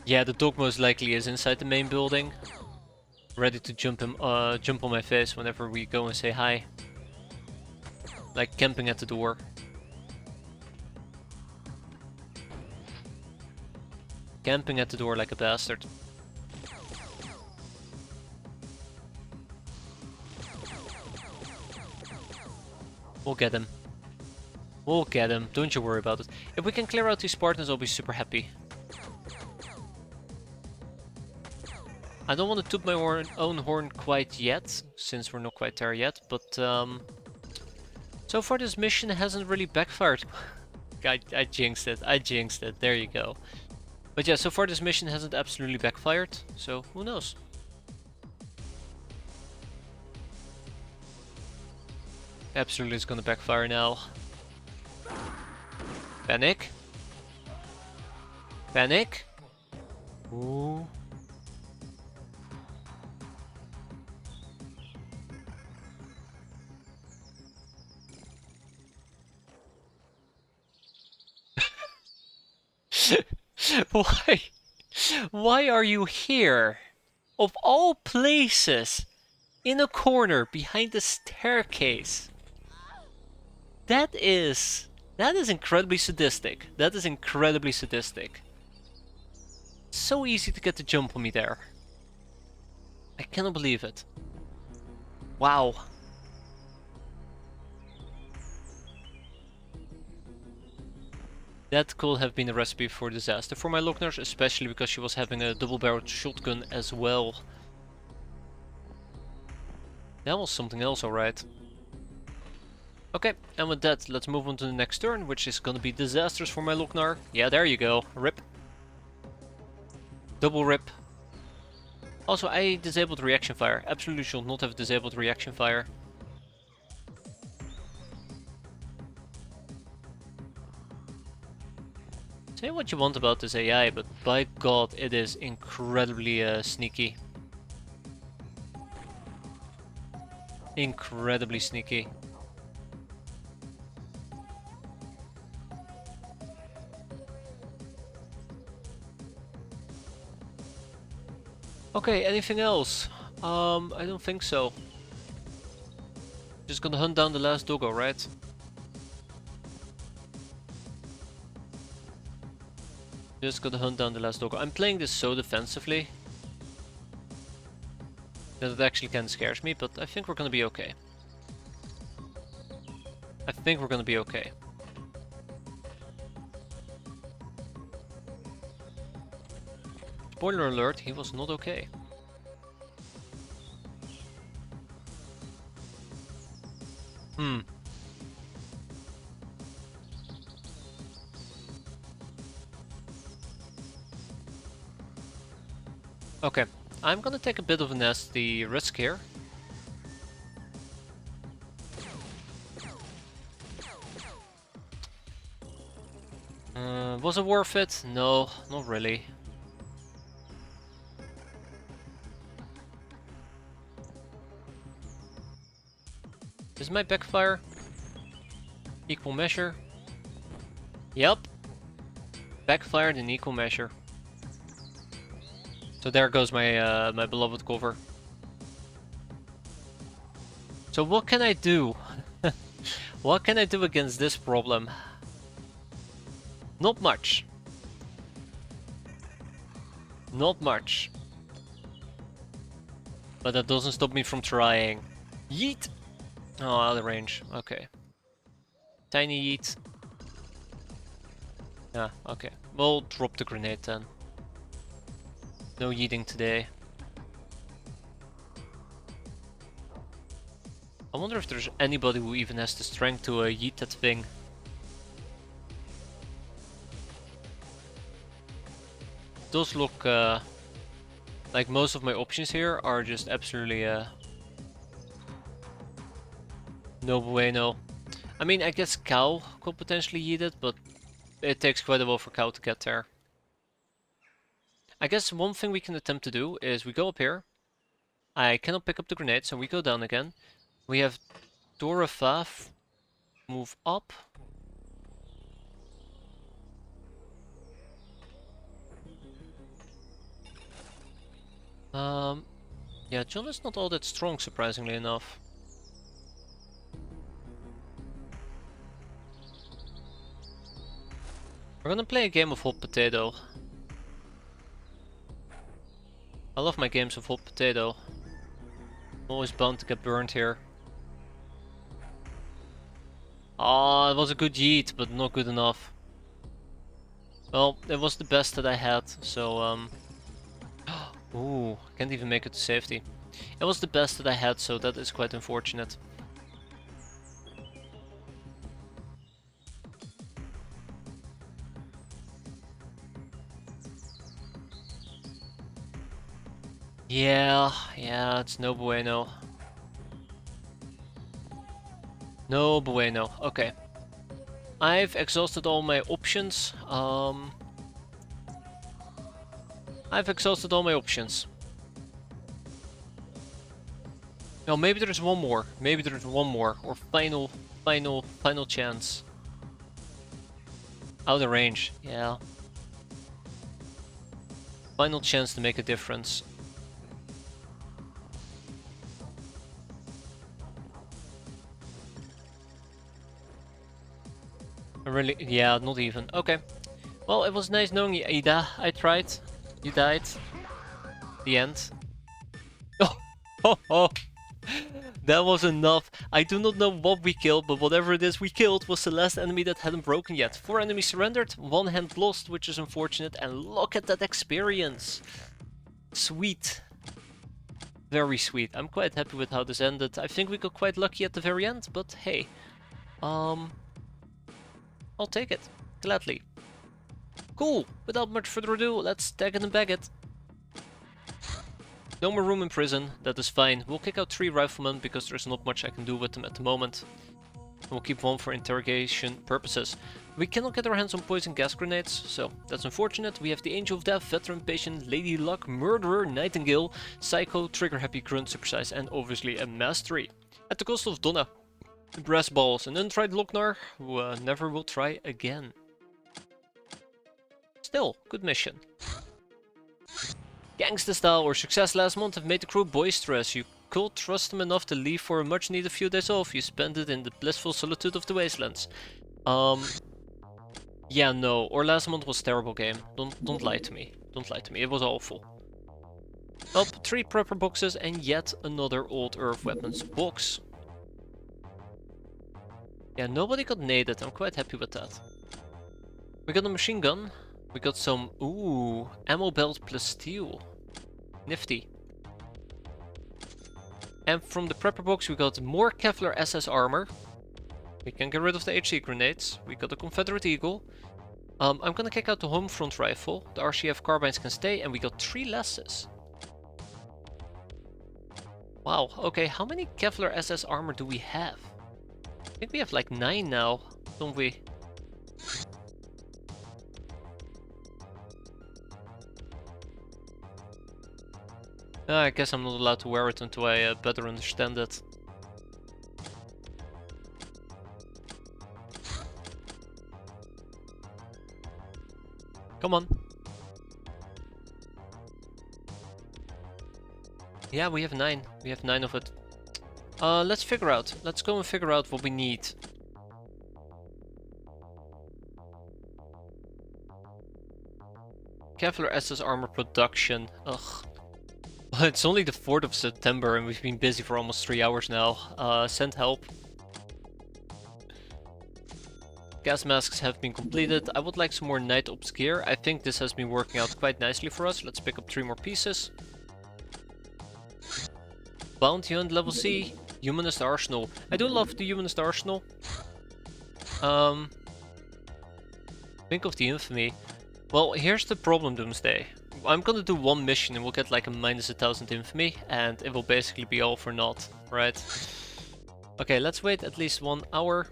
Speaker 1: Yeah, the dog most likely is inside the main building, ready to jump on my face whenever we go and say hi. Like camping at the door. Camping at the door like a bastard. We'll get him. We'll get him, don't you worry about it. If we can clear out these Spartans, I'll be super happy. I don't want to toot my own horn quite yet, since we're not quite there yet, but So far this mission hasn't really backfired. I jinxed it. I jinxed it. There you go. But yeah, so far this mission hasn't absolutely backfired. So who knows? Absolutely it's gonna backfire now. Panic. Panic. Ooh. Why? Why are you here? Of all places, in a corner behind the staircase. That is incredibly sadistic. That is incredibly sadistic. So easy to get the jump on me there. I cannot believe it. Wow. That could have been a recipe for disaster for my Lochner, especially because she was having a double-barreled shotgun as well. That was something else, alright. Okay, and with that, let's move on to the next turn, which is gonna be disasters for my Lochnar. Yeah, there you go. Rip. Double rip. Also, I disabled reaction fire. Absolutely should not have disabled reaction fire. Say what you want about this AI, but by God, it is incredibly sneaky. Incredibly sneaky. Okay, anything else? I don't think so. Just gonna hunt down the last doggo, right? Just gonna hunt down the last doggo. I'm playing this so defensively that it actually kind of scares me, but I think we're gonna be okay. I think we're gonna be okay. Spoiler alert, he was not okay. Okay, I'm gonna take a bit of a nasty risk here. Was it worth it? No, not really. Is my backfire equal measure? Yep. Backfired in equal measure. So there goes my my beloved cover. So what can I do? What can I do against this problem? Not much. Not much. But that doesn't stop me from trying. Yeet! Oh, out of range. Okay. Tiny yeet. Yeah, okay. We'll drop the grenade then. No yeeting today. I wonder if there's anybody who even has the strength to yeet that thing. It does look like most of my options here are just absolutely no bueno. I mean, I guess Cow could potentially yeet it, but it takes quite a while for Cow to get there. I guess one thing we can attempt to do is we go up here. I cannot pick up the grenade, so we go down again. We have Dora Faf move up. Yeah, John is not all that strong, surprisingly enough. We're gonna play a game of hot potato. I love my games of hot potato. I'm always bound to get burned here. Ah, it was a good yeet, but not good enough. Well, it was the best that I had, so ooh, can't even make it to safety. It was the best that I had, so that is quite unfortunate. Yeah, it's no bueno. No bueno. Okay. I've exhausted all my options. I've exhausted all my options. No, maybe there's one more. Maybe there's one more. Or final chance. Out of range. Yeah. Final chance to make a difference. Really? Yeah, not even. Okay. Well, it was nice knowing you, Ada. I tried. You died. The end. Oh, oh, oh. That was enough. I do not know what we killed, but whatever it is we killed was the last enemy that hadn't broken yet. 4 enemies surrendered, 1 hand lost, which is unfortunate, and look at that experience. Sweet. Very sweet. I'm quite happy with how this ended. I think we got quite lucky at the very end, but hey. I'll take it. Gladly. Cool. Without much further ado, let's tag it and bag it. No more room in prison, that is fine. We'll kick out 3 riflemen because there's not much I can do with them at the moment. We'll keep 1 for interrogation purposes. We cannot get our hands on poison gas grenades, so that's unfortunate. We have the Angel of Death, Veteran Patient, Lady Luck, Murderer, Nightingale, Psycho, Trigger Happy, Grunt, Supersize, and obviously a Mastery. At the cost of Donna, Brass Balls, an untried Lochnar who never will try again. Still, good mission. Gangsta style or success last month have made the crew boisterous. You could trust them enough to leave for a much needed few days off. You spend it in the blissful solitude of the wastelands. Yeah, no. Or last month was a terrible game. Don't lie to me. Don't lie to me. It was awful. Up 3 prepper boxes and yet another old earth weapons box. Yeah, nobody got naded. I'm quite happy with that. We got a machine gun. We got some, ammo belt plus steel. Nifty. And from the prepper box we got more Kevlar SS armor. We can get rid of the HC grenades. We got a Confederate Eagle. I'm gonna kick out the home front rifle. The RCF carbines can stay, and we got 3 lesses. Wow, okay, how many Kevlar SS armor do we have? I think we have like 9 now, don't we? I guess I'm not allowed to wear it until I better understand it. Come on. Yeah, we have 9. We have 9 of it. Let's figure out. Let's go and figure out what we need. Kevlar SS armor production. Ugh. It's only the 4th of September and we've been busy for almost 3 hours now. Send help. Gas masks have been completed. I would like some more Night Ops gear. I think this has been working out quite nicely for us. Let's pick up 3 more pieces. Bounty Hunt level C. Humanist Arsenal. I do love the Humanist Arsenal. Think of the infamy. Well, here's the problem, Doomsday. I'm gonna do 1 mission and we'll get like a -1000 infamy, and it will basically be all for naught, right? Okay, let's wait at least 1 hour.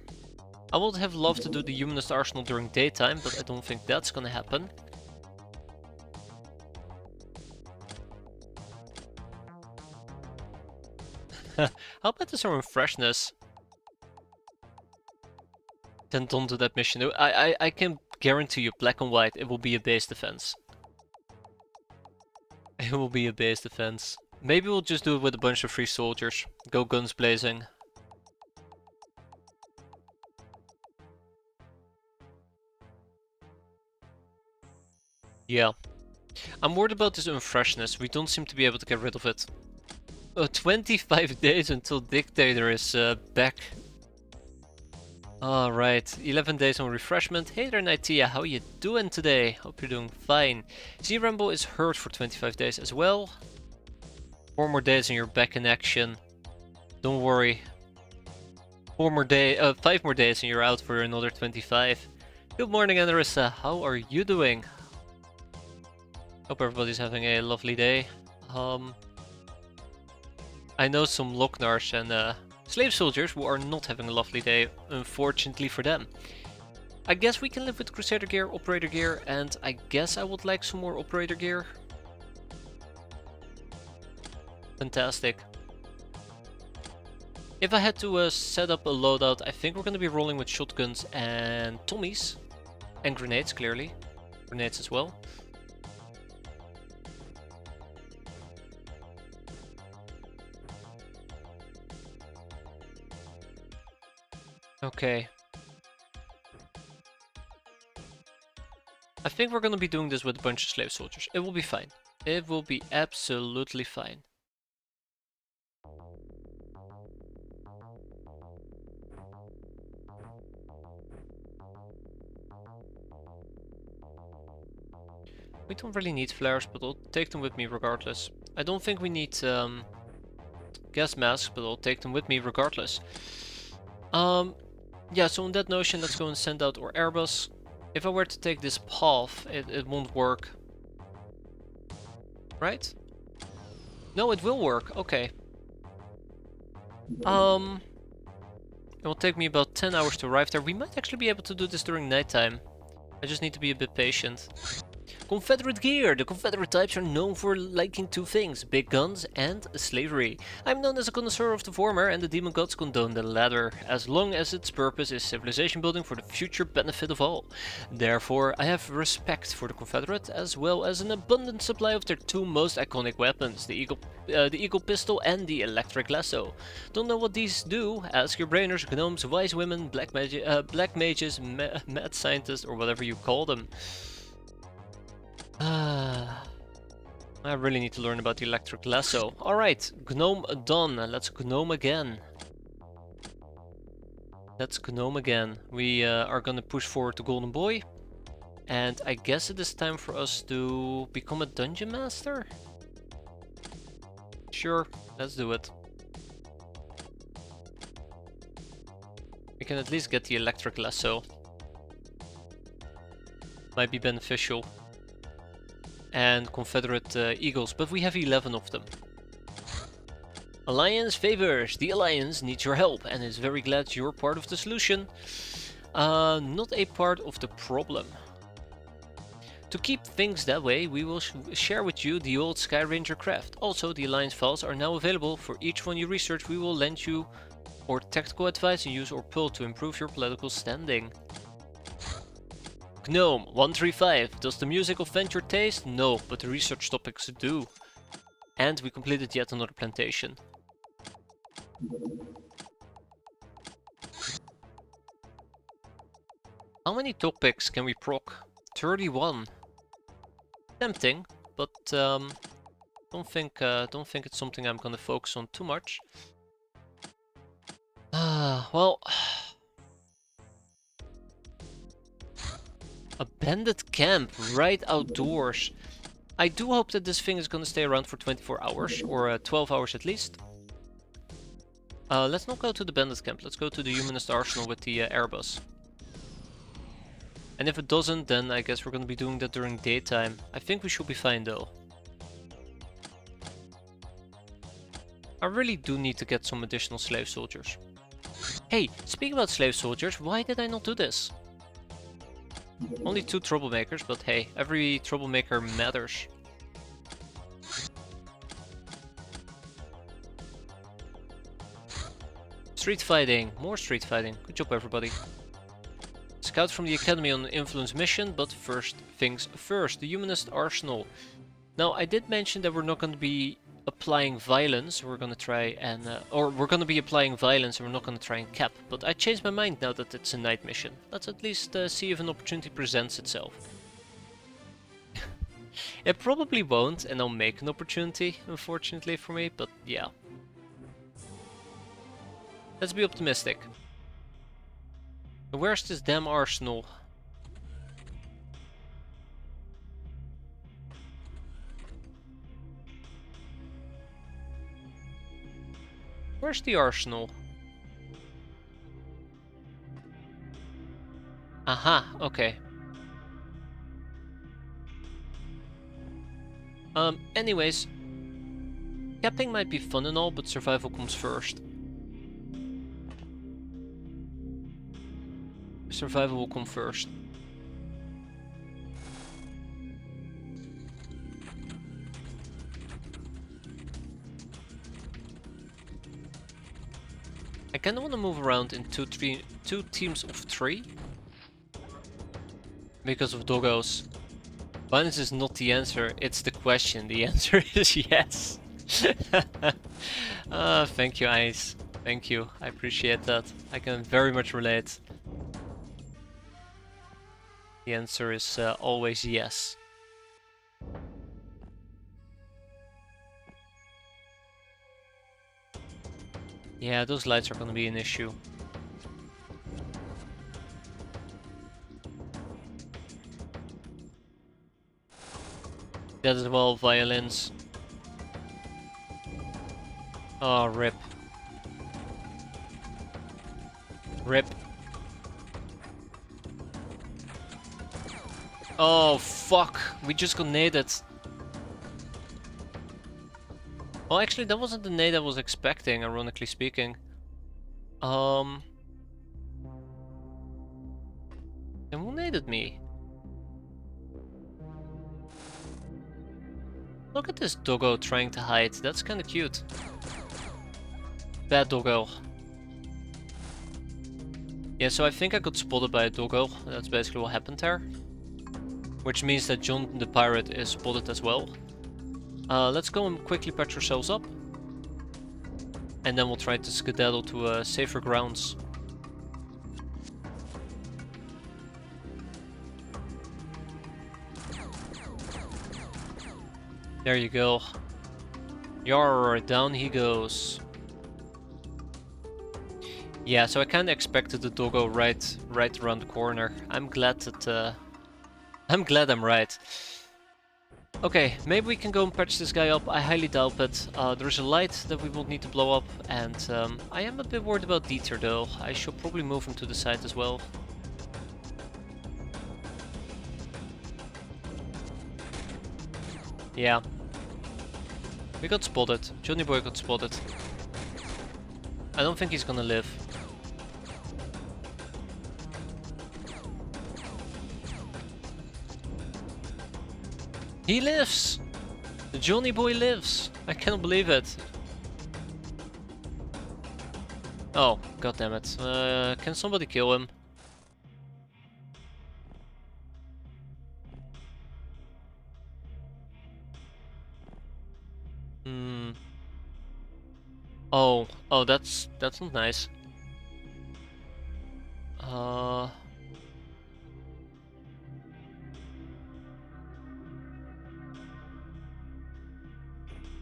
Speaker 1: I would have loved to do the Humanist Arsenal during daytime, but I don't think that's gonna happen. How about this on freshness? Then don't do that mission. I can guarantee you, black and white, it will be a base defense. It will be a base defense. Maybe we'll just do it with a bunch of free soldiers. Go guns blazing. Yeah. I'm worried about this unfreshness. We don't seem to be able to get rid of it. 25 days until Dictator is back. Alright, 11 days on refreshment. Hey there, Nightia, how you doing today? Hope you're doing fine. Z-Rambo is hurt for 25 days as well. 4 more days and you're back in action. Don't worry. 5 more days and you're out for another 25. Good morning, Anarissa. How are you doing? Hope everybody's having a lovely day. I know some Locknars and slave soldiers who are not having a lovely day, unfortunately for them. I guess we can live with Crusader gear, Operator gear, and I guess I would like some more Operator gear. Fantastic. If I had to set up a loadout, I think we're going to be rolling with shotguns and Tommies. And grenades, clearly. Grenades as well. Okay. I think we're going to be doing this with a bunch of slave soldiers. It will be fine. It will be absolutely fine. We don't really need flares, but I'll take them with me regardless. I don't think we need gas masks, but I'll take them with me regardless. Yeah, so on that notion, let's go and send out our Airbus. If I were to take this path, it won't work. Right? No, it will work. Okay. It will take me about 10 hours to arrive there. We might actually be able to do this during nighttime. I just need to be a bit patient. Confederate gear. The Confederate types are known for liking two things, big guns and slavery. I'm known as a connoisseur of the former, and the demon gods condone the latter, as long as its purpose is civilization building for the future benefit of all. Therefore, I have respect for the Confederate, as well as an abundant supply of their two most iconic weapons, the Eagle Pistol and the Electric Lasso. Don't know what these do? Ask your brainers, gnomes, wise women, black mages, mad scientists, or whatever you call them. I really need to learn about the Electric Lasso. Alright, Gnome done. Let's Gnome again. Let's Gnome again. We are gonna push forward to Golden Boy. And I guess it is time for us to become a Dungeon Master? Sure, let's do it. We can at least get the Electric Lasso. Might be beneficial. And Confederate Eagles, but we have 11 of them. Alliance favors. The Alliance needs your help and is very glad you're part of the solution. Not a part of the problem. To keep things that way, we will share with you the old Sky Ranger craft. Also, the Alliance files are now available. For each one you research, we will lend you our tactical advice and use our pull to improve your political standing. Gnome 135. Does the music offend your taste? No, but the research topics do. And we completed yet another plantation. How many topics can we proc? 31. Tempting, but don't think it's something I'm gonna focus on too much. Well. A bandit camp right outdoors. I do hope that this thing is gonna stay around for 24 hours, or 12 hours at least. Let's not go to the bandit camp, let's go to the humanist arsenal with the Airbus. And if it doesn't, then I guess we're gonna be doing that during daytime. I think we should be fine though. I really do need to get some additional slave soldiers. Hey, speaking about slave soldiers, why did I not do this? Only 2 troublemakers, but hey, every troublemaker matters. Street fighting, more street fighting. Good job, everybody. Scout from the Academy on an influence mission, but first things first, the Humanist Arsenal. Now, I did mention that we're not going to be applying violence. We're going to try and, we're going to be applying violence and we're not going to try and cap. But I changed my mind now that it's a night mission. Let's at least see if an opportunity presents itself. It probably won't, and I'll make an opportunity, unfortunately for me, but yeah. Let's be optimistic. Where's this damn arsenal? Where's the arsenal? Aha, okay. Anyways. Camping might be fun and all, but survival comes first. Survival will come first. I kinda wanna move around in two teams of 3. Because of doggos. Violence is not the answer, it's the question. The answer is yes. Thank you, Ice. Thank you, I appreciate that. I can very much relate. The answer is always yes. Yeah, those lights are gonna be an issue. That as well, violins. Oh, rip. Rip. Oh, fuck. We just got naded. Well, actually, that wasn't the nade I was expecting, ironically speaking. And who naded me? Look at this doggo trying to hide. That's kinda cute. Bad doggo. Yeah, so I think I got spotted by a doggo. That's basically what happened there. Which means that John the pirate is spotted as well. Let's go and quickly patch ourselves up. And then we'll try to skedaddle to safer grounds. There you go. Yarr, down he goes. Yeah, so I kinda expected the doggo right around the corner. I'm glad that I'm right. Okay, maybe we can go and patch this guy up. I highly doubt it. There's a light that we will need to blow up, and I am a bit worried about Dieter though. I should probably move him to the side as well. Yeah. We got spotted. Johnny Boy got spotted. I don't think he's gonna live. He lives! The Johnny Boy lives! I cannot believe it. Oh, god damn it. Can somebody kill him? Hmm. Oh, that's not nice.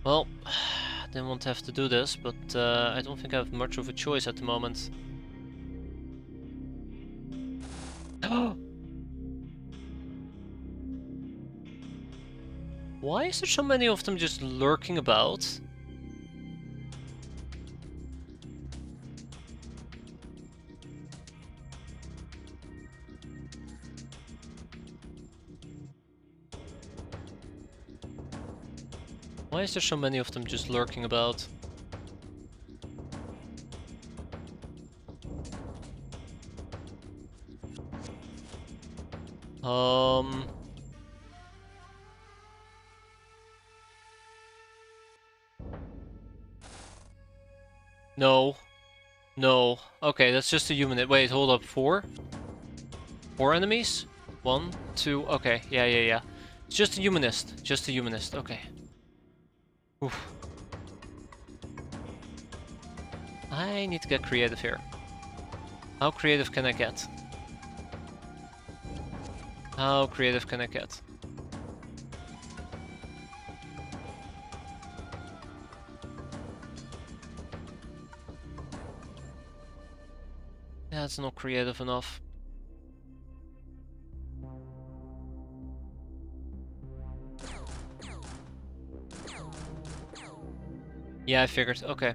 Speaker 1: Well, didn't want to have to do this, but I don't think I have much of a choice at the moment. Why is there so many of them just lurking about? Why is there so many of them just lurking about? No. No. Okay, that's just a human. Wait, hold up. 4? 4 enemies? 1, 2. Okay, yeah. It's just a humanist. Just a humanist. Okay. Oof. I need to get creative here. How creative can I get? How creative can I get? That's not creative enough. Yeah, I figured. Okay.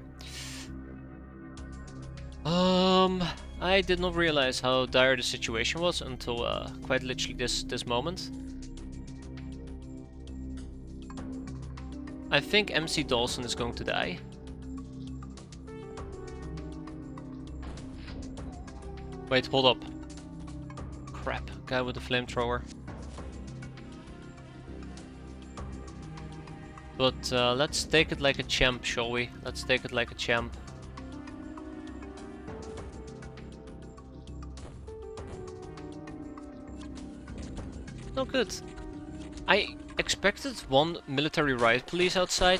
Speaker 1: I did not realize how dire the situation was until quite literally this moment. I think MC Dawson is going to die. Wait, hold up. Crap, guy with the flamethrower. But let's take it like a champ, shall we? Let's take it like a champ. No good. I expected one military riot police outside.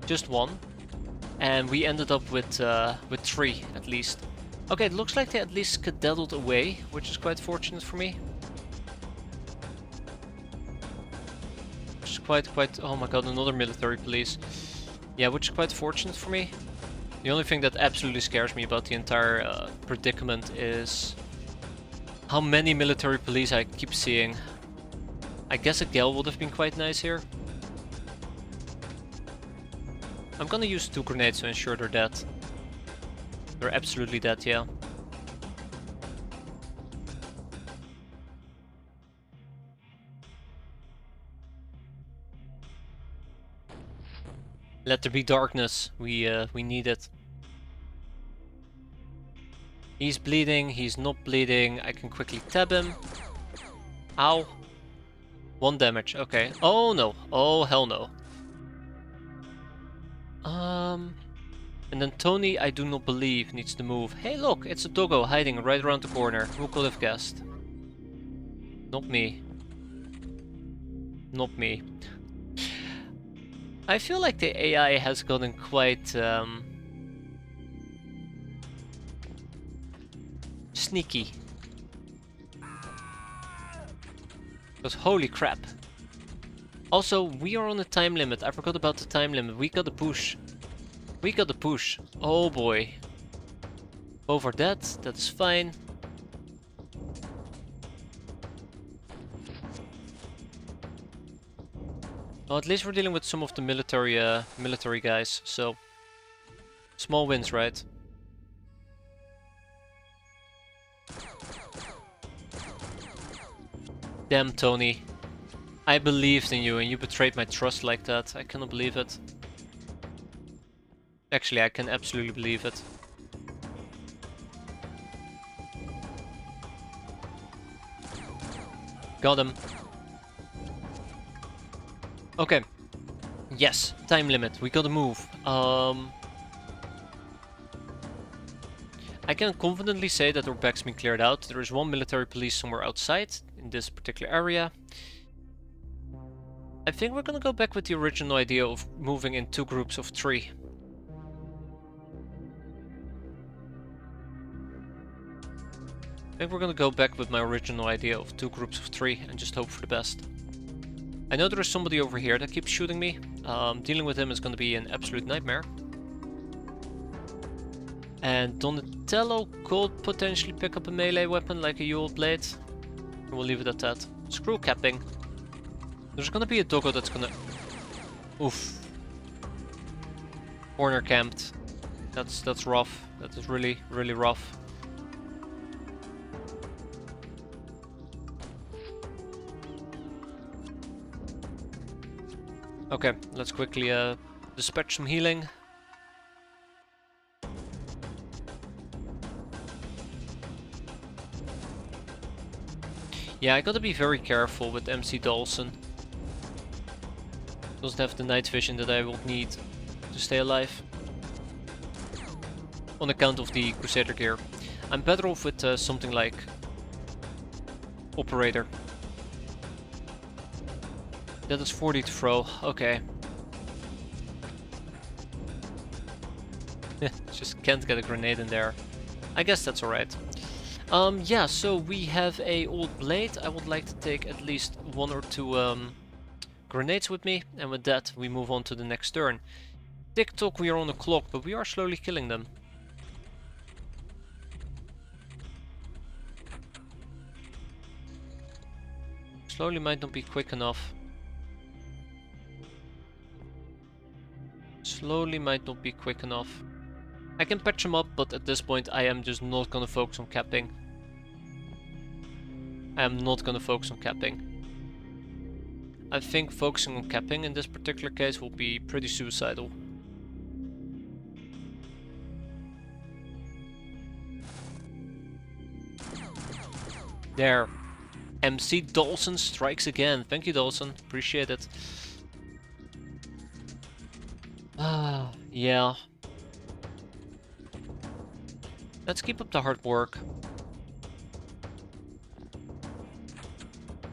Speaker 1: Just one. And we ended up with 3 at least. Okay, it looks like they at least skedaddled away, which is quite fortunate for me. Which is quite, oh my god, another military police. Yeah, which is quite fortunate for me. The only thing that absolutely scares me about the entire predicament is how many military police I keep seeing. I guess a Gale would have been quite nice here. I'm gonna use 2 grenades to ensure they're dead. They're absolutely dead, yeah. Let there be darkness. We need it. He's bleeding, he's not bleeding. I can quickly tab him. Ow. 1 damage, okay. Oh no. Oh hell no. And then Tony, I do not believe, needs to move. Hey look, it's a doggo hiding right around the corner. Who could have guessed? Not me. Not me. I feel like the AI has gotten quite sneaky. Because holy crap. Also, we are on a time limit. I forgot about the time limit. We got a push. We got a push. Oh boy. Over that, that's fine. Well, at least we're dealing with some of the military guys, so small wins, right? Damn, Tony. I believed in you and you betrayed my trust like that. I cannot believe it. Actually, I can absolutely believe it. Got him. Okay. Yes, time limit. We gotta move. I can confidently say that our back's been cleared out. There is 1 military police somewhere outside in this particular area. I think we're gonna go back with the original idea of moving in 2 groups of 3. I think we're gonna go back with my original idea of 2 groups of 3 and just hope for the best. I know there is somebody over here that keeps shooting me. Dealing with him is gonna be an absolute nightmare. And Donatello could potentially pick up a melee weapon like a Yule Blade. We'll leave it at that. Screw capping. There's gonna be a doggo that's gonna... Oof. Corner camped. That's rough. That is really, really rough. Okay, let's quickly dispatch some healing. Yeah, I gotta be very careful with MC Dawson. Doesn't have the night vision that I will need to stay alive. On account of the Crusader gear. I'm better off with something like Operator. That is 40 to throw, okay. Just can't get a grenade in there. I guess that's alright. Yeah, so we have a old blade. I would like to take at least 1 or 2 grenades with me. And with that, we move on to the next turn. Tick-tock, we are on the clock, but we are slowly killing them. Slowly might not be quick enough. Slowly might not be quick enough. I can patch him up, but at this point I am just not gonna focus on capping. I am not gonna focus on capping. I think focusing on capping in this particular case will be pretty suicidal. There. MC Dawson strikes again. Thank you, Dawson. Appreciate it. Ah, yeah. Let's keep up the hard work.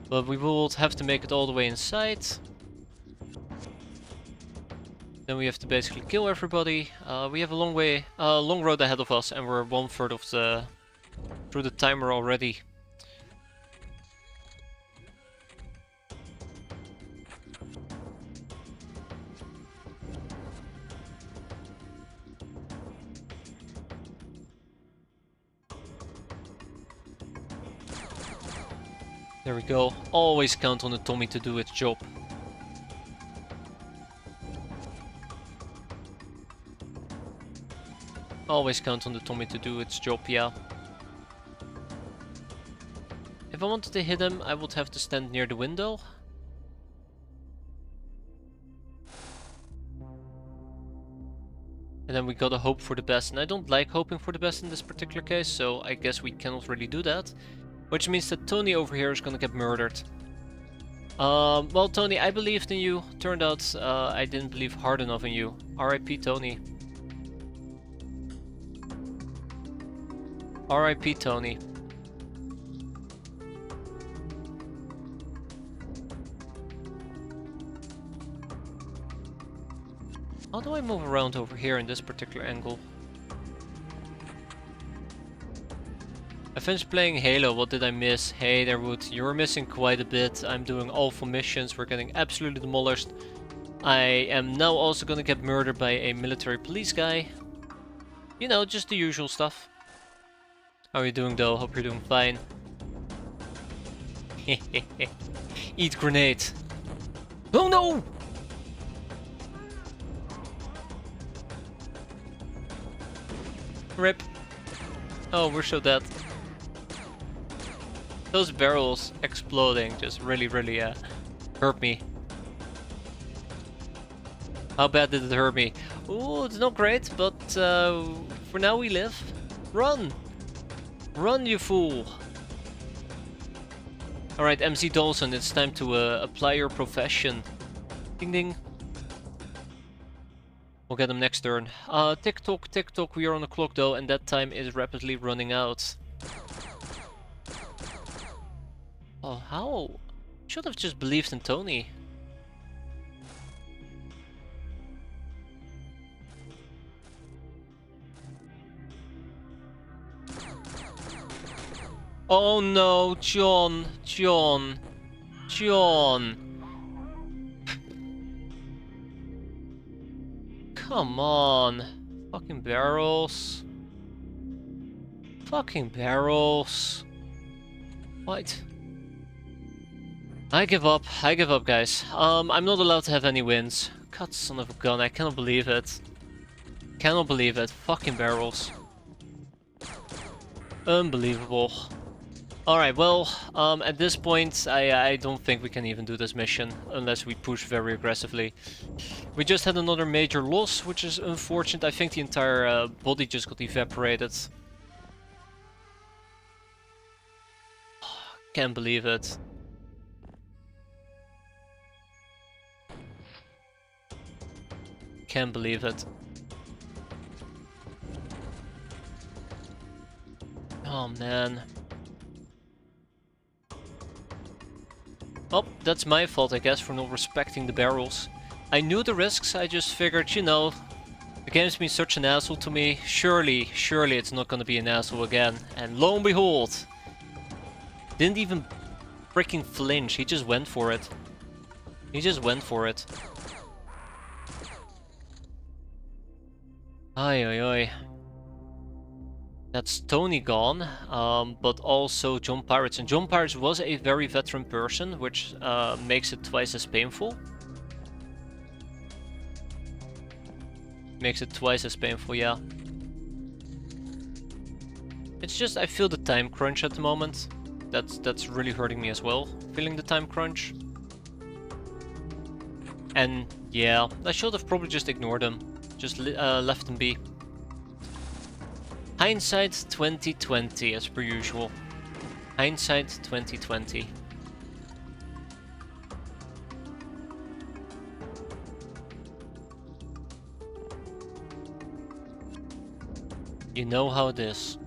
Speaker 1: But we will have to make it all the way inside. Then we have to basically kill everybody. We have a long road ahead of us, and we're 1/3 of the through the timer already. There we go. Always count on the Tommy to do its job. Always count on the Tommy to do its job, yeah. If I wanted to hit him, I would have to stand near the window. And then we gotta hope for the best. And I don't like hoping for the best in this particular case, so I guess we cannot really do that. Which means that Tony over here is gonna get murdered. Well, Tony, I believed in you. Turned out I didn't believe hard enough in you. R.I.P. Tony. R.I.P. Tony. How do I move around over here in this particular angle? I finished playing Halo, what did I miss? Hey there, Wood, you're missing quite a bit. I'm doing awful missions, we're getting absolutely demolished. I am now also gonna get murdered by a military police guy. You know, just the usual stuff. How are you doing though? Hope you're doing fine. Eat grenade. Oh no! Rip. Oh, we're so dead. Those barrels exploding just really hurt me. How bad did it hurt me? Ooh, it's not great, but for now we live. Run! Run, you fool! Alright, MC Dawson, it's time to apply your profession. Ding ding. We'll get him next turn. Tick tock, we are on the clock though, and that time is rapidly running out. Oh, how? Should have just believed in Tony. Oh no, John. Come on. Fucking barrels. Fucking barrels. What? I give up, guys. I'm not allowed to have any wins. God, son of a gun, I cannot believe it. Cannot believe it. Fucking barrels. Unbelievable. Alright, well, at this point, I don't think we can even do this mission unless we push very aggressively. We just had another major loss, which is unfortunate. I think the entire body just got evaporated. Can't believe it. Can't believe it. Oh man. Oh, that's my fault, I guess, for not respecting the barrels. I knew the risks, I just figured, you know, the game's been such an asshole to me. Surely it's not gonna be an asshole again. And lo and behold, didn't even freaking flinch, he just went for it. He just went for it. Oi. That's Tony gone, but also X-piratez. And X-piratez was a very veteran person, which makes it twice as painful. Makes it twice as painful, yeah. It's just I feel the time crunch at the moment. That's really hurting me as well, feeling the time crunch. And yeah, I should have probably just ignored them. Just left them be. Hindsight 2020 as per usual. Hindsight 2020. You know how it is.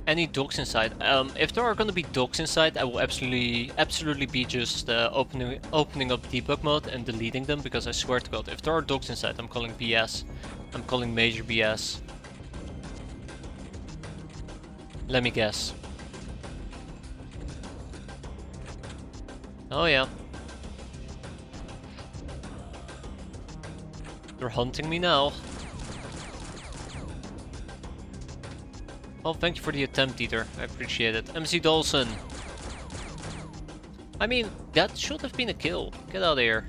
Speaker 1: Any dogs inside? If there are gonna be dogs inside, I will absolutely be just opening up debug mode and deleting them, because I swear to God, if there are dogs inside, I'm calling BS. I'm calling major BS. Let me guess. Oh yeah. They're hunting me now. Well, thank you for the attempt, Dieter. I appreciate it. MC Dawson. I mean, that should have been a kill. Get out of here.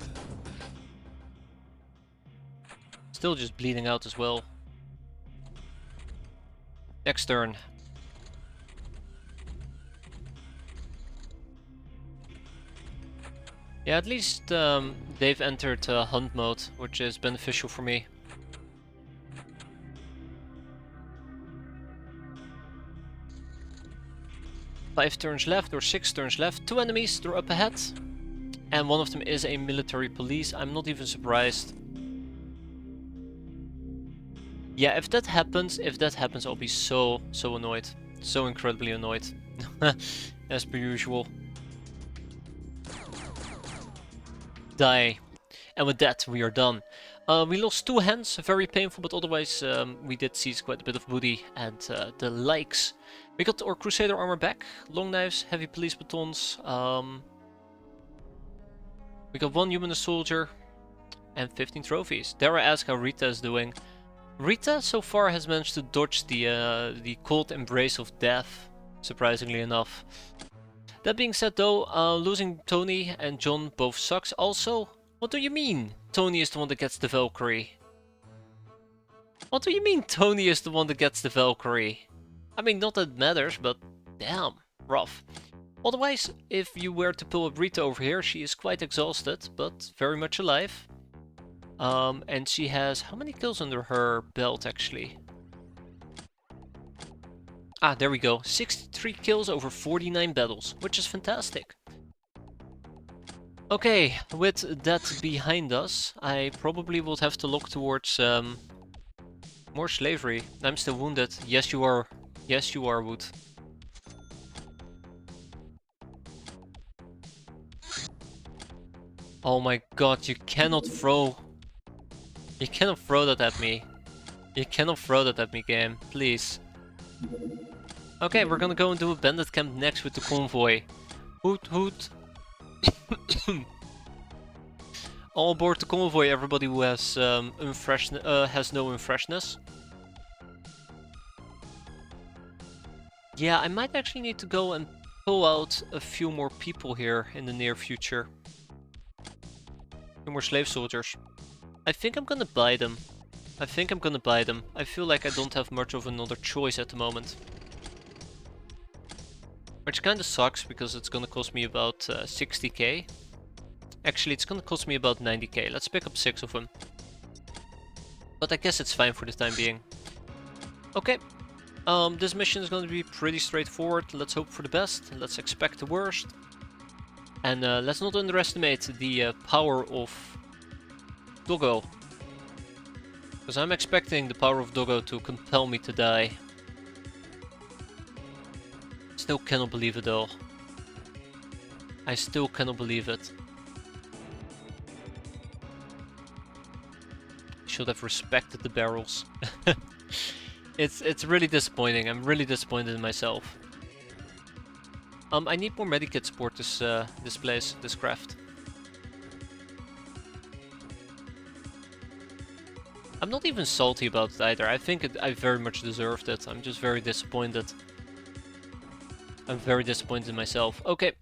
Speaker 1: Still just bleeding out as well. Next turn. Yeah, at least they've entered hunt mode, which is beneficial for me. Five turns left or 6 turns left. 2 enemies, they're up ahead. And one of them is a military police. I'm not even surprised. Yeah, if that happens, I'll be so annoyed. So incredibly annoyed. As per usual. Die. And with that, we are done. We lost 2 hands, very painful, but otherwise we did seize quite a bit of booty and the likes. We got our Crusader armor back, long knives, heavy police batons. We got 1 human soldier and 15 trophies. Dare I ask how Rita is doing? Rita so far has managed to dodge the cold embrace of death, surprisingly enough. That being said though, losing Tony and John both sucks. Also, what do you mean Tony is the one that gets the Valkyrie? What do you mean Tony is the one that gets the Valkyrie? I mean, not that it matters, but damn, rough. Otherwise, if you were to pull up Rita over here, she is quite exhausted, but very much alive. And she has how many kills under her belt actually? Ah, there we go. 63 kills over 49 battles, which is fantastic. Okay, with that behind us, I probably would have to look towards more slavery. I'm still wounded. Yes, you are. Yes, you are, Wood. Oh my god, you cannot throw... You cannot throw that at me. You cannot throw that at me, game. Please. Okay, we're gonna go and do a bandit camp next with the convoy. Hoot hoot. All aboard the convoy, everybody who has has no unfreshness. Yeah, I might actually need to go and pull out a few more people here in the near future. A few more slave soldiers. I think I'm gonna buy them. I feel like I don't have much of another choice at the moment. Which kinda sucks, because it's gonna cost me about 60k. Actually, it's gonna cost me about 90k. Let's pick up 6 of them. But I guess it's fine for the time being. Okay. This mission is gonna be pretty straightforward. Let's hope for the best. Let's expect the worst. And let's not underestimate the power of Doggo. Because I'm expecting the power of Doggo to compel me to die. Still cannot believe it though. I still cannot believe it. Should have respected the barrels. It's really disappointing. I'm really disappointed in myself. I need more medikit support this place, this craft. I'm not even salty about it either. I think I very much deserved it. I'm just very disappointed. I'm very disappointed in myself. Okay.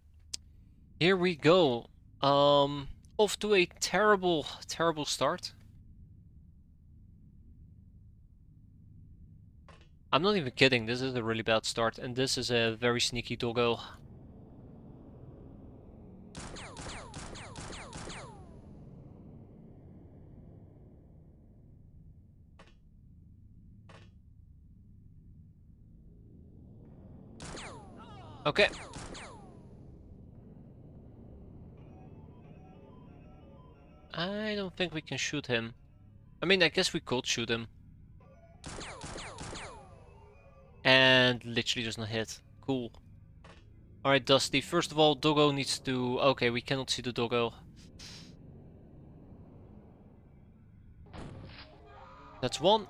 Speaker 1: Here we go. Off to a terrible start. I'm not even kidding, this is a really bad start, and this is a very sneaky Doggo. Okay. I don't think we can shoot him. I mean, I guess we could shoot him. And literally does not hit. Cool. Alright, Dusty. First of all, Doggo needs to... Okay, we cannot see the Doggo. That's one.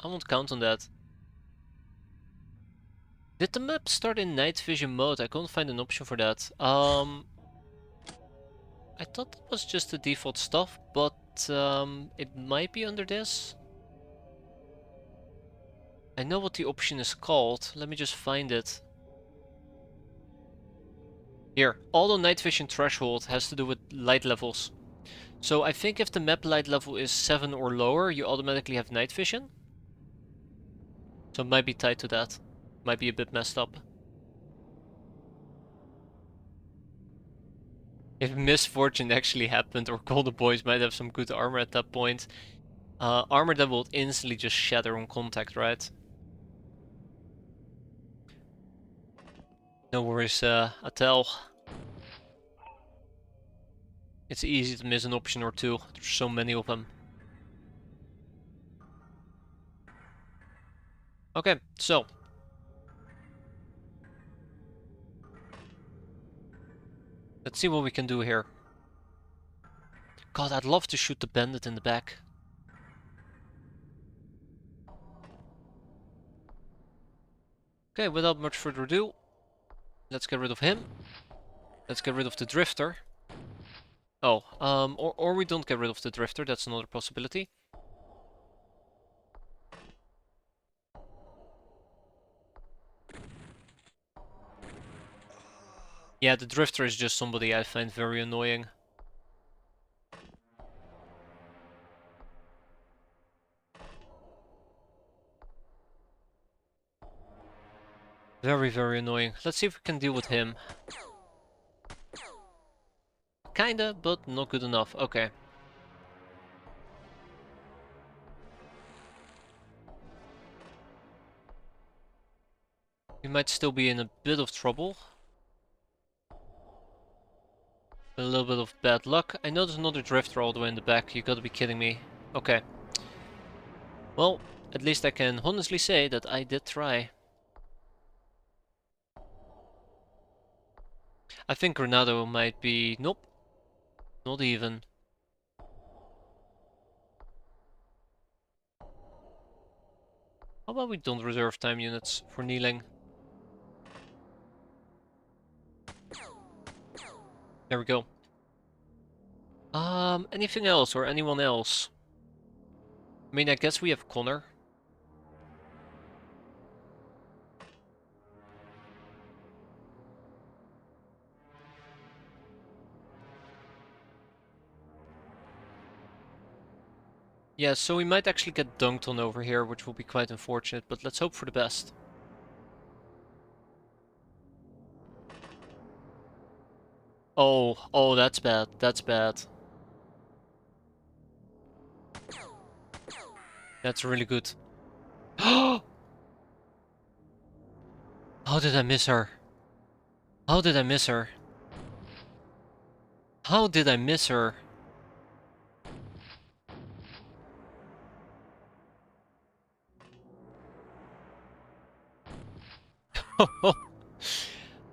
Speaker 1: I won't count on that. Did the map start in night vision mode? I couldn't find an option for that. I thought that was just the default stuff, but it might be under this. I know what the option is called. Let me just find it. Here, auto night vision threshold has to do with light levels. So I think if the map light level is 7 or lower, you automatically have night vision. So it might be tied to that. Might be a bit messed up. If misfortune actually happened, or Golden Boys might have some good armor at that point. Armor that will instantly just shatter on contact, right? No worries, Atel. It's easy to miss an option or two. There's so many of them. Okay, so. Let's see what we can do here. God, I'd love to shoot the bandit in the back. Okay, without much further ado, let's get rid of him. Let's get rid of the drifter. Oh, or we don't get rid of the drifter, that's another possibility. Yeah, the drifter is just somebody I find very annoying. Very, very annoying. Let's see if we can deal with him. Kinda, but not good enough. Okay. We might still be in a bit of trouble. A little bit of bad luck. I know there's another drifter all the way in the back. You gotta be kidding me. Okay. Well, at least I can honestly say that I did try. I think Granado might be... Nope. Not even. How about we don't reserve time units for kneeling? There we go. Anything else or anyone else? I mean, I guess we have Connor. Yeah, so we might actually get dunked on over here, which will be quite unfortunate, but let's hope for the best. Oh, that's bad. That's bad. That's really good. How did I miss her? How did I miss her? How did I miss her?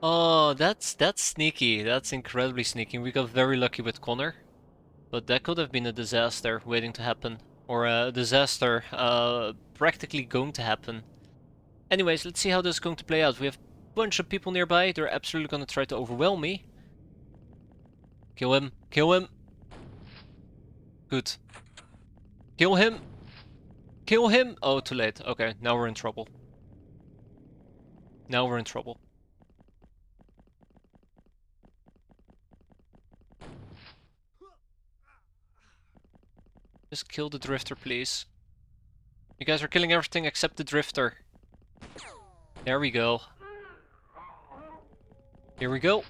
Speaker 1: Oh, that's sneaky. That's incredibly sneaky. We got very lucky with Connor. But that could have been a disaster waiting to happen. Or a disaster practically going to happen. Anyways, let's see how this is going to play out. We have a bunch of people nearby. They're absolutely going to try to overwhelm me. Kill him. Kill him. Good. Kill him. Kill him. Oh, too late. Okay, now we're in trouble. Now we're in trouble. Just kill the drifter, please. You guys are killing everything except the drifter. There we go. Here we go.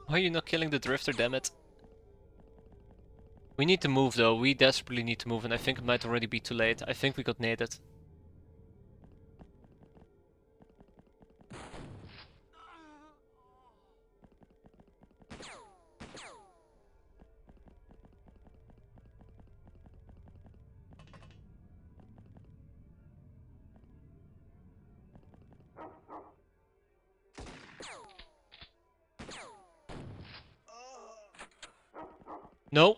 Speaker 1: Why are you not killing the drifter, damn it? We need to move though, we desperately need to move, and I think it might already be too late. I think we got naded. No.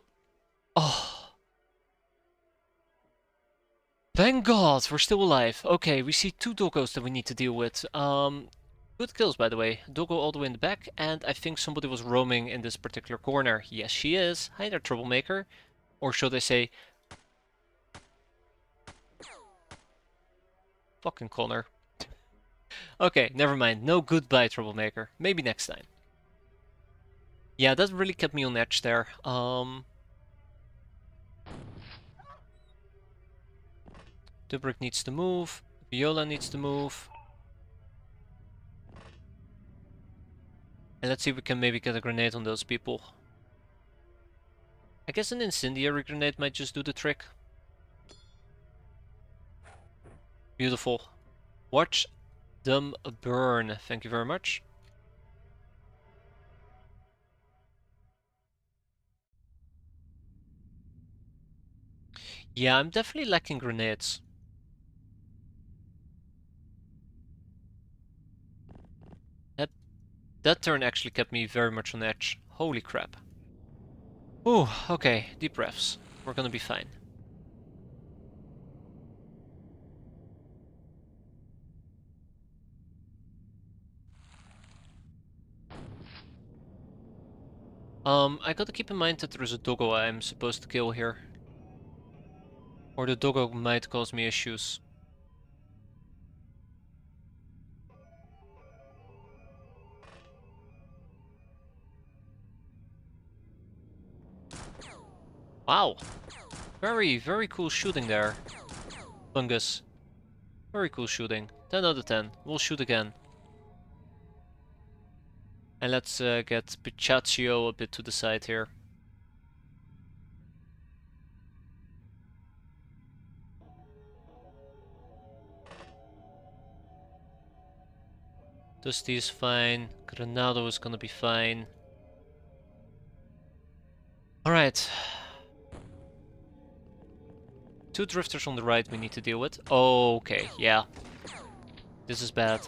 Speaker 1: Oh. Thank God, we're still alive. Okay, we see two doggos that we need to deal with. Good kills, by the way. Doggo all the way in the back, and I think somebody was roaming in this particular corner. Yes, she is. Hi there, troublemaker. Or should I say... Fucking Connor. Okay, never mind. No goodbye, troublemaker. Maybe next time. Yeah, that really kept me on edge there. Dubrick needs to move. Viola needs to move. And let's see if we can maybe get a grenade on those people. I guess an incendiary grenade might just do the trick. Beautiful. Watch them burn. Thank you very much. Yeah, I'm definitely lacking grenades. That turn actually kept me very much on edge. Holy crap. Ooh, okay, deep breaths. We're gonna be fine. I gotta keep in mind that there is a doggo I'm supposed to kill here. Or the doggo might cause me issues. Wow! Very, very cool shooting there. Fungus. Very cool shooting. 10 out of 10. We'll shoot again. And let's get Pichaccio a bit to the side here. Dusty is fine. Granado is gonna be fine. Alright. Two drifters on the right we need to deal with. Okay, yeah. This is bad.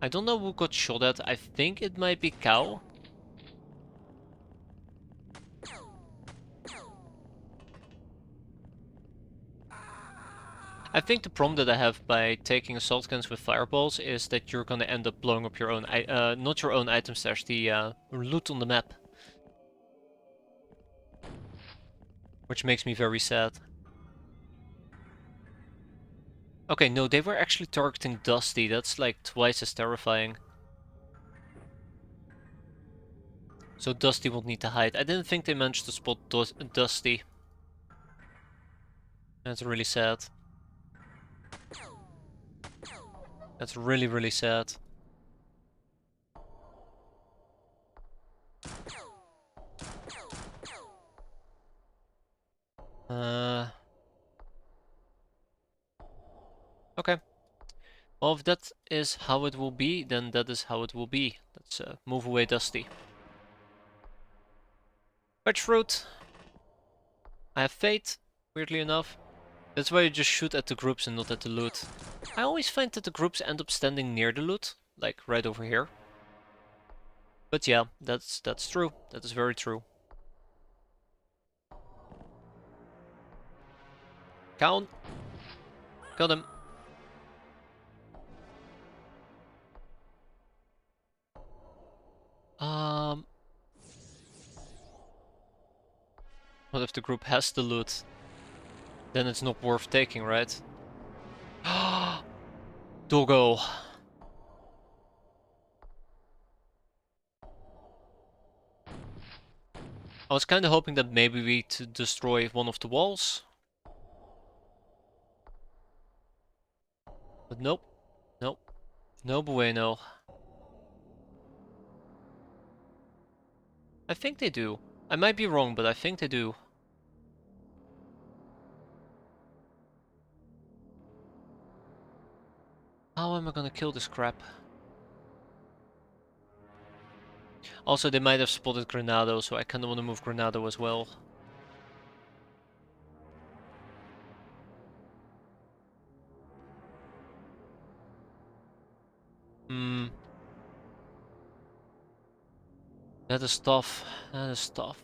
Speaker 1: I don't know who got shot at. I think it might be Cow. I think the problem that I have by taking assault guns with fireballs is that you're gonna end up blowing up your own, not your own item stash, the loot on the map. Which makes me very sad. Okay, no, they were actually targeting Dusty. That's like twice as terrifying. So Dusty won't need to hide. I didn't think they managed to spot Dusty. That's really sad. That's really, really sad. Okay. Well, if that is how it will be, then that is how it will be. Let's move away Dusty. Fetch fruit. I have faith, weirdly enough. That's why you just shoot at the groups and not at the loot. I always find that the groups end up standing near the loot, like right over here. But yeah, that's true. That is very true. Count. Got him. What if the group has the loot? Then it's not worth taking, right? Doggo. I was kind of hoping that maybe we to destroy one of the walls. But nope. Nope. No bueno. I think they do. I might be wrong, but I think they do. How am I gonna kill this crap? Also, they might have spotted Granado, so I kinda wanna move Granado as well. Hmm. That is tough. That is tough.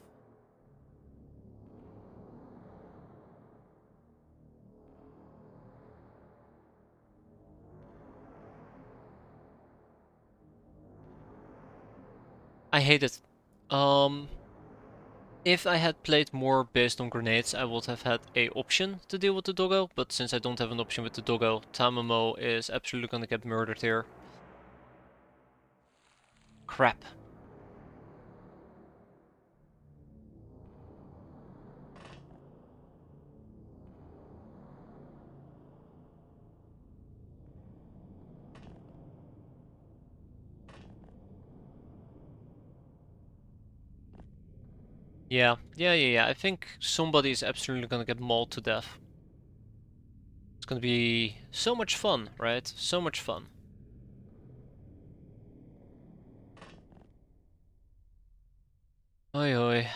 Speaker 1: I hate it. If I had played more based on grenades, I would have had a option to deal with the doggo, but since I don't have an option with the doggo, Tamamo is absolutely gonna get murdered here. Crap. Yeah. I think somebody is absolutely gonna get mauled to death. It's gonna be so much fun, right? So much fun. Oi oi.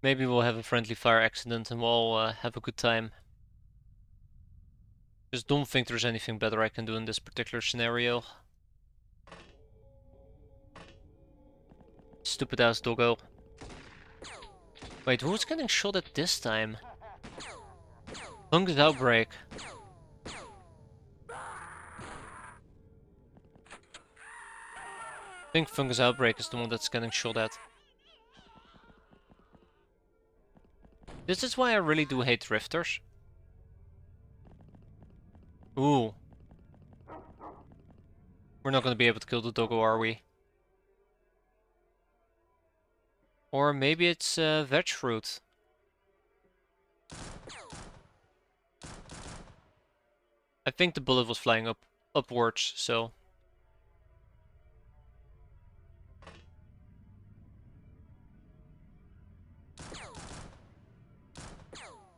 Speaker 1: Maybe we'll have a friendly fire accident and we'll have a good time. Just don't think there's anything better I can do in this particular scenario. Stupid ass doggo. Wait, who's getting shot at this time? Fungus outbreak. I think Fungus Outbreak is the one that's getting shot at. This is why I really do hate drifters. Ooh. We're not gonna be able to kill the doggo, are we? Or maybe it's veg fruit. I think the bullet was flying upwards, so...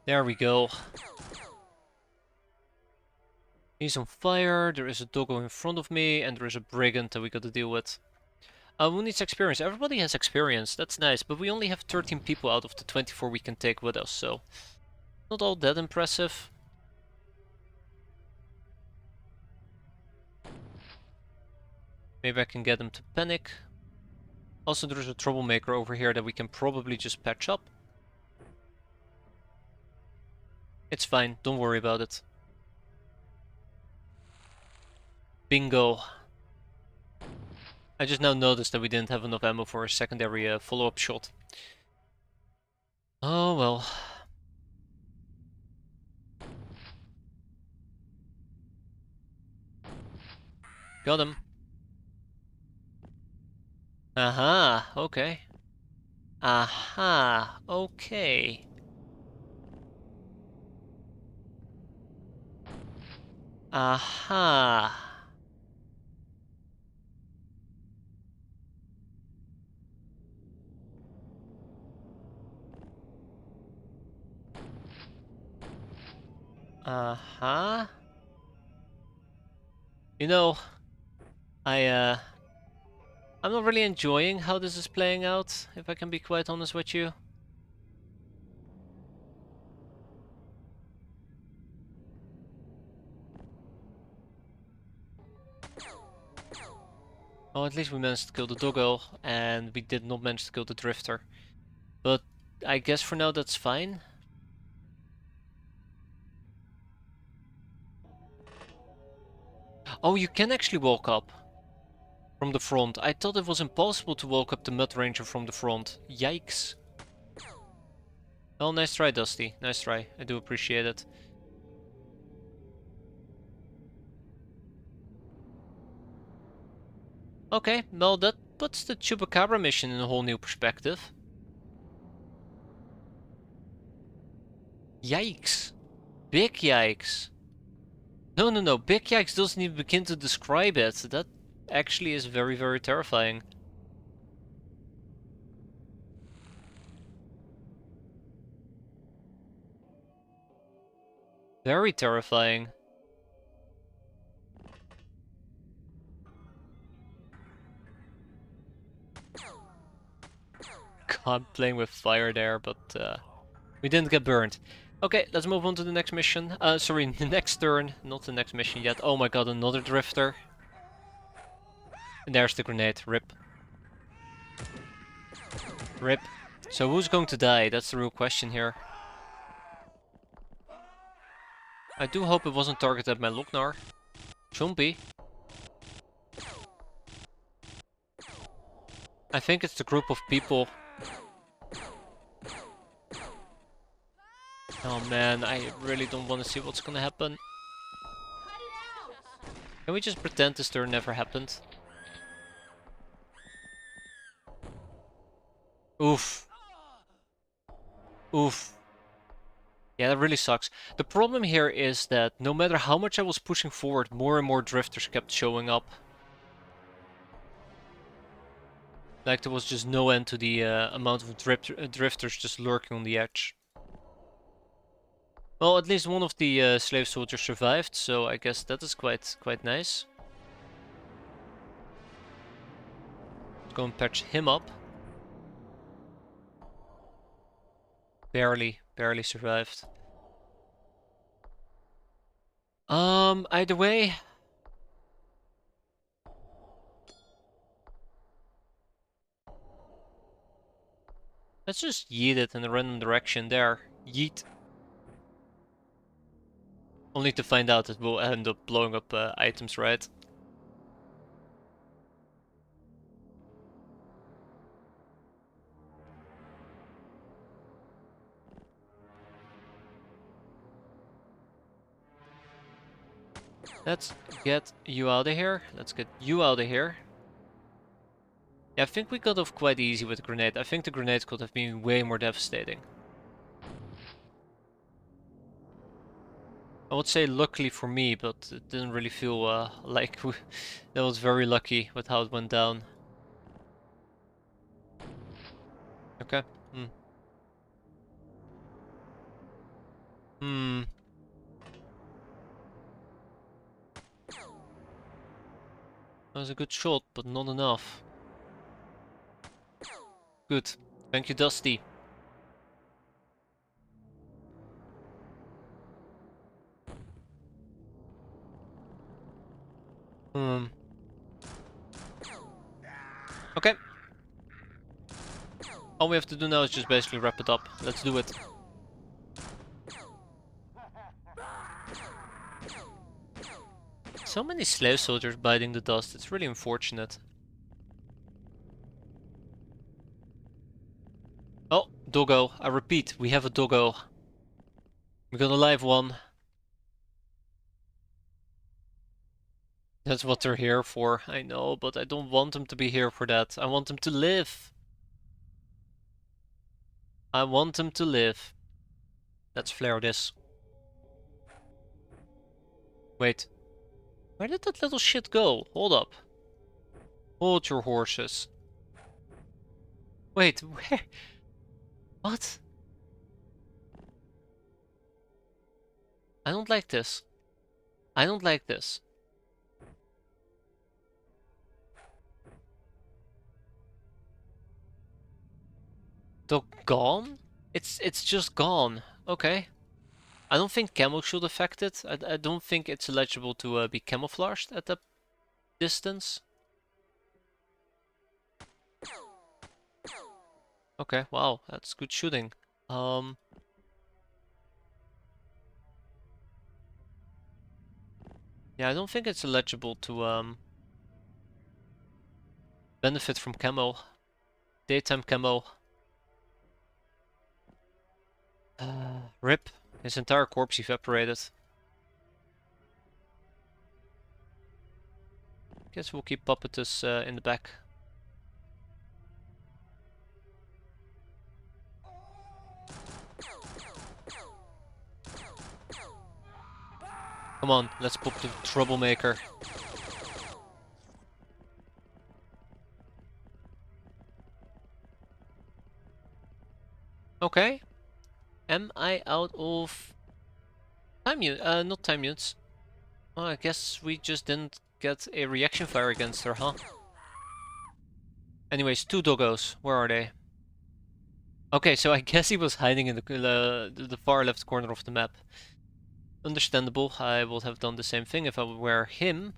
Speaker 1: There we go. He's on fire, there is a doggo in front of me, and there is a brigand that we gotta deal with. Who needs experience? Everybody has experience, that's nice, but we only have 13 people out of the 24 we can take with us, so... Not all that impressive. Maybe I can get them to panic. Also, there's a troublemaker over here that we can probably just patch up. It's fine, don't worry about it. Bingo. I just now noticed that we didn't have enough ammo for a secondary follow-up shot. Oh well. Got him. Aha, okay. Aha, okay. Aha. Uh-huh. You know, I'm not really enjoying how this is playing out, if I can be quite honest with you. Oh, at least we managed to kill the doggo, and we did not manage to kill the drifter. But I guess for now that's fine. Oh, you can actually walk up from the front. I thought it was impossible to walk up the Mud Ranger from the front. Yikes. Well, nice try, Dusty. Nice try. I do appreciate it. Okay, well that puts the Chupacabra mission in a whole new perspective. Yikes. Big yikes. No. Big yikes doesn't even begin to describe it. That actually is very, very terrifying. Very terrifying. God, playing with fire there, but we didn't get burned. Okay, let's move on to the next mission. Sorry, the next turn, not the next mission yet. Oh my god, another drifter. And there's the grenade. Rip. Rip. So who's going to die? That's the real question here. I do hope it wasn't targeted at my Loknar. Shouldn't be. I think it's the group of people. Oh man, I really don't want to see what's gonna happen. Can we just pretend this turn never happened? Oof. Oof. Yeah, that really sucks. The problem here is that no matter how much I was pushing forward, more and more drifters kept showing up. Like there was just no end to the amount of drifters just lurking on the edge. Well, at least one of the slave soldiers survived, so I guess that is quite nice. Let's go and patch him up. Barely survived. Either way. Let's just yeet it in a random direction there. Yeet. Only to find out it will end up blowing up items, right? Let's get you out of here. Let's get you out of here. Yeah, I think we got off quite easy with the grenade. I think the grenade could have been way more devastating. I would say luckily for me, but it didn't really feel like that was very lucky with how it went down. Okay. Hmm. That was a good shot, but not enough. Good. Thank you, Dusty. Okay. All we have to do now is just basically wrap it up. Let's do it. So many slave soldiers biting the dust. It's really unfortunate. Oh, doggo. I repeat, we have a doggo. We got a live one. That's what they're here for, I know, but I don't want them to be here for that. I want them to live. I want them to live. Let's flare this. Wait. Where did that little shit go? Hold up. Hold your horses. Wait, where? What? I don't like this. I don't like this. Gone? It's just gone. Okay. I don't think camo should affect it. I don't think it's eligible to be camouflaged at that distance. Okay, wow, that's good shooting. Yeah, I don't think it's eligible to benefit from camo. Daytime camo. Rip. His entire corpse evaporated. Guess we'll keep Puppetus in the back. Come on, let's pop the troublemaker. Okay. Am I out of time units? Not time units. Oh, I guess we just didn't get a reaction fire against her, huh? Anyways, two doggos. Where are they? Okay, so I guess he was hiding in the far left corner of the map. Understandable. I would have done the same thing if I were him.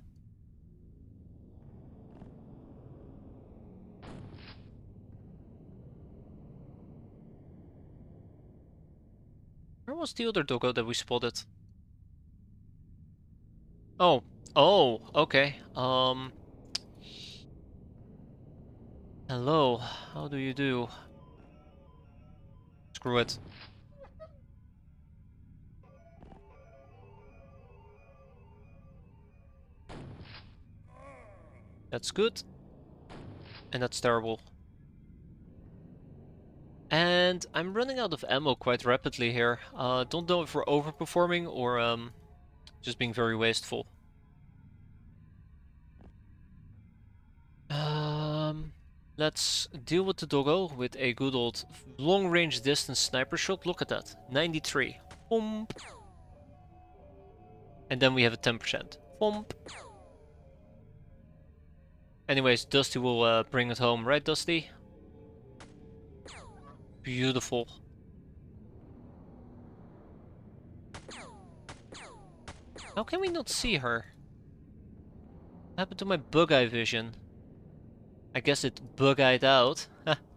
Speaker 1: Where was the other doggo that we spotted? Oh. Oh, okay. Hello. How do you do? Screw it. That's good. And that's terrible. And I'm running out of ammo quite rapidly here. Don't know if we're overperforming or just being very wasteful. Let's deal with the doggo with a good old long-range distance sniper shot. Look at that, 93. Boom. And then we have a 10%. Boom. Anyways, Dusty will bring it home, right, Dusty? Beautiful. How can we not see her? What happened to my bug-eye vision? I guess it bug-eyed out.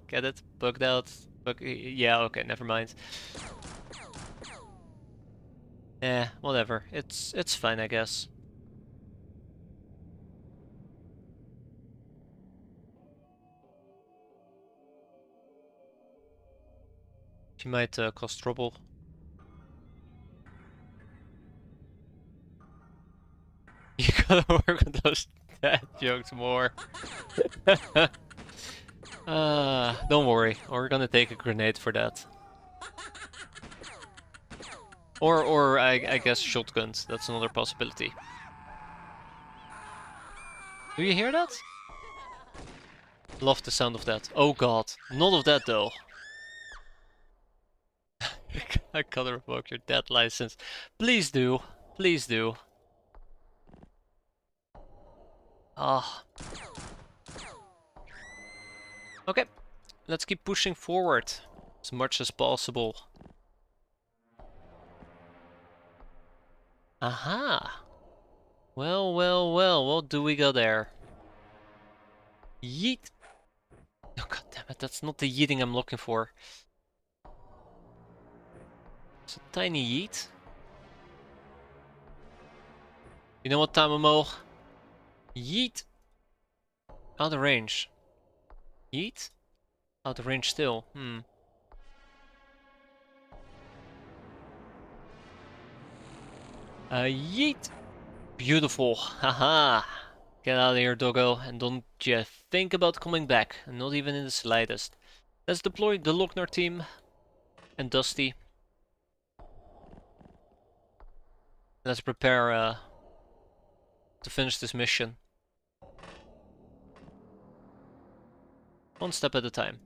Speaker 1: Get it? Bugged out. Yeah, okay, never mind. Eh, whatever. It's fine, I guess. She might cause trouble. You gotta work on those dad jokes more. Don't worry. We're gonna take a grenade for that. Or I guess shotguns. That's another possibility. Do you hear that? Love the sound of that. Oh god. None of that though. I gotta revoke your dead license. Please do. Please do. Ah. Okay. Let's keep pushing forward as much as possible. Aha. Well, well, well. What do we got there? Yeet. Oh god damn it. That's not the yeeting I'm looking for. It's a tiny yeet. You know what, Tamamo? Yeet! Out of range. Yeet? Out of range still. Yeet! Beautiful. Haha! Get out of here, doggo, and don't you think about coming back. Not even in the slightest. Let's deploy the Lochner team and Dusty. Let's prepare to finish this mission. One step at a time.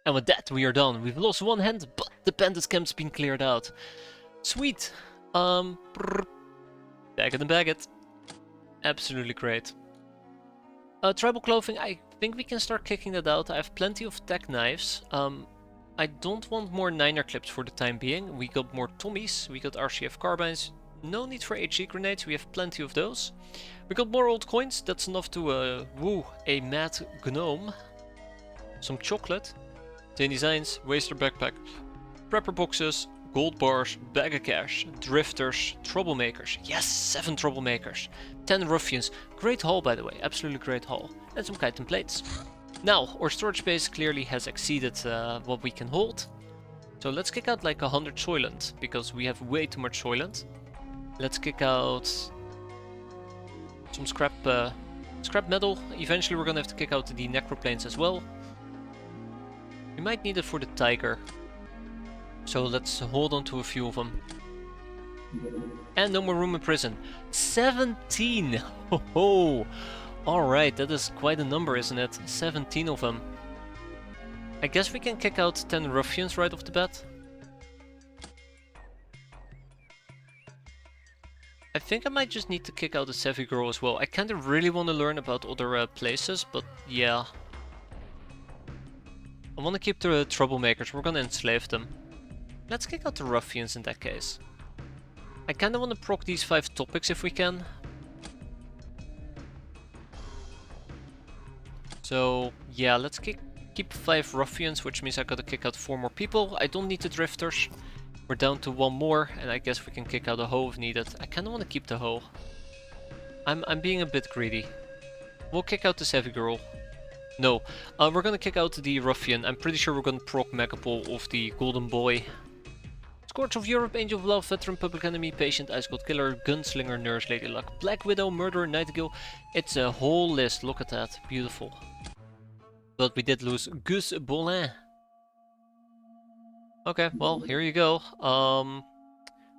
Speaker 1: And with that, we are done. We've lost one hand, but the bandit camp's been cleared out. Sweet. Bag it and bag it. Absolutely great. Tribal clothing, I think we can start kicking that out. I have plenty of tech knives. I don't want more 9er clips for the time being. We got more Tommies, we got RCF carbines. No need for HE grenades, we have plenty of those. We got more old coins, that's enough to woo a mad gnome. Some chocolate. 10 designs, waster backpack, prepper boxes, gold bars, bag of cash, drifters, troublemakers. Yes, 7 troublemakers. 10 ruffians. Great haul, by the way, absolutely great haul. And some chitin plates. Now, our storage space clearly has exceeded what we can hold. So let's kick out like 100 Soylent, because we have way too much Soylent. Let's kick out some scrap metal. Eventually we're gonna have to kick out the necroplanes as well. We might need it for the tiger. So let's hold on to a few of them. And no more room in prison. 17! Ho ho! Alright, that is quite a number, isn't it? 17 of them. I guess we can kick out 10 ruffians right off the bat. I think I might just need to kick out the Savvy Girl as well. I kinda really want to learn about other places, but yeah. I want to keep the troublemakers, we're gonna enslave them. Let's kick out the ruffians in that case. I kinda want to proc these 5 topics if we can. So yeah, let's kick keep 5 ruffians, which means I gotta kick out 4 more people. I don't need the drifters. We're down to 1 more, and I guess we can kick out a hoe if needed. I kinda wanna keep the hoe. I'm being a bit greedy. We'll kick out the savvy girl. No, we're gonna kick out the ruffian. I'm pretty sure we're gonna proc Megapole of the golden boy. Scourge of Europe, Angel of Love, Veteran, Public Enemy, Patient, Ice Cold Killer, Gunslinger, Nurse, Lady Luck, Black Widow, Murderer, Nightingale. It's a whole list, look at that, beautiful. But we did lose Gus Bolin. Okay, well, here you go.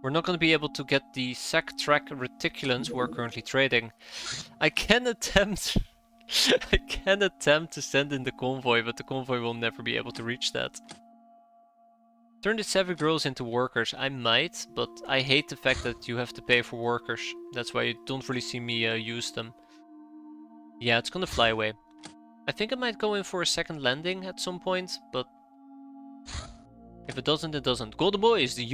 Speaker 1: We're not going to be able to get the Sac Track Reticulans we're currently trading. I can attempt... I can attempt to send in the convoy, but the convoy will never be able to reach that. Turn the savvy girls into workers. I might, but I hate the fact that you have to pay for workers. That's why you don't really see me use them. Yeah, it's gonna fly away. I think I might go in for a second landing at some point, but if it doesn't, it doesn't. Golden Boys, the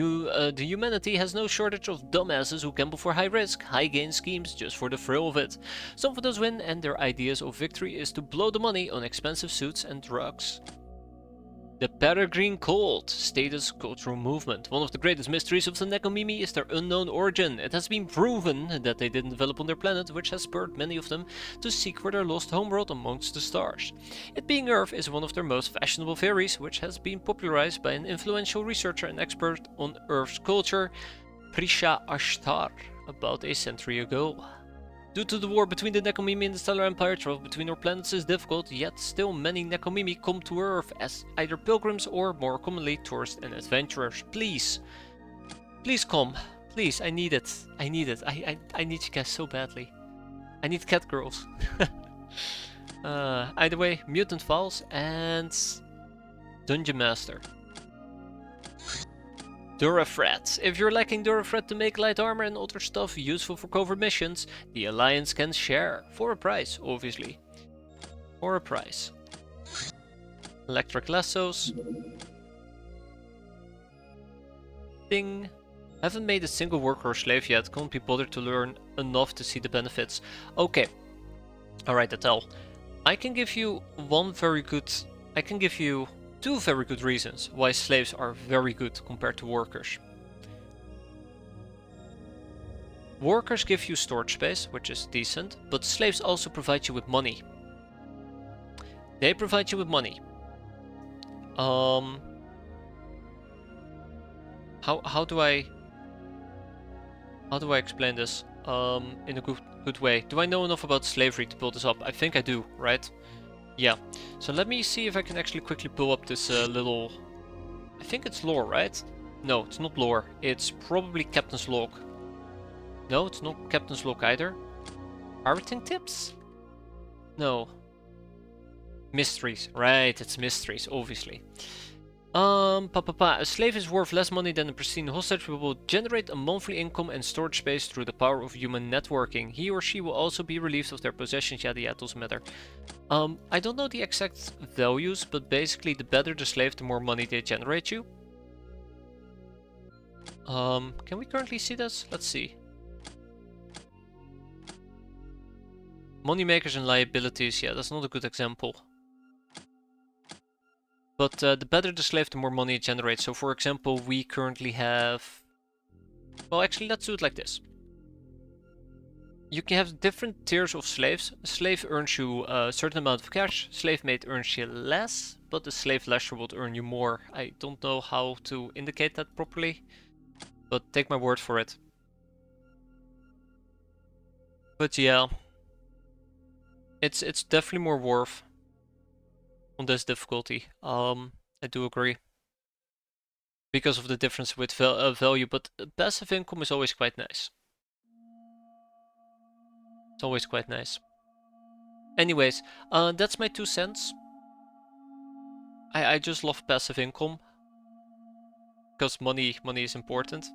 Speaker 1: humanity has no shortage of dumbasses who gamble for high risk, high gain schemes just for the thrill of it. Some of those win, and their ideas of victory is to blow the money on expensive suits and drugs. The Peregrine Cult, status cultural movement. One of the greatest mysteries of the Nekomimi is their unknown origin. It has been proven that they didn't develop on their planet, which has spurred many of them to seek for their lost homeworld amongst the stars. It being Earth is one of their most fashionable theories, which has been popularized by an influential researcher and expert on Earth's culture, Prisha Ashtar, about a century ago. Due to the war between the Nekomimi and the Stellar Empire, travel between our planets is difficult, yet still many Nekomimi come to Earth as either pilgrims or, more commonly, tourists and adventurers. Please. Please come. Please, I need it. I need it. I need you guys so badly. I need cat girls. Either way, Mutant Files and Dungeon Master. Durafret. If you're lacking Durafret to make light armor and other stuff useful for covert missions, the Alliance can share. For a price, obviously. For a price. Electric lassos. Ding. Haven't made a single worker or slave yet. Can't be bothered to learn enough to see the benefits. Okay. Alright, Atel. I can give you two very good reasons why slaves are very good compared to workers. Workers give you storage space, which is decent, but slaves also provide you with money. They provide you with money. How do I explain this in a good way? Do I know enough about slavery to build this up? I think I do, right? Yeah, so let me see if I can actually quickly pull up this little... I think it's lore, right? No, it's not lore. It's probably Captain's Log. No, it's not Captain's Log either. Pirating tips? No. Mysteries. Right, it's mysteries, obviously. A slave is worth less money than a pristine hostage, but will generate a monthly income and storage space through the power of human networking. He or she will also be relieved of their possessions, yada yada, doesn't matter. I don't know the exact values, but basically the better the slave, the more money they generate you. Can we currently see this? Let's see. Moneymakers and liabilities, yeah, that's not a good example. But the better the slave, the more money it generates. So for example, we currently have... Well, actually, let's do it like this. You can have different tiers of slaves. A slave earns you a certain amount of cash. Slave mate earns you less, but the slave lasher would earn you more. I don't know how to indicate that properly, but take my word for it. But yeah, it's definitely more worth on this difficulty. I do agree. Because of the difference with value, but passive income is always quite nice. It's always quite nice. Anyways, that's my 2 cents. I just love passive income. Because money is important.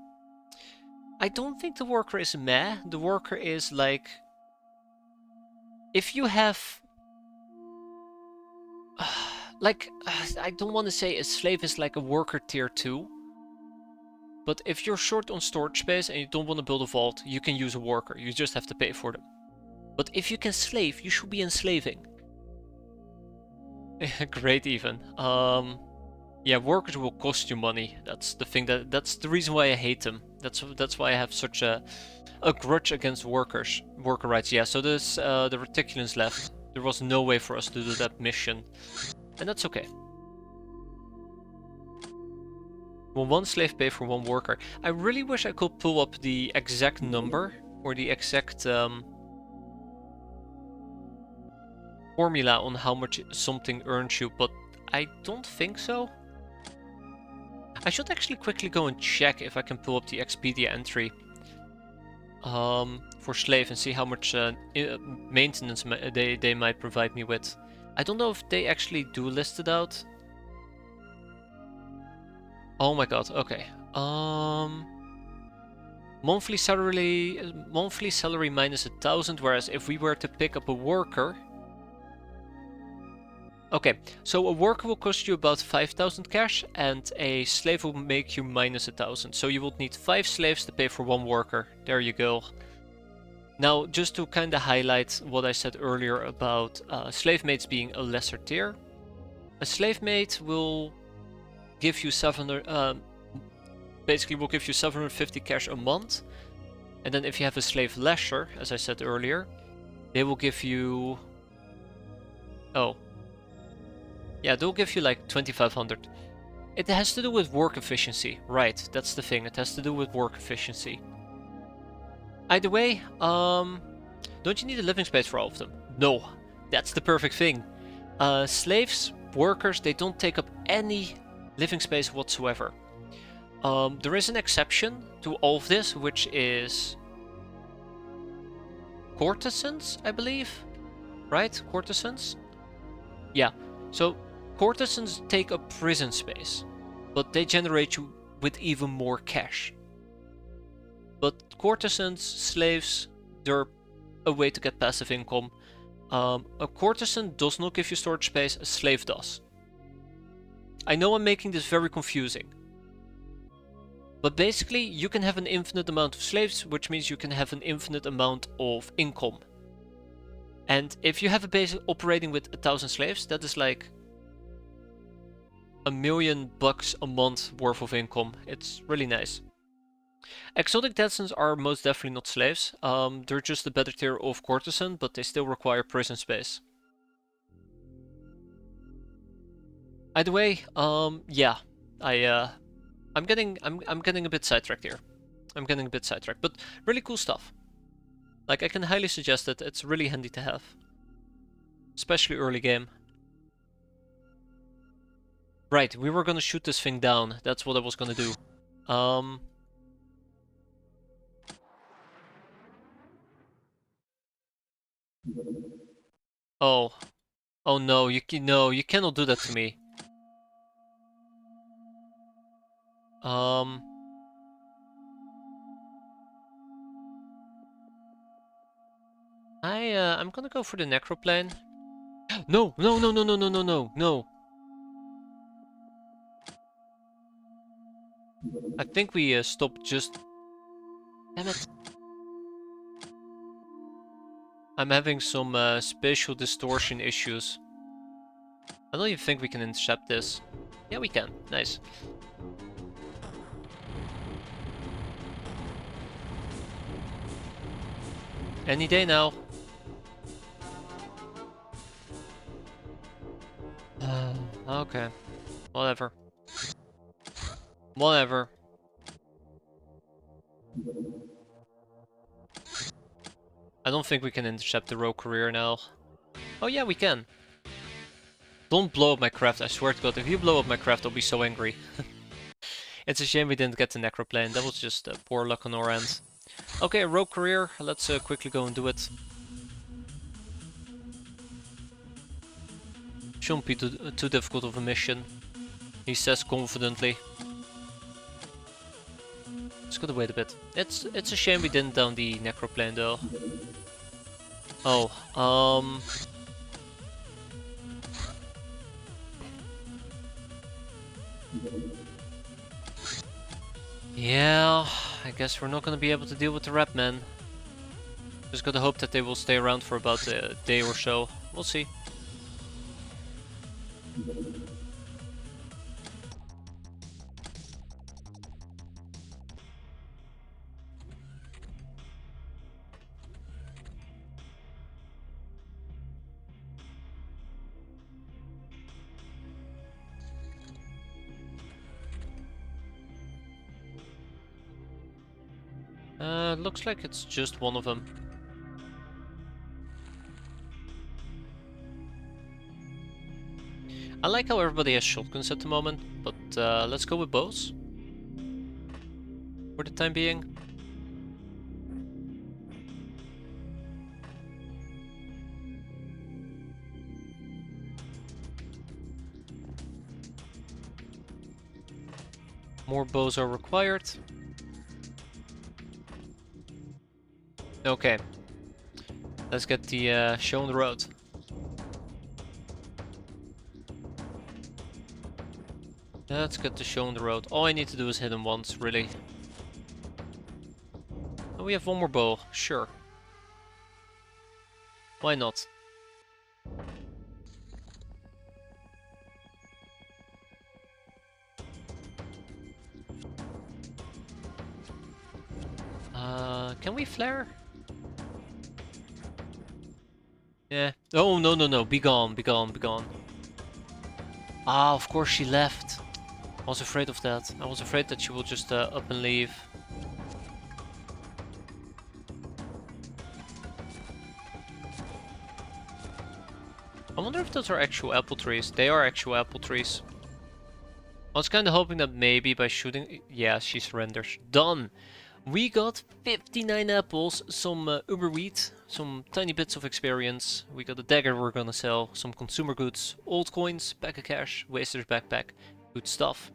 Speaker 1: I don't think the worker is meh. The worker is like... If you have... I don't want to say a slave is like a worker tier 2. But if you're short on storage space and you don't want to build a vault, you can use a worker. You just have to pay for them. But if you can slave, you should be enslaving. Great even. Yeah, workers will cost you money. That's the thing that's the reason why I hate them. That's why I have such a grudge against worker rights. Yeah, so there's the Reticulans left. There was no way for us to do that mission, and that's okay. Will one slave pay for one worker? I really wish I could pull up the exact number or the exact formula on how much something earns you, but I don't think so. I should actually quickly go and check if I can pull up the Expedia entry for slave and see how much maintenance they might provide me with. I don't know if they actually do list it out. Oh my god, okay. Monthly salary minus 1,000, whereas if we were to pick up a worker. Okay, so a worker will cost you about 5,000 cash, and a slave will make you minus 1,000. So you would need 5 slaves to pay for 1 worker. There you go. Now, just to kind of highlight what I said earlier about slave mates being a lesser tier. A slave mate will give you 700, basically will give you 750 cash a month. And then if you have a slave lesser, as I said earlier, they will give you... Oh. Yeah, they'll give you like 2,500. It has to do with work efficiency. Right, that's the thing. It has to do with work efficiency. Either way, don't you need a living space for all of them? No, that's the perfect thing. Slaves, workers, they don't take up any living space whatsoever. There is an exception to all of this, which is courtesans, I believe. Right? Courtesans? Yeah. So courtesans take up prison space, but they generate you with even more cash. But courtesans, slaves, they're a way to get passive income. A courtesan does not give you storage space, a slave does. I know I'm making this very confusing. But basically, you can have an infinite amount of slaves, which means you can have an infinite amount of income. And if you have a base operating with 1,000 slaves, that is like $1 million a month worth of income. It's really nice. Exotic denizens are most definitely not slaves. They're just a better tier of courtesan, but they still require prison space. Either way, yeah, I'm getting a bit sidetracked here. I'm getting a bit sidetracked, but really cool stuff. Like, I can highly suggest it. It's really handy to have, especially early game. Right, we were gonna shoot this thing down. That's what I was gonna do. Oh. Oh no, you cannot do that to me. I'm gonna go for the necroplane. No, no, no, no, no, no, no, no, no. I think we stopped just... Damn it. I'm having some spatial distortion issues. I don't even think we can intercept this. Yeah, we can. Nice. Any day now. Okay. Whatever. Whatever. I don't think we can intercept the rogue courier now. Oh yeah, we can. Don't blow up my craft, I swear to god. If you blow up my craft, I'll be so angry. It's a shame we didn't get the necroplane. That was just poor luck on our end. Okay, rogue courier. Let's quickly go and do it. Shouldn't be too difficult of a mission, he says confidently. Just gotta wait a bit. It's a shame we didn't down the necroplane though. Oh, yeah, I guess we're not gonna be able to deal with the rat men. Just gotta hope that they will stay around for about a day or so. We'll see. Looks like it's just one of them. I like how everybody has shotguns at the moment, but let's go with bows for the time being. More bows are required. Okay, let's get the show on the road. Let's get the show on the road. All I need to do is hit him once, really. Oh, we have one more bow, sure. Why not? Can we flare? Yeah. Oh, no, no, no. Be gone, be gone, be gone. Ah, of course she left. I was afraid of that. I was afraid that she will just up and leave. I wonder if those are actual apple trees. They are actual apple trees. I was kind of hoping that maybe by shooting... Yeah, she surrenders. Done! We got 59 apples, some uber wheat, some tiny bits of experience. We got a dagger we're gonna sell, some consumer goods, old coins, pack of cash, waster's backpack, good stuff.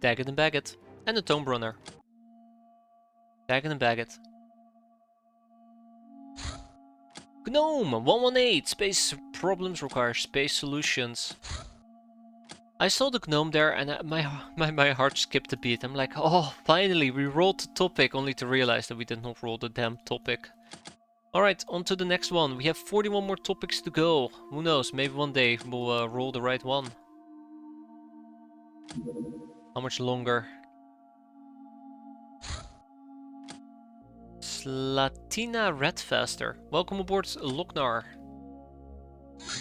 Speaker 1: Tag it and bag it. And a tomb runner. Tag it and bag it. Gnome 118! Space problems require space solutions. I saw the gnome there and my heart skipped a beat. I'm like, oh, finally, we rolled the topic, only to realize that we did not roll the damn topic. Alright, on to the next one. We have 41 more topics to go. Who knows, maybe one day we'll roll the right one. How much longer? Slatina Redfaster. Welcome aboard, Loknar.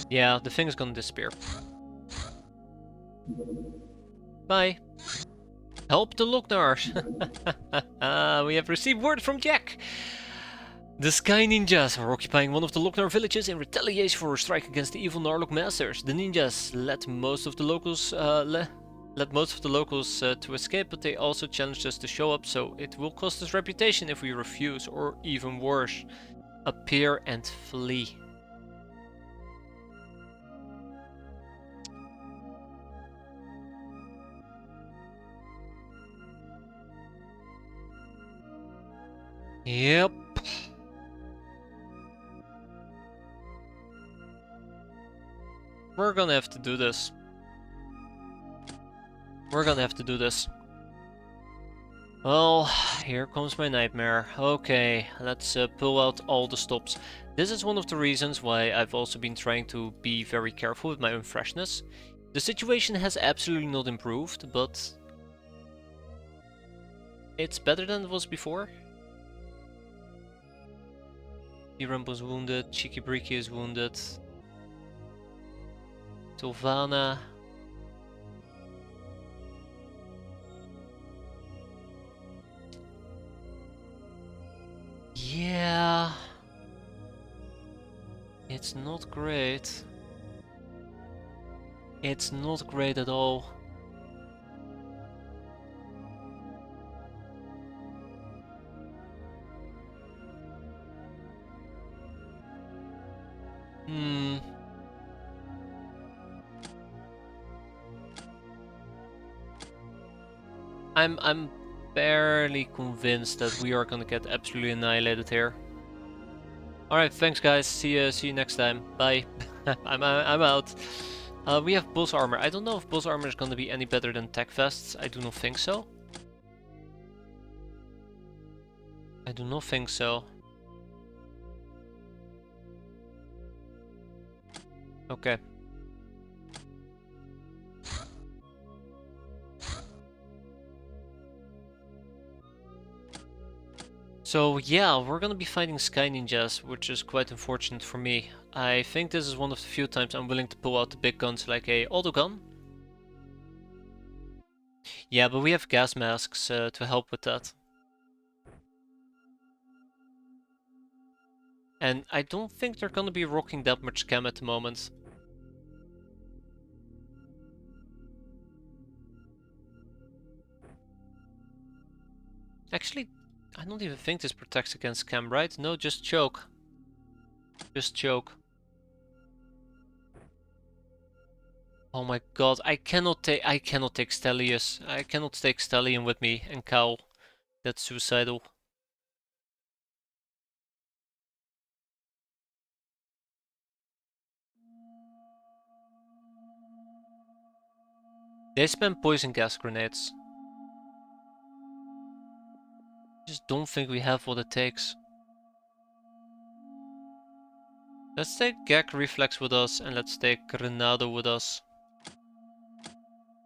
Speaker 1: Yeah, the thing is gonna disappear. Bye. Help the Loknars. We have received word from Jack. The Sky Ninjas are occupying one of the Loknar villages in retaliation for a strike against the evil Narlock masters. The ninjas let most of the locals to escape, but they also challenged us to show up, so it will cost us reputation if we refuse, or even worse, appear and flee. Yep. We're gonna have to do this. We're gonna have to do this. Well, here comes my nightmare. Okay, let's pull out all the stops. This is one of the reasons why I've also been trying to be very careful with my own freshness. The situation has absolutely not improved, but it's better than it was before. Irem was wounded, Cheeky Breeky is wounded. Sylvana. Yeah. It's not great. It's not great at all. I'm barely convinced that we are gonna get absolutely annihilated here. Alright, thanks guys. See you next time. Bye. I'm out. We have boss armor. I don't know if boss armor is gonna be any better than tech vests. I do not think so. I do not think so. Okay. So yeah, we're gonna be fighting Sky Ninjas, which is quite unfortunate for me. I think this is one of the few times I'm willing to pull out the big guns like a autogun. Yeah, but we have gas masks to help with that. And I don't think they're gonna be rocking that much chem at the moment. Actually, I don't even think this protects against chem, right? No, just choke. Just choke. Oh my god, I cannot take Stellius. I cannot take Stellium with me and Cowl. That's suicidal. They spam poison gas grenades. Just don't think we have what it takes. Let's take Gek Reflex with us and let's take Grenado with us.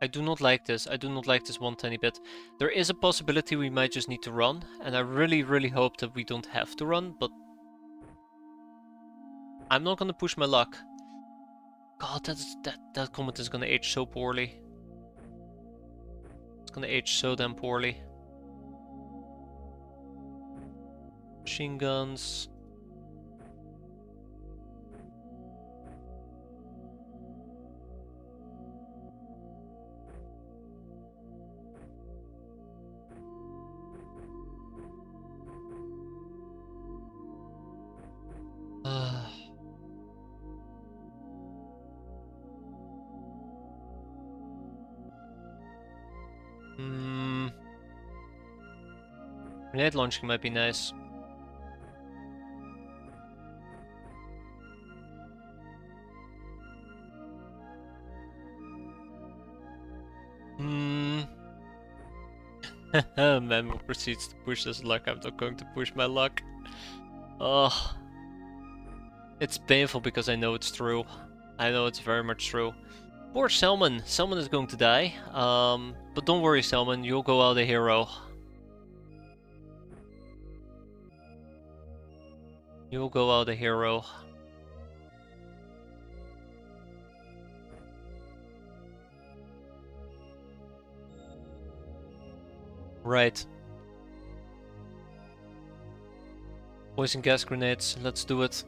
Speaker 1: I do not like this. I do not like this one tiny bit. There is a possibility we might just need to run, and I really, really hope that we don't have to run, but I'm not gonna push my luck. God, that comment is gonna age so poorly. It's gonna age so damn poorly. Machine guns. Grenade launching might be nice. Memo proceeds to push his luck. I'm not going to push my luck. Oh. It's painful because I know it's true. I know it's very much true. Poor Selman. Selman is going to die. But don't worry, Selman. You'll go out a hero. You'll go out a hero. Right. Poison gas grenades. Let's do it.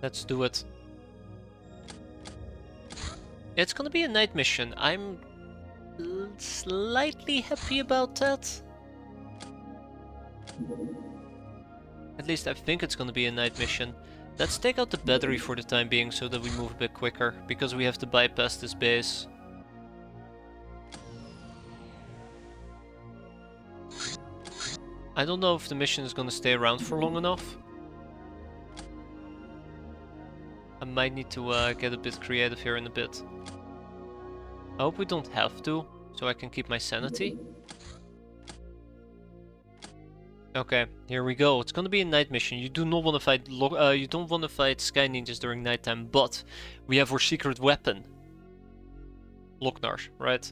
Speaker 1: Let's do it. It's gonna be a night mission. I'm slightly happy about that. At least I think it's gonna be a night mission. Let's take out the battery for the time being so that we move a bit quicker, because we have to bypass this base. I don't know if the mission is gonna stay around for long enough. I might need to get a bit creative here in a bit. I hope we don't have to, so I can keep my sanity. Okay, here we go. It's gonna be a night mission. You do not want to fight. You don't want to fight Sky Ninjas during nighttime, but we have our secret weapon, Lochnar, right?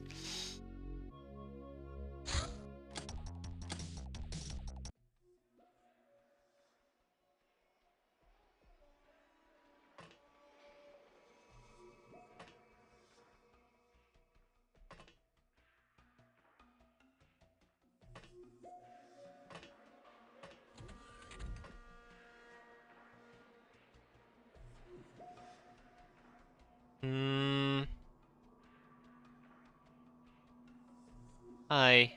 Speaker 1: Hi.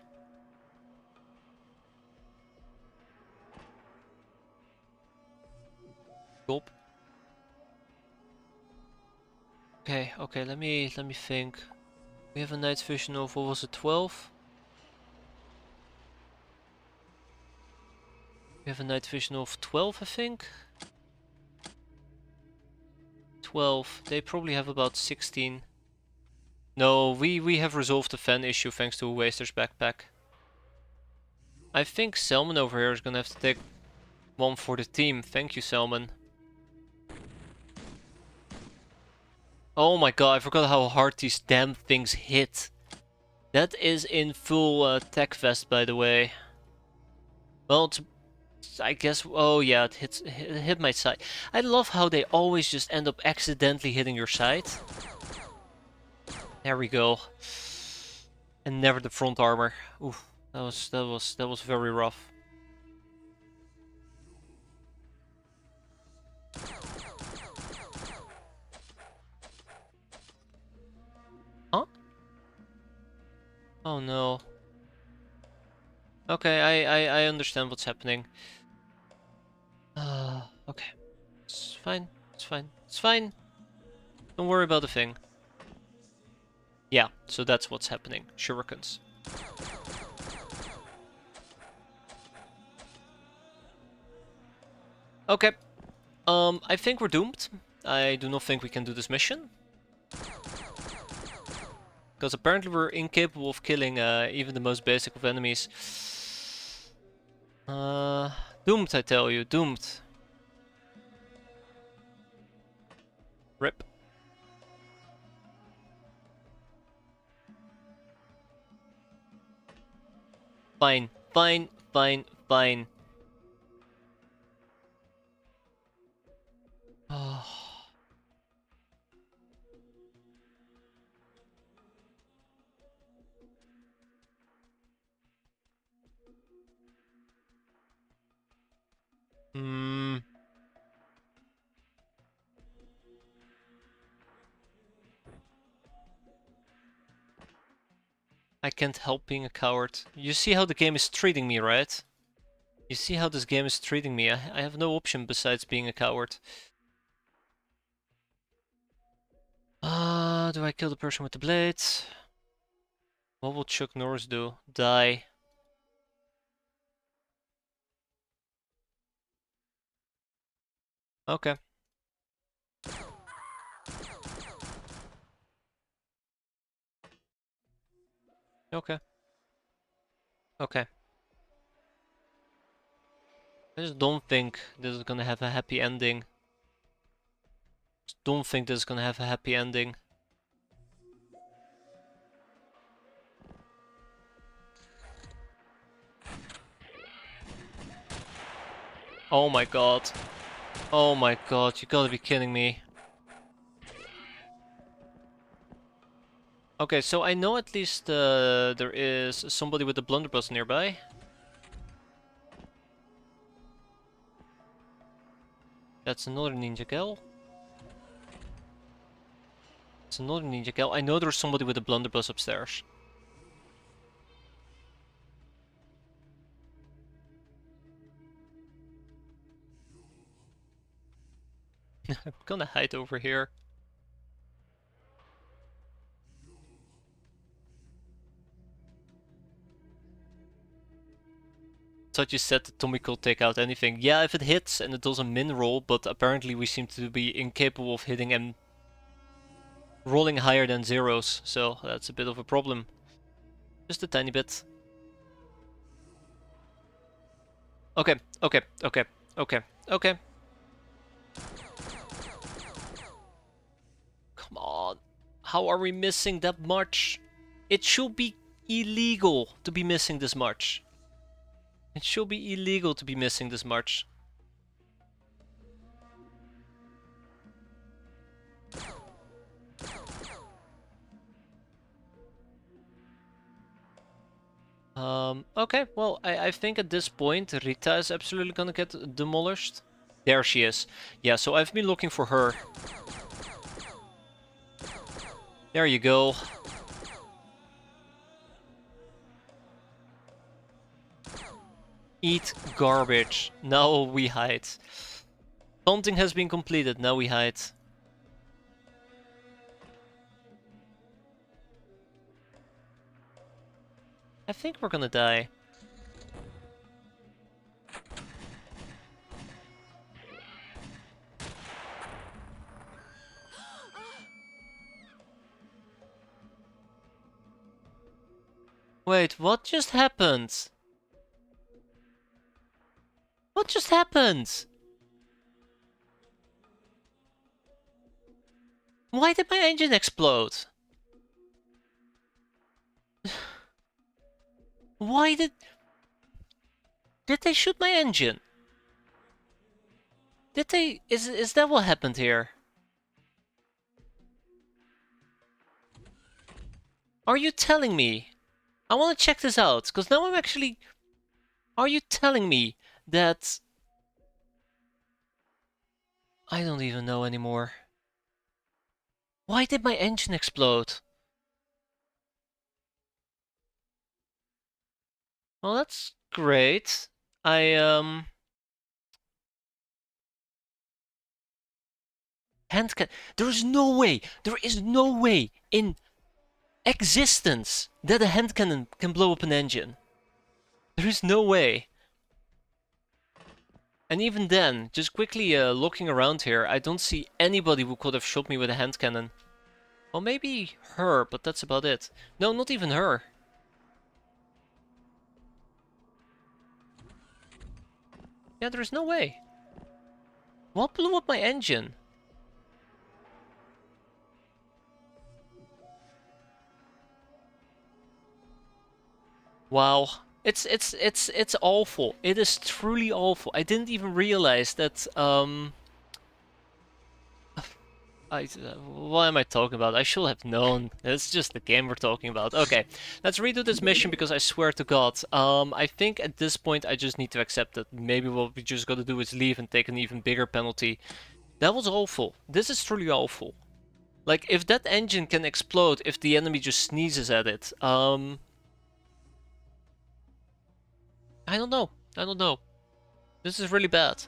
Speaker 1: Gulp. Okay, let me think. We have a night vision of, what was it, 12? We have a night vision of 12, I think? 12. They probably have about 16. No, we have resolved the fan issue thanks to a Waster's backpack. I think Selman over here is gonna have to take one for the team. Thank you, Selman. Oh my god, I forgot how hard these damn things hit. That is in full tech vest, by the way. Well, I guess. Oh yeah, it hit my side. I love how they always just end up accidentally hitting your side. There we go. And never the front armor. Oof, that was very rough. Huh? Oh no. Okay, I understand what's happening. Okay. It's fine. It's fine. It's fine. Don't worry about the thing. Yeah, so that's what's happening. Shurikens. Okay. I think we're doomed. I do not think we can do this mission. Because apparently we're incapable of killing even the most basic of enemies. Doomed, I tell you. Doomed. Rip. Fine. Fine. Fine. Fine. Oh. Hmm. I can't help being a coward. You see how the game is treating me, right? You see how this game is treating me. I have no option besides being a coward. Do I kill the person with the blades? What will Chuck Norris do? Die. Okay. Okay. Okay. I just don't think this is gonna have a happy ending. Just don't think this is gonna have a happy ending. Oh my god. Oh my god, you gotta be kidding me. Okay, so I know at least there is somebody with a blunderbuss nearby. That's another ninja gal. It's another ninja gal. I know there's somebody with a blunderbuss upstairs. I'm gonna hide over here. Thought you said that Tommy could take out anything. Yeah, if it hits and it does a min roll, but apparently we seem to be incapable of hitting and rolling higher than zeros, so that's a bit of a problem. Just a tiny bit. Okay, okay, okay, okay, okay. Come on. How are we missing that much? It should be illegal to be missing this much. It should be illegal to be missing this much. Okay, well, I think at this point Rita is absolutely gonna get demolished. There she is. Yeah, so I've been looking for her. There you go. Eat garbage. Now we hide. Taunting has been completed, now we hide. I think we're gonna die. Wait, what just happened? What just happened? Why did my engine explode? Why did they shoot my engine? Did they... Is that what happened here? Are you telling me? I want to check this out, because now I'm actually... Are you telling me that... I don't even know anymore. Why did my engine explode? Well, that's great. Hand can... There is no way! There is no way in existence that a hand cannon can blow up an engine. There is no way. And even then, just quickly looking around here, I don't see anybody who could have shot me with a hand cannon. Well, maybe her, but that's about it. No, not even her. Yeah, there's no way. What blew up my engine? Wow. It's awful. It is truly awful. I didn't even realize that what am I talking about? I should have known. It's just the game we're talking about. Okay, let's redo this mission because I swear to God, I think at this point I just need to accept that maybe what we just gotta do is leave and take an even bigger penalty. That was awful. This is truly awful. Like, if that engine can explode if the enemy just sneezes at it, I don't know. I don't know. This is really bad.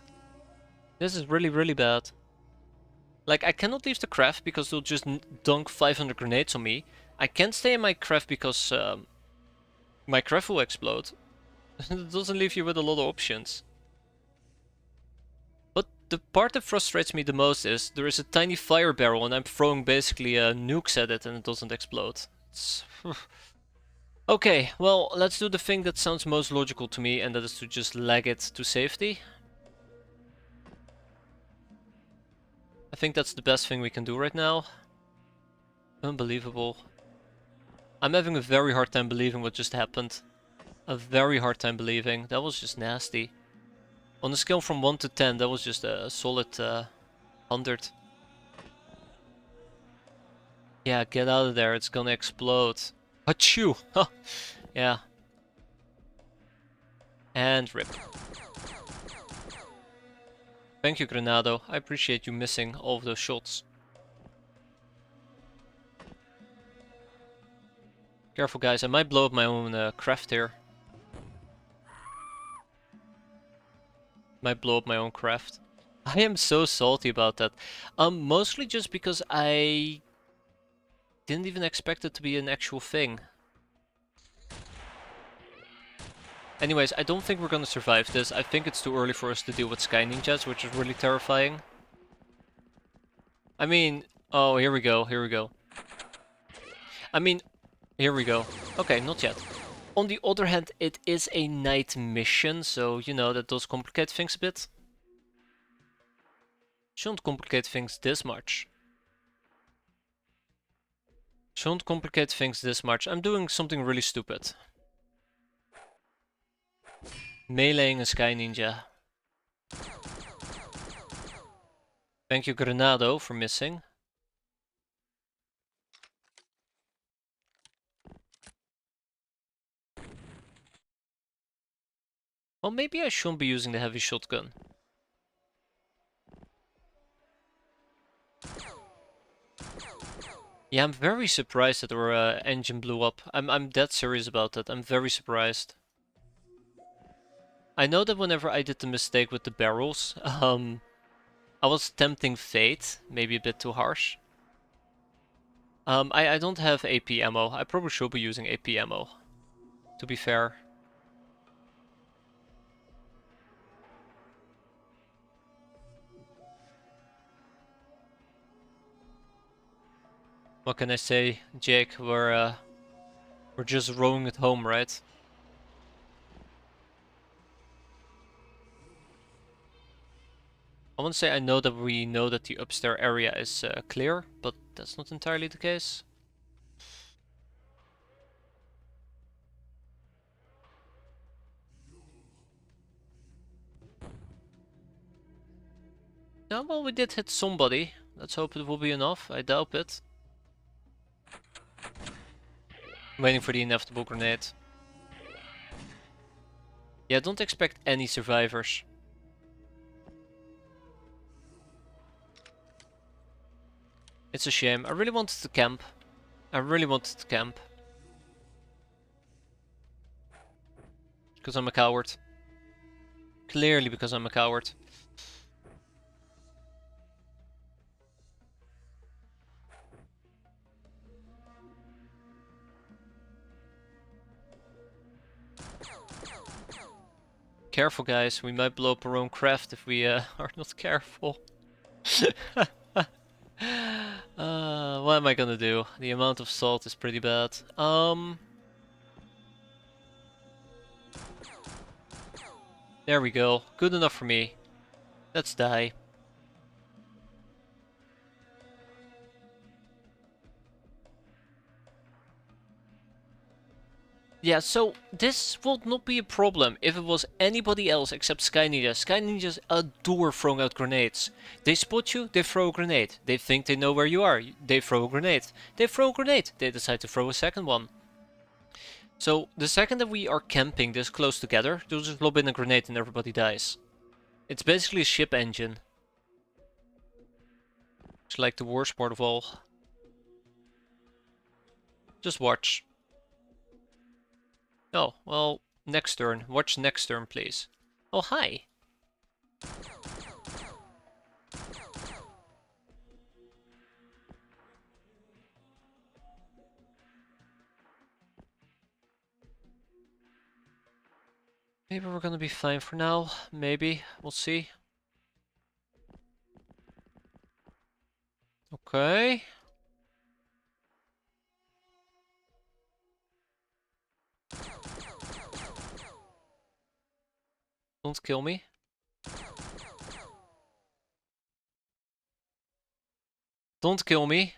Speaker 1: This is really, really bad. Like, I cannot leave the craft because they'll just dunk 500 grenades on me. I can't stay in my craft because my craft will explode. It doesn't leave you with a lot of options. But the part that frustrates me the most is there is a tiny fire barrel and I'm throwing basically nukes at it and it doesn't explode. It's... Okay, well, let's do the thing that sounds most logical to me, and that is to just lag it to safety. I think that's the best thing we can do right now. Unbelievable. I'm having a very hard time believing what just happened. A very hard time believing. That was just nasty. On a scale from 1 to 10, that was just a solid 100. Yeah, get out of there, it's gonna explode. Achoo! Yeah. And rip. Thank you, Granado. I appreciate you missing all of those shots. Careful, guys. I might blow up my own craft here. Might blow up my own craft. I am so salty about that. Mostly just because I didn't even expect it to be an actual thing. Anyways, I don't think we're gonna survive this. I think it's too early for us to deal with Sky Ninjas, which is really terrifying. I mean... Oh, here we go, here we go. I mean... Here we go. Okay, not yet. On the other hand, it is a night mission, so, you know, that does complicate things a bit. Shouldn't complicate things this much. Shouldn't complicate things this much. I'm doing something really stupid. Meleeing a Sky Ninja. Thank you, Granado, for missing. Well, maybe I shouldn't be using the heavy shotgun. Yeah, I'm very surprised that our engine blew up. I'm dead serious about that. I'm very surprised. I know that whenever I did the mistake with the barrels, I was tempting fate, maybe a bit too harsh. I don't have AP ammo. I probably should be using AP ammo, to be fair. What can I say, Jake? We're just rowing it home, right? I won't say I know that we know that the upstairs area is clear, but that's not entirely the case. No, well, we did hit somebody. Let's hope it will be enough. I doubt it. Waiting for the inevitable grenade. Yeah, don't expect any survivors. It's a shame. I really wanted to camp. I really wanted to camp. Because I'm a coward. Clearly because I'm a coward. Careful, guys. We might blow up our own craft if we are not careful. What am I gonna do? The amount of salt is pretty bad. There we go. Good enough for me. Let's die. Yeah, so this would not be a problem if it was anybody else except Sky Ninja. Sky Ninjas adore throwing out grenades. They spot you, they throw a grenade. They think they know where you are, they throw a grenade. They throw a grenade, they decide to throw a second one. So the second that we are camping this close together, they'll just lob in a grenade and everybody dies. It's basically a ship engine. It's like the worst part of all. Just watch. Oh, well, next turn. Watch next turn, please. Oh, hi. Maybe we're gonna be fine for now. Maybe. We'll see. Okay. Don't kill me. Don't kill me.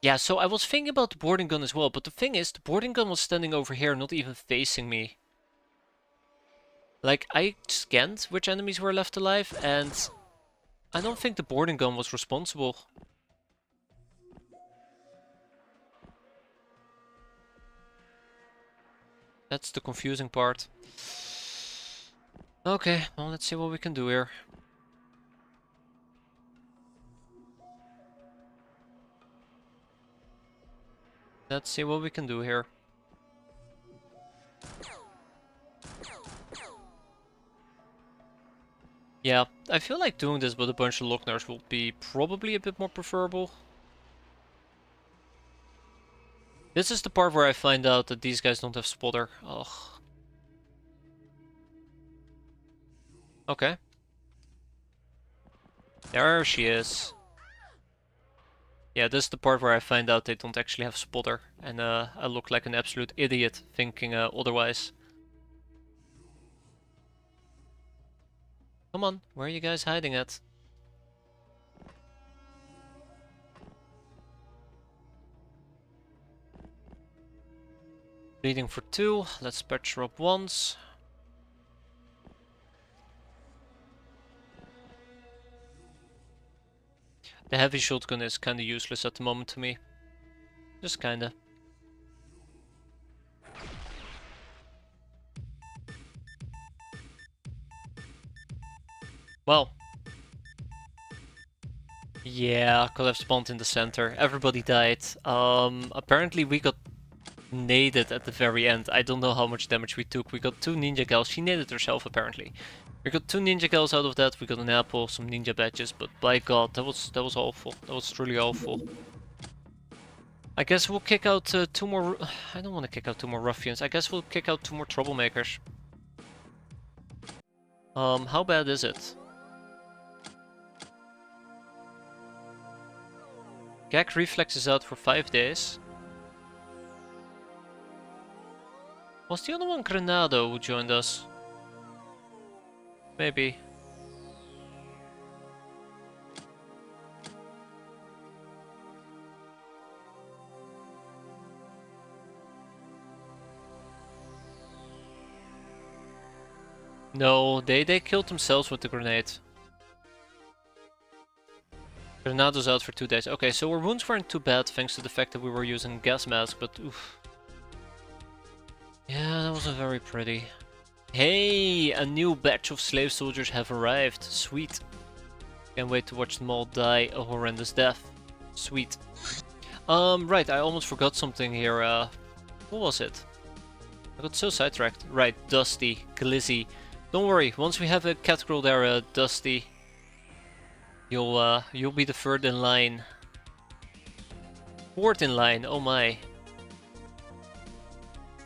Speaker 1: Yeah, so I was thinking about the boarding gun as well, but the thing is, the boarding gun was standing over here, not even facing me. Like, I scanned which enemies were left alive, and I don't think the boarding gun was responsible. That's the confusing part. Okay, well, let's see what we can do here. Let's see what we can do here. Yeah, I feel like doing this with a bunch of Lockners will be probably a bit more preferable. This is the part where I find out that these guys don't have spotter. Ugh. Okay. There she is. Yeah, this is the part where I find out they don't actually have spotter. And I look like an absolute idiot thinking otherwise. Come on, where are you guys hiding at? Bleeding for 2. Let's patch her up once. The heavy shotgun is kinda useless at the moment to me. Just kinda. Well. Yeah, could have spawned in the center. Everybody died. Apparently we got naded at the very end. I don't know how much damage we took. We got 2 ninja gals. She naded herself apparently. We got 2 ninja gals out of that. We got an apple, some ninja badges, but by god, that was awful. That was truly awful. I guess we'll kick out 2 more. I don't want to kick out 2 more ruffians. I guess we'll kick out 2 more troublemakers. How bad is it? Gag reflex is out for 5 days. Was the other one Granado who joined us? Maybe. No, they killed themselves with the grenade. Granado's out for 2 days. Okay, so our wounds weren't too bad thanks to the fact that we were using gas mask, but oof. Yeah, that wasn't very pretty. Hey, a new batch of slave soldiers have arrived. Sweet. Can't wait to watch them all die a horrendous death. Sweet. Right, I almost forgot something here. What was it? I got so sidetracked. Right, Dusty, Glizzy. Don't worry, once we have a cat girl there, Dusty, you'll be the third in line. Fourth in line, oh my.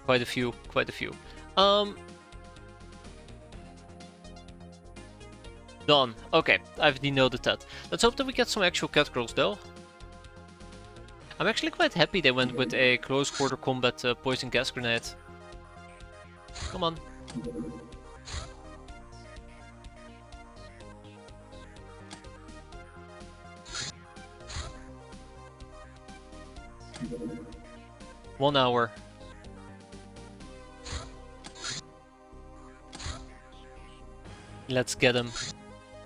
Speaker 1: Quite a few, quite a few. Done. Okay, I've denoted that. Let's hope that we get some actual cat girls though. I'm actually quite happy they went with a close quarter combat poison gas grenade. Come on. One hour. Let's get him.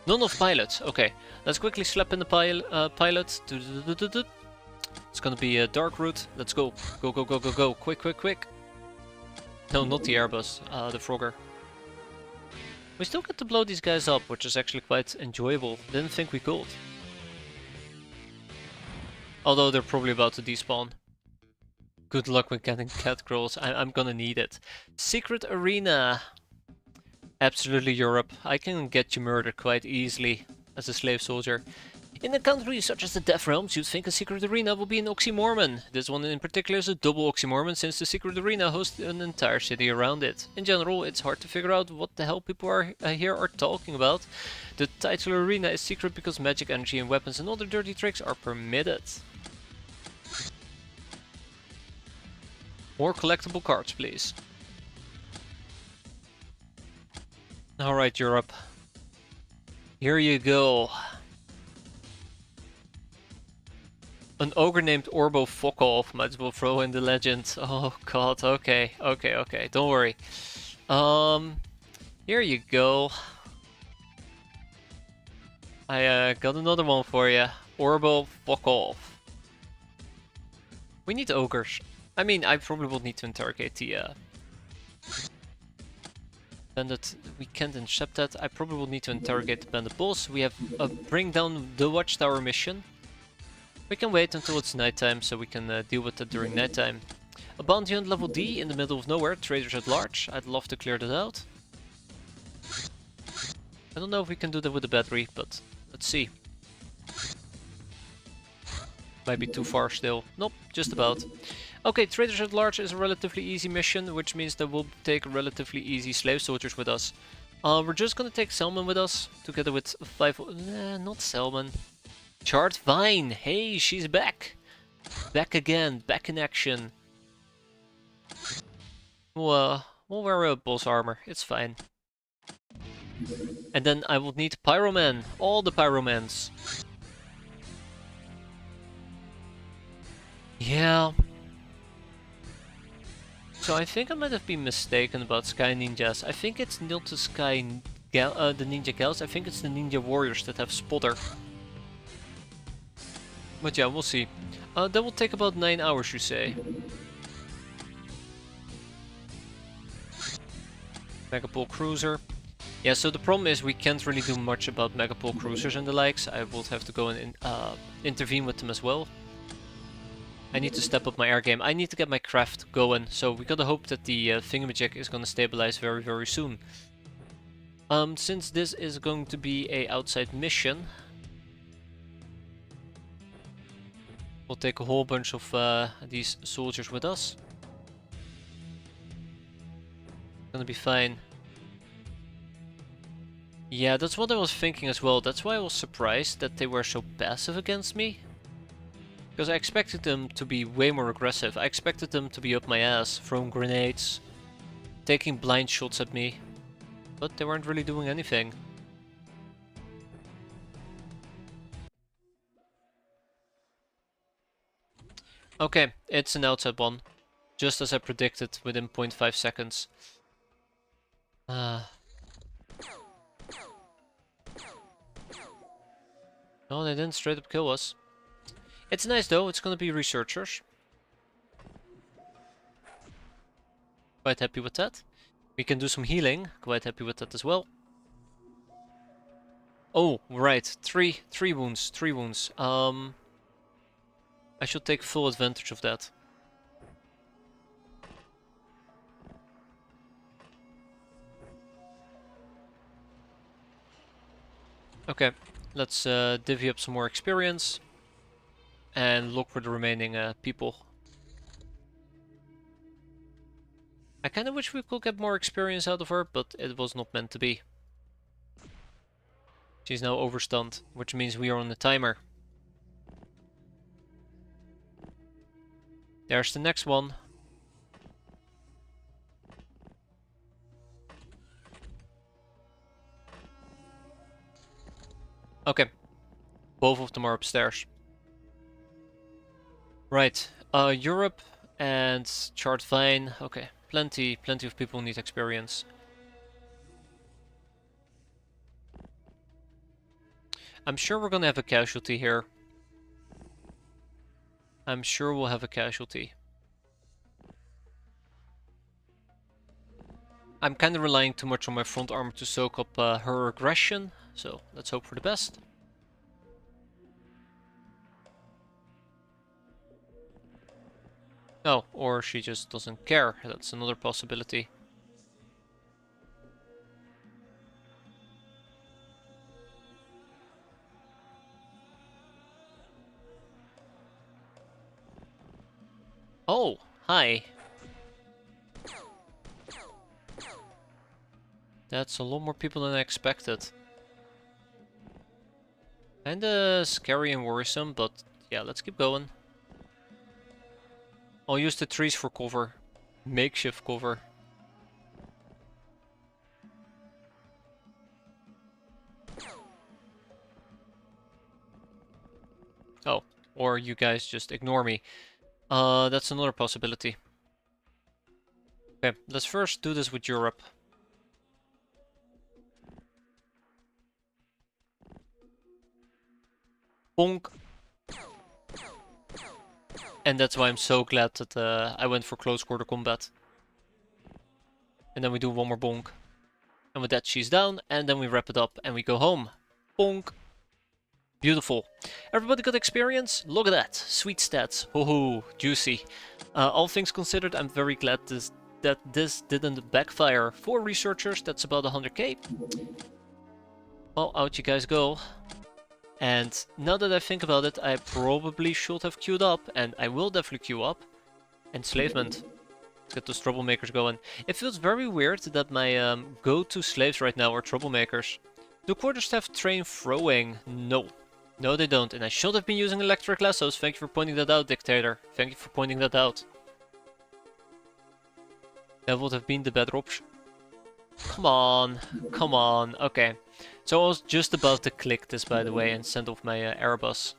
Speaker 1: None of pilots. Okay, let's quickly slap in the pilot. It's gonna be a dark route. Let's go. Go, go, go, go, go. Quick, quick, quick. No, not the Airbus. The Frogger. We still get to blow these guys up, which is actually quite enjoyable. Didn't think we could. Although they're probably about to despawn. Good luck with getting cat girls. I'm gonna need it. Secret arena. Absolutely, Europe. I can get you murdered quite easily as a slave soldier. In a country such as the Death Realms, you'd think a secret arena would be an oxymoron. This one in particular is a double oxymoron since the secret arena hosts an entire city around it. In general, it's hard to figure out what the hell people here are talking about. The title arena is secret because magic, energy and weapons and other dirty tricks are permitted. More collectible cards, please. Alright, Europe. Here you go. An ogre named Orbo Fokov. Might as well throw in the legend. Oh god, okay, okay, okay. Don't worry. Here you go. I got another one for you. Orbo Fokov. We need ogres. I mean, I probably will need to interrogate the bandit. We can't intercept that. I probably will need to interrogate the bandit boss. We have a bring down the watchtower mission. We can wait until it's nighttime so we can deal with it during nighttime. A bounty hunt level D in the middle of nowhere. Traders at large. I'd love to clear that out. I don't know if we can do that with a battery, but let's see. Might be too far still. Nope, just about. Okay, Traders at Large is a relatively easy mission, which means that we'll take relatively easy slave soldiers with us. We're just gonna take Selman with us, together with 5... not Selman. Charred Vine! Hey, she's back! Back again, back in action. We'll wear a boss armor, it's fine. And then I will need Pyroman, all the Pyromans. Yeah. So I think I might have been mistaken about Sky Ninjas. I think it's not the Sky the Ninja Gals, I think it's the Ninja Warriors that have Spotter. But yeah, we'll see. That will take about 9 hours, you say. Megapole Cruiser. Yeah, so the problem is we can't really do much about Megapole Cruisers and the likes. I will have to go and intervene with them as well. I need to step up my air game. I need to get my craft going, so we gotta hope that the thingamajig is gonna stabilize very, very soon. Since this is going to be a outside mission, we'll take a whole bunch of these soldiers with us. Gonna be fine. Yeah, that's what I was thinking as well. That's why I was surprised that they were so passive against me. Because I expected them to be way more aggressive. I expected them to be up my ass, throwing grenades, taking blind shots at me. But they weren't really doing anything. Okay, it's an outside one. Just as I predicted, within 0.5 seconds. No, they didn't straight up kill us. It's nice though, it's gonna be researchers. Quite happy with that. We can do some healing, quite happy with that as well. Oh, right, three wounds, 3 wounds. I should take full advantage of that. Okay, let's divvy up some more experience and look for the remaining people. I kinda wish we could get more experience out of her, but it was not meant to be. She's now overstunned, which means we are on the timer. There's the next one. Okay, both of them are upstairs. Right, Europe and Chart Vine. Okay, plenty of people need experience. I'm sure we're gonna have a casualty here. I'm sure we'll have a casualty. I'm kind of relying too much on my front armor to soak up her aggression, so let's hope for the best. Oh, or she just doesn't care. That's another possibility. Oh, hi. That's a lot more people than I expected. Kinda scary and worrisome, but yeah, let's keep going. I'll use the trees for cover. Makeshift cover. Oh, or you guys just ignore me. That's another possibility. Okay, let's first do this with Europe. Bonk. And that's why I'm so glad that I went for close quarter combat. And then we do one more bonk. And with that she's down, and then we wrap it up and we go home. Bonk. Beautiful. Everybody got experience? Look at that. Sweet stats. Ho ho, juicy. All things considered, I'm very glad that this didn't backfire. 4 researchers, that's about 100k. Well, out you guys go. And now that I think about it, I probably should have queued up, and I will definitely queue up. Enslavement. Let's get those troublemakers going. It feels very weird that my go-to slaves right now are troublemakers. Do quarterstaff train throwing? No. No, they don't, and I should have been using electric lassos. Thank you for pointing that out, Dictator. Thank you for pointing that out. That would have been the better option. Come on, come on. Okay, so I was just about to click this, by the way, and send off my Airbus.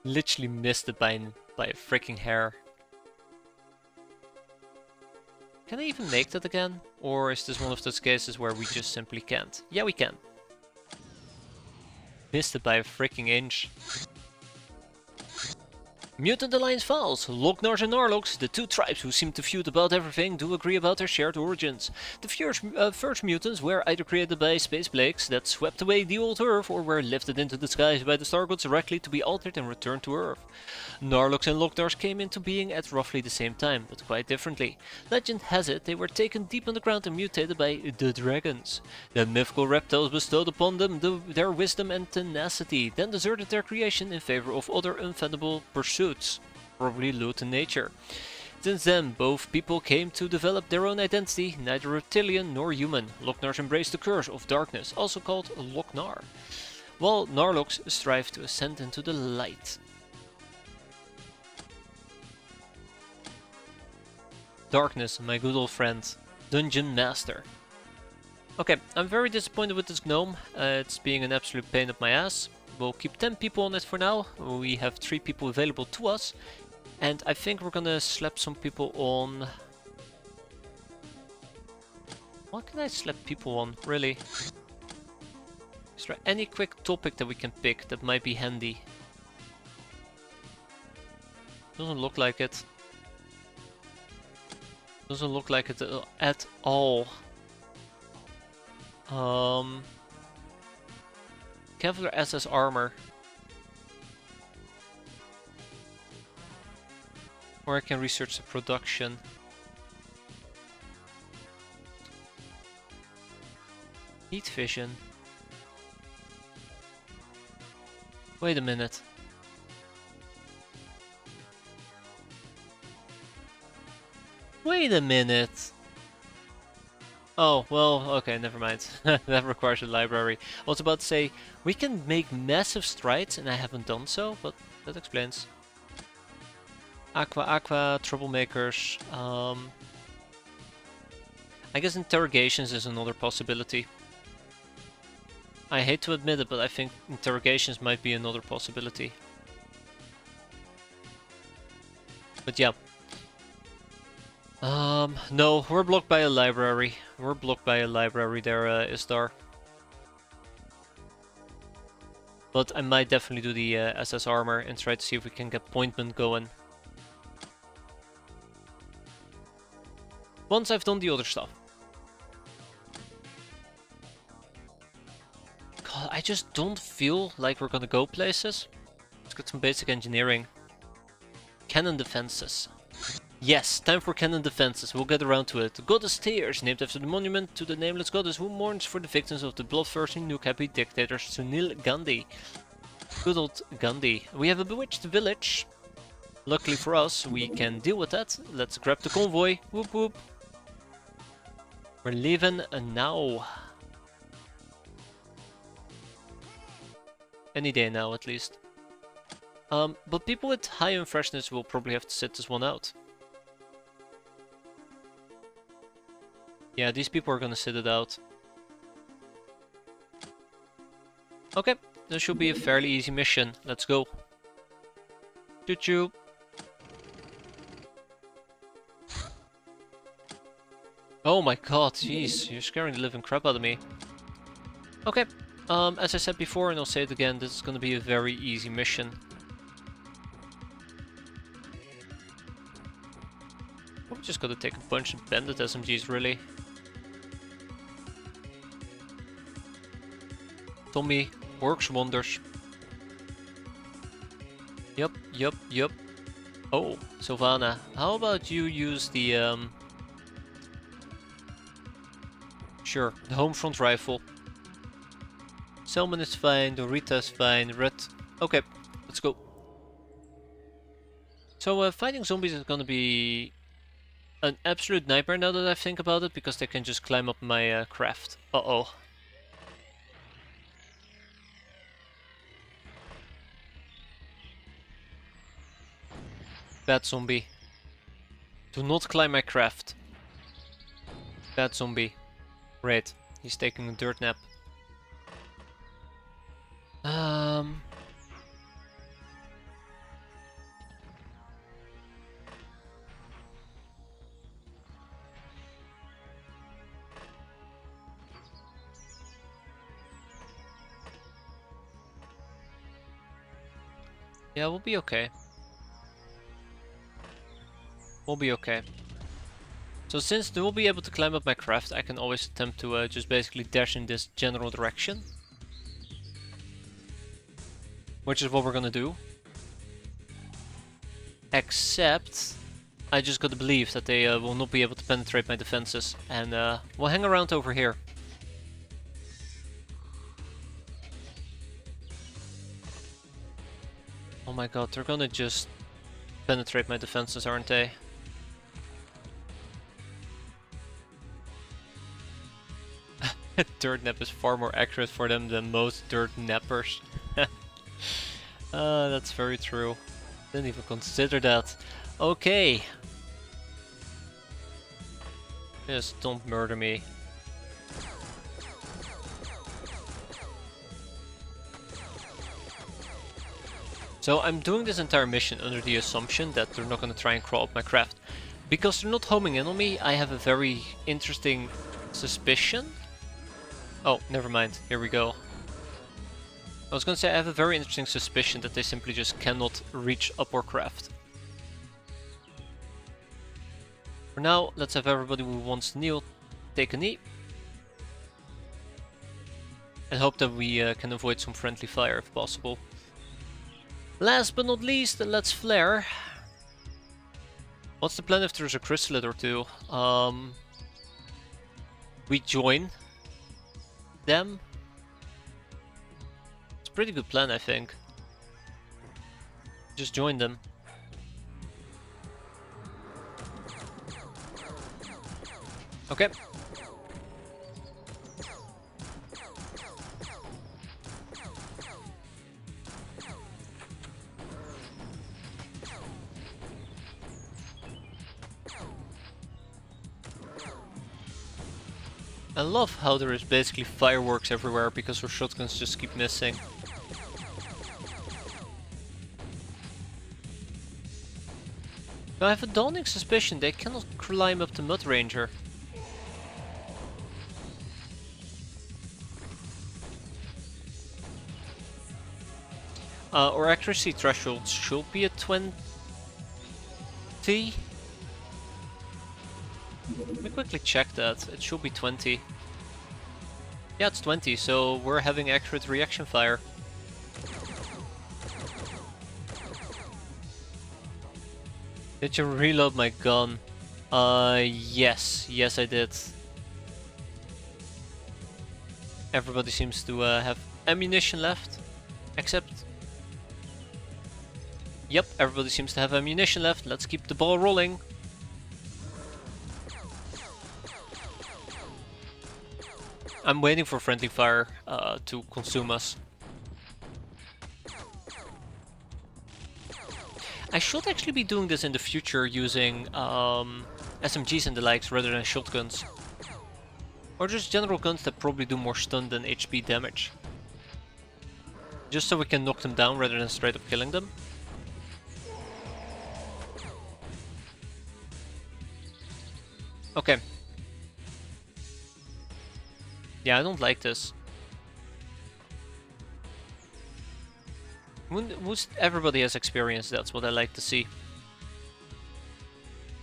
Speaker 1: Literally missed it by a freaking hair. Can I even make that again? Or is this one of those cases where we just simply can't? Yeah, we can. Missed it by a freaking inch. Mutant Alliance Files. Locknars and Narloks, the 2 tribes who seem to feud about everything, do agree about their shared origins. The first mutants were either created by space plagues that swept away the old Earth, or were lifted into the skies by the Star Gods directly to be altered and returned to Earth. Narloks and Locknars came into being at roughly the same time, but quite differently. Legend has it they were taken deep underground and mutated by the dragons. The mythical reptiles bestowed upon them their wisdom and tenacity, then deserted their creation in favor of other unfathomable pursuits. Probably loot in nature. Since then, both people came to develop their own identity, neither reptilian nor human. Locknars embraced the curse of darkness, also called Locknar, while Narloks strive to ascend into the light. Darkness, my good old friend. Dungeon Master. Okay, I'm very disappointed with this gnome. It's being an absolute pain up my ass. We'll keep 10 people on it for now. We have 3 people available to us. And I think we're gonna slap some people on... What can I slap people on, really? Is there any quick topic that we can pick that might be handy? Doesn't look like it. Doesn't look like it at all. Kevlar SS armor. Or I can research the production. Heat vision. Wait a minute. Wait a minute. Oh, well, okay, never mind. That requires a library. I was about to say, we can make massive strides, and I haven't done so, but that explains. Aqua, troublemakers. I guess interrogations is another possibility. I hate to admit it, but I think interrogations might be another possibility. But yeah. No, we're blocked by a library. We're blocked by a library there, Istar. But I might definitely do the SS armor and try to see if we can get appointment going. Once I've done the other stuff. God, I just don't feel like we're gonna go places. Let's get some basic engineering. Cannon defenses. Yes, time for cannon defenses. We'll get around to it. The goddess Tears, named after the monument to the nameless goddess who mourns for the victims of the bloodthirsty Nukapi dictator Sunil Gandhi. Good old Gandhi. We have a bewitched village. Luckily for us, we can deal with that. Let's grab the convoy. Whoop whoop. We're leaving now. Any day now, at least. But people with high in freshness will probably have to sit this one out. Yeah, these people are gonna sit it out. Okay, this should be a fairly easy mission. Let's go. Choo-choo. Oh my god, jeez, you're scaring the living crap out of me. Okay, as I said before, and I'll say it again, this is gonna be a very easy mission. Probably just gotta take a bunch of bandit SMGs, really. Tommy works wonders. Yup. Oh, Sylvana, how about you use the, Sure, the home front rifle. Selman is fine, Dorita is fine, Red... Okay, let's go. So, fighting zombies is gonna be an absolute nightmare now that I think about it, because they can just climb up my craft. Uh-oh. Bad zombie. Do not climb my craft. Bad zombie. Great. He's taking a dirt nap. Yeah, we'll be okay. We'll be okay. So since they will be able to climb up my craft, I can always attempt to just basically dash in this general direction. Which is what we're gonna do. Except, I just gotta believe that they will not be able to penetrate my defenses. And we'll hang around over here. Oh my god, they're gonna just penetrate my defenses, aren't they? Dirt nap is far more accurate for them than most dirt nappers. That's very true. Didn't even consider that. Okay. Just don't murder me. So I'm doing this entire mission under the assumption that they're not going to try and crawl up my craft. Because they're not homing in on me, I have a very interesting suspicion. Oh, never mind. Here we go. I was gonna say, I have a very interesting suspicion that they simply just cannot reach up or craft. For now, let's have everybody who wants to kneel take a knee. And hope that we can avoid some friendly fire if possible. Last but not least, let's flare. What's the plan if there's a chrysalid or two? We join them. It's a pretty good plan, I think. Just join them. Okay. I love how there is basically fireworks everywhere because our shotguns just keep missing. Now I have a dawning suspicion they cannot climb up the Mud Ranger. Our accuracy threshold should be at 20. Let me quickly check that. It should be 20. Yeah, it's 20, so we're having accurate reaction fire. Did you reload my gun? Yes. Yes, I did. Everybody seems to have ammunition left. Except... Yep, everybody seems to have ammunition left. Let's keep the ball rolling. I'm waiting for friendly fire to consume us. I should actually be doing this in the future using SMGs and the likes rather than shotguns. Or just general guns that probably do more stun than HP damage. Just so we can knock them down rather than straight up killing them. Okay. Yeah, I don't like this. Everybody has experience, that's what I like to see.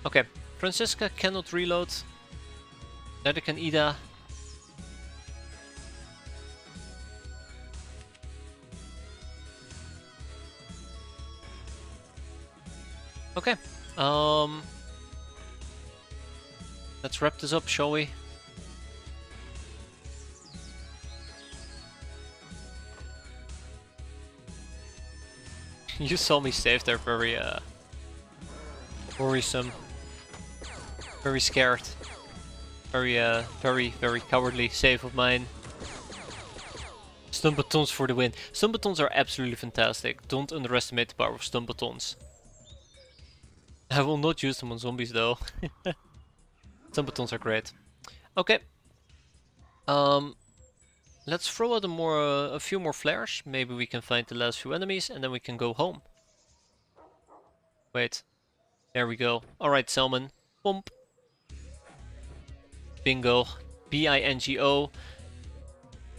Speaker 1: Okay, Francisca cannot reload. Neither can Ida. Okay, let's wrap this up, shall we? You saw me save there, very worrisome, very scared, very cowardly save of mine. Stun batons for the win. Stun batons are absolutely fantastic. Don't underestimate the power of stun batons. I will not use them on zombies though. Stun batons are great. Okay. Let's throw out a few more flares. Maybe we can find the last few enemies and then we can go home. Wait. There we go. Alright, Salmon. Pump. Bingo. B-I-N-G-O.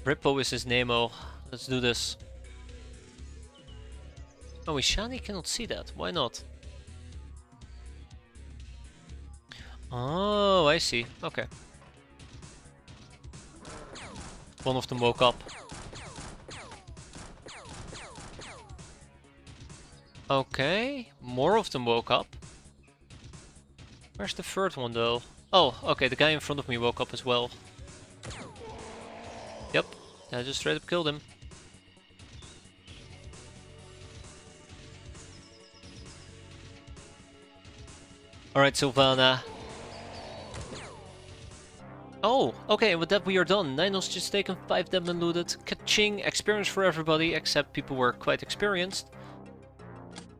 Speaker 1: Rippo is his name-o. Let's do this. Oh, Ishani cannot see that. Why not? Oh, I see. Okay. One of them woke up. Okay, more of them woke up. Where's the third one though? Oh, okay, the guy in front of me woke up as well. Yep, I just straight up killed him. Alright, Sylvana. Oh, okay, and with that we are done. 9 hostages taken, 5 dead and looted. Ka-ching! Experience for everybody, except people were quite experienced.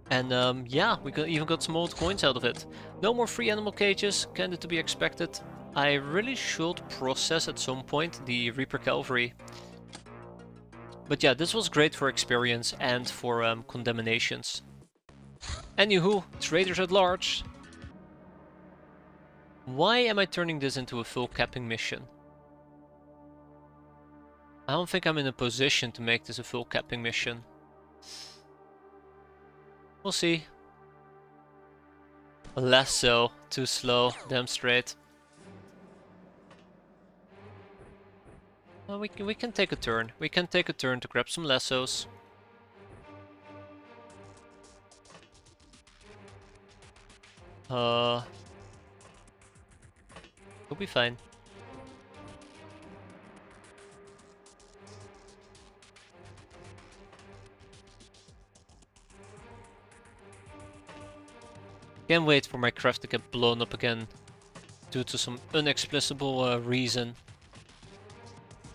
Speaker 1: And yeah, we even got some old coins out of it. No more free animal cages, kinda to be expected. I really should process at some point the Reaper Cavalry. But yeah, this was great for experience and for condemnations. Anywho, traders at large. Why am I turning this into a full capping mission? I don't think I'm in a position to make this a full capping mission. We'll see. Less so. Too slow. Damn straight. Well, we can take a turn. We can take a turn to grab some lassos. We'll be fine. Can't wait for my craft to get blown up again due to some inexplicable reason.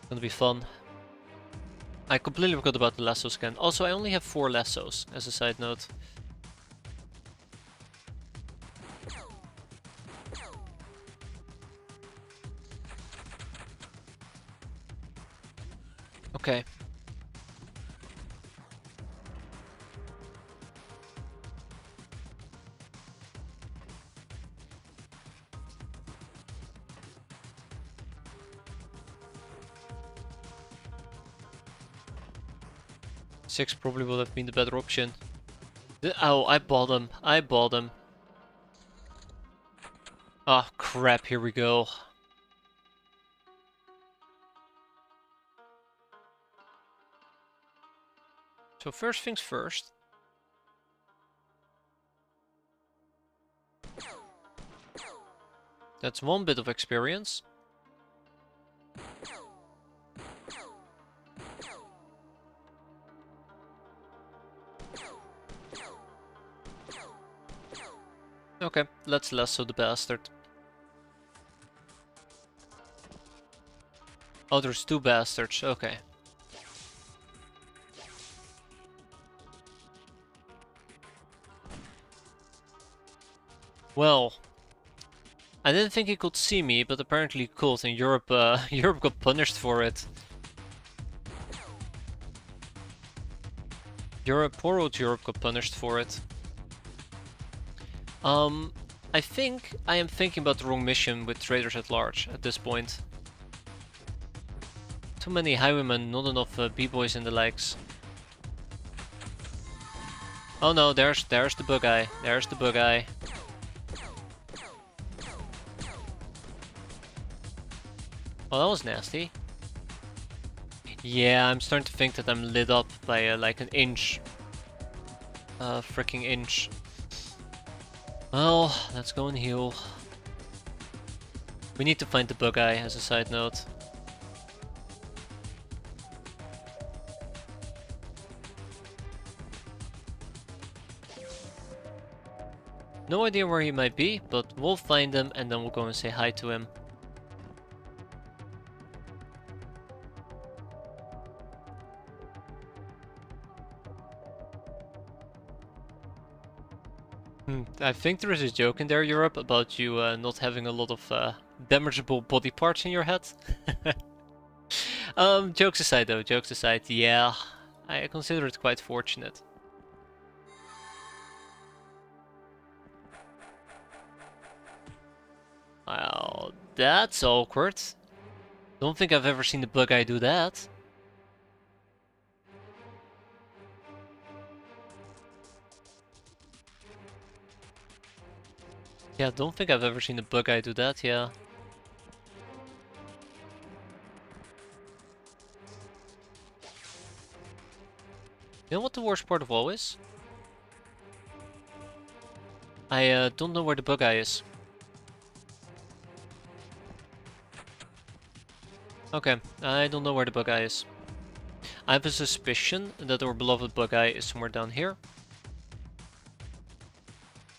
Speaker 1: Gonna be fun. I completely forgot about the lassos again. Also, I only have 4 lassos, as a side note. Okay. Six probably would have been the better option. Oh, I bought him. I bought him. Oh crap, here we go. So first things first. That's one bit of experience. Okay, let's lasso the bastard. Oh, there's 2 bastards, okay. Well, I didn't think he could see me, but apparently he could, and Europe, Europe got punished for it. Poor old Europe got punished for it. I think I am thinking about the wrong mission with traders at large at this point. Too many highwaymen, not enough b-boys and the likes. Oh no, there's the bug eye. There's the bug eye. Well, that was nasty. Yeah, I'm starting to think that I'm lit up by like an inch. Freaking inch. Well, let's go and heal. We need to find the bug eye as a side note. No idea where he might be, but we'll find him and then we'll go and say hi to him. I think there is a joke in there, Europe, about you not having a lot of damageable body parts in your head. Jokes aside though, jokes aside, yeah, I consider it quite fortunate. Well, that's awkward. Don't think I've ever seen the bug eye do that. Yeah, don't think I've ever seen the bug eye do that, yeah. You know what the worst part of all is? I don't know where the bug eye is. Okay, I don't know where the bug eye is. I have a suspicion that our beloved bug eye is somewhere down here.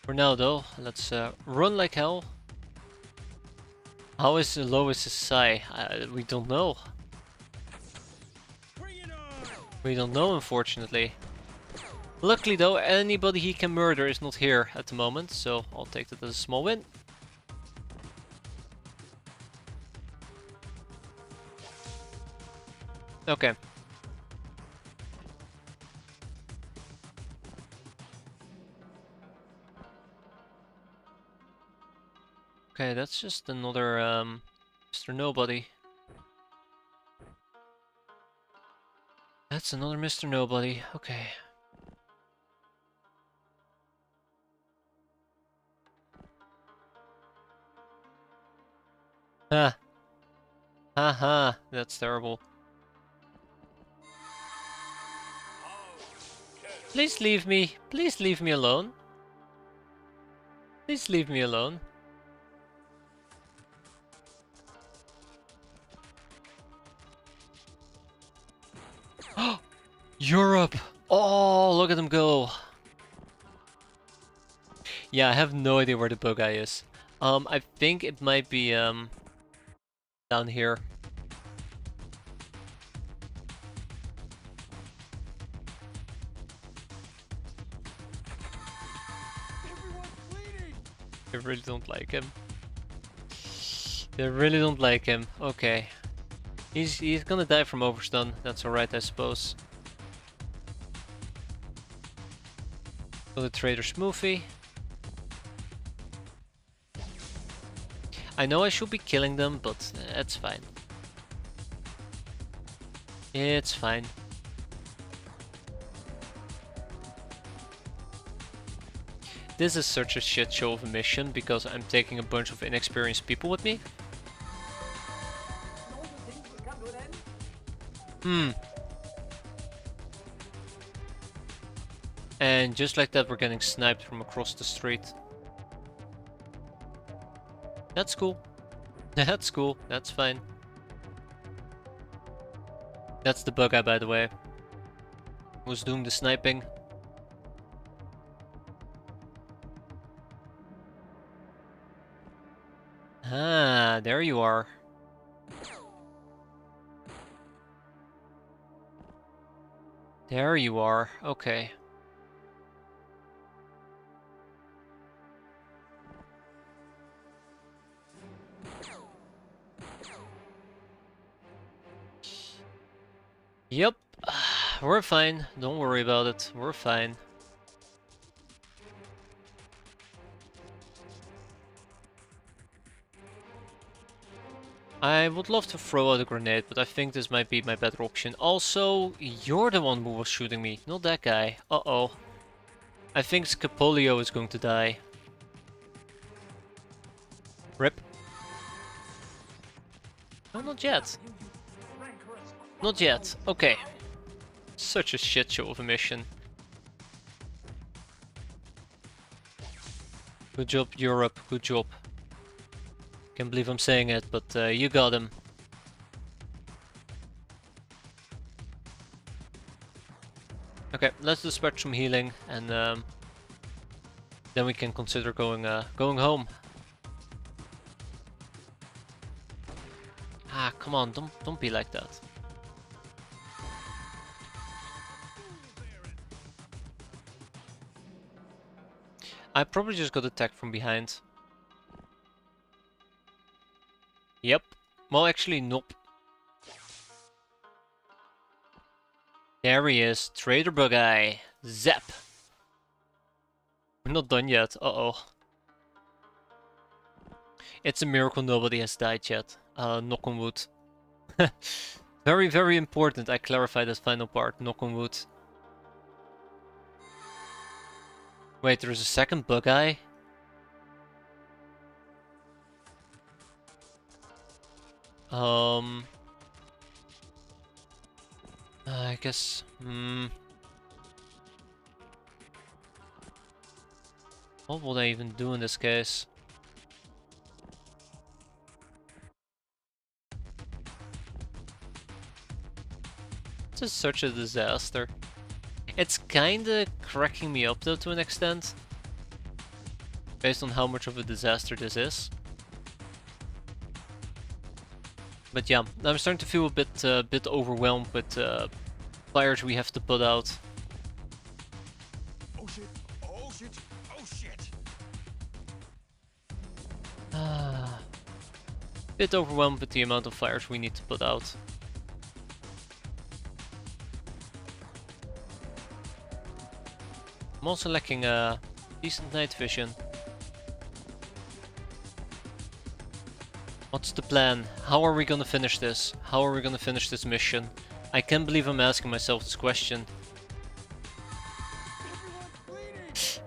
Speaker 1: For now though, let's run like hell. How is low is his psi? We don't know. We don't know, unfortunately. Luckily though, anybody he can murder is not here at the moment, so I'll take that as a small win. Okay. Okay, that's just another Mr. Nobody. That's another Mr. Nobody. Okay. Ha. Ha ha. That's terrible. Please leave me. Please leave me alone. Please leave me alone. Europe! Oh, look at him go. Yeah, I have no idea where the bow guy is. I think it might be down here. They really don't like him. They really don't like him. Okay. He's gonna die from overstun. That's alright, I suppose. For the trader Smoothie. I know I should be killing them, but it's fine. It's fine. This is such a shit show of a mission because I'm taking a bunch of inexperienced people with me. And just like that, we're getting sniped from across the street. That's cool. That's cool. That's fine. That's the bug guy, by the way, who's doing the sniping. Ah, there you are. There you are. Okay. Yep. We're fine. Don't worry about it. We're fine. I would love to throw out a grenade, but I think this might be my better option. Also, you're the one who was shooting me, not that guy. Uh-oh. I think Scapolio is going to die. Rip. No, not yet. Not yet. Okay. Such a shit show of a mission. Good job, Europe. Good job. Can't believe I'm saying it, but you got him. Okay, let's dispatch some healing, and then we can consider going home. Ah, come on! Don't be like that. I probably just got attacked from behind. Yep. Well, actually, nope. There he is, Trader Bug Eye. Zap. We're not done yet. Uh-oh. It's a miracle nobody has died yet. Knock on wood. Very, very important. I clarify that final part. Knock on wood. Wait, there's a second Bug Eye? I guess... What would I even do in this case? This is such a disaster. It's kinda cracking me up though to an extent. Based on how much of a disaster this is. But yeah, I'm starting to feel a bit overwhelmed with fires we have to put out.
Speaker 2: Oh shit! Oh shit! Oh shit!
Speaker 1: Bit overwhelmed with the amount of fires we need to put out. I'm also lacking decent night vision. What's the plan? How are we gonna finish this? How are we gonna finish this mission? I can't believe I'm asking myself this question.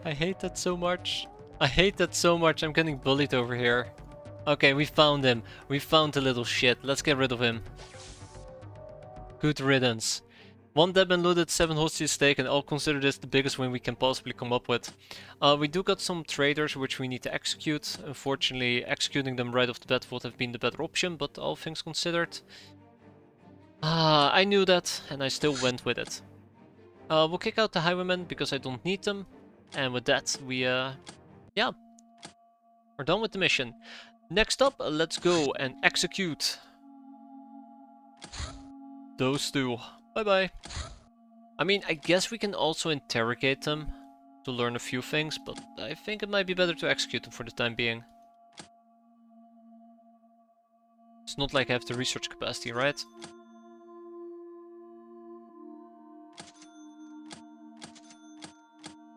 Speaker 1: I hate that so much. I hate that so much. I'm getting bullied over here. Okay, we found him. We found the little shit. Let's get rid of him. Good riddance. 1 dead man looted, 7 hostages taken. I'll consider this the biggest win we can possibly come up with. We do got some traders which we need to execute. Unfortunately, executing them right off the bat would have been the better option, but all things considered. I knew that, and I still went with it. We'll kick out the highwaymen because I don't need them. And with that, yeah, we're done with the mission. Next up, let's go and execute those two. Bye-bye. I mean, I guess we can also interrogate them to learn a few things, but I think it might be better to execute them for the time being. It's not like I have the research capacity, right?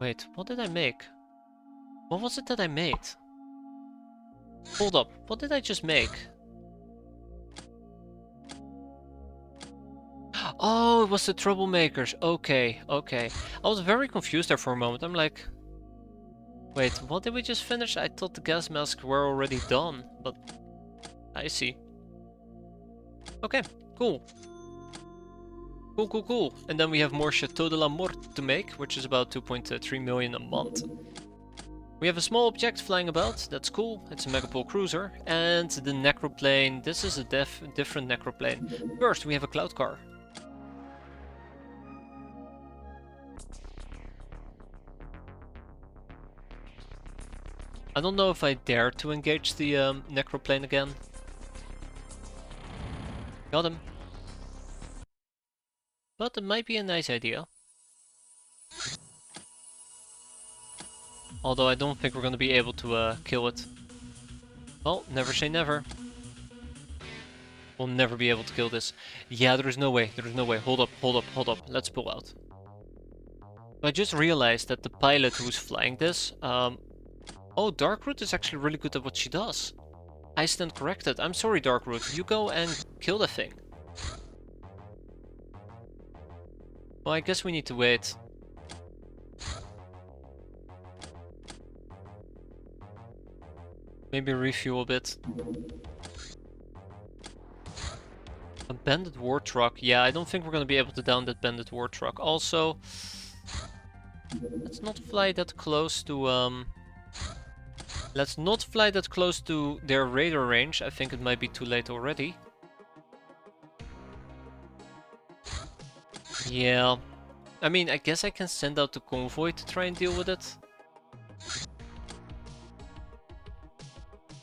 Speaker 1: Wait, what did I make? What was it that I made? Hold up, what did I just make? Oh, it was the troublemakers. Okay, okay. I was very confused there for a moment. I'm like, wait, what did we just finish? I thought the gas masks were already done, but I see. Okay, cool. Cool, cool, cool. And then we have more Chateau de la Mort to make, which is about 2.3 million a month. We have a small object flying about, that's cool, it's a Megapole cruiser. And the necroplane, this is a different necroplane. First, we have a cloud car. I don't know if I dare to engage the necroplane again. Got him. But it might be a nice idea. Although I don't think we're gonna be able to kill it. Well, never say never. We'll never be able to kill this. Yeah, there is no way, there is no way. Hold up, hold up, hold up. Let's pull out. I just realized that the pilot who's flying this, oh, Darkroot is actually really good at what she does. I stand corrected. I'm sorry, Darkroot. You go and kill the thing. Well, I guess we need to wait. Maybe refuel a bit. A bandit war truck. Yeah, I don't think we're gonna be able to down that bandit war truck. Also, let's not fly that close to let's not fly that close to their radar range. I think it might be too late already. Yeah. I mean, I guess I can send out the convoy to try and deal with it.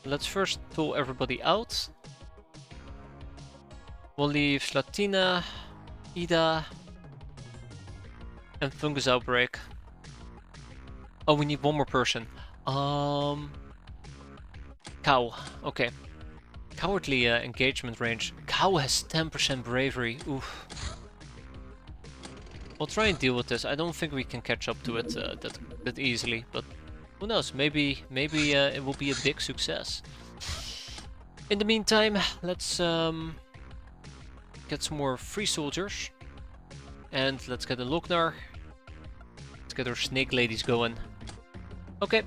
Speaker 1: Let's first pull everybody out. We'll leave Slatina, Ida, and Fungus Outbreak. Oh, we need one more person. Cow. Okay. Cowardly engagement range. Cow has 10% bravery. Oof. We'll try and deal with this. I don't think we can catch up to it that easily, but who knows? Maybe it will be a big success. In the meantime, let's get some more free soldiers, and let's get a Loknar. Let's get our snake ladies going. Okay,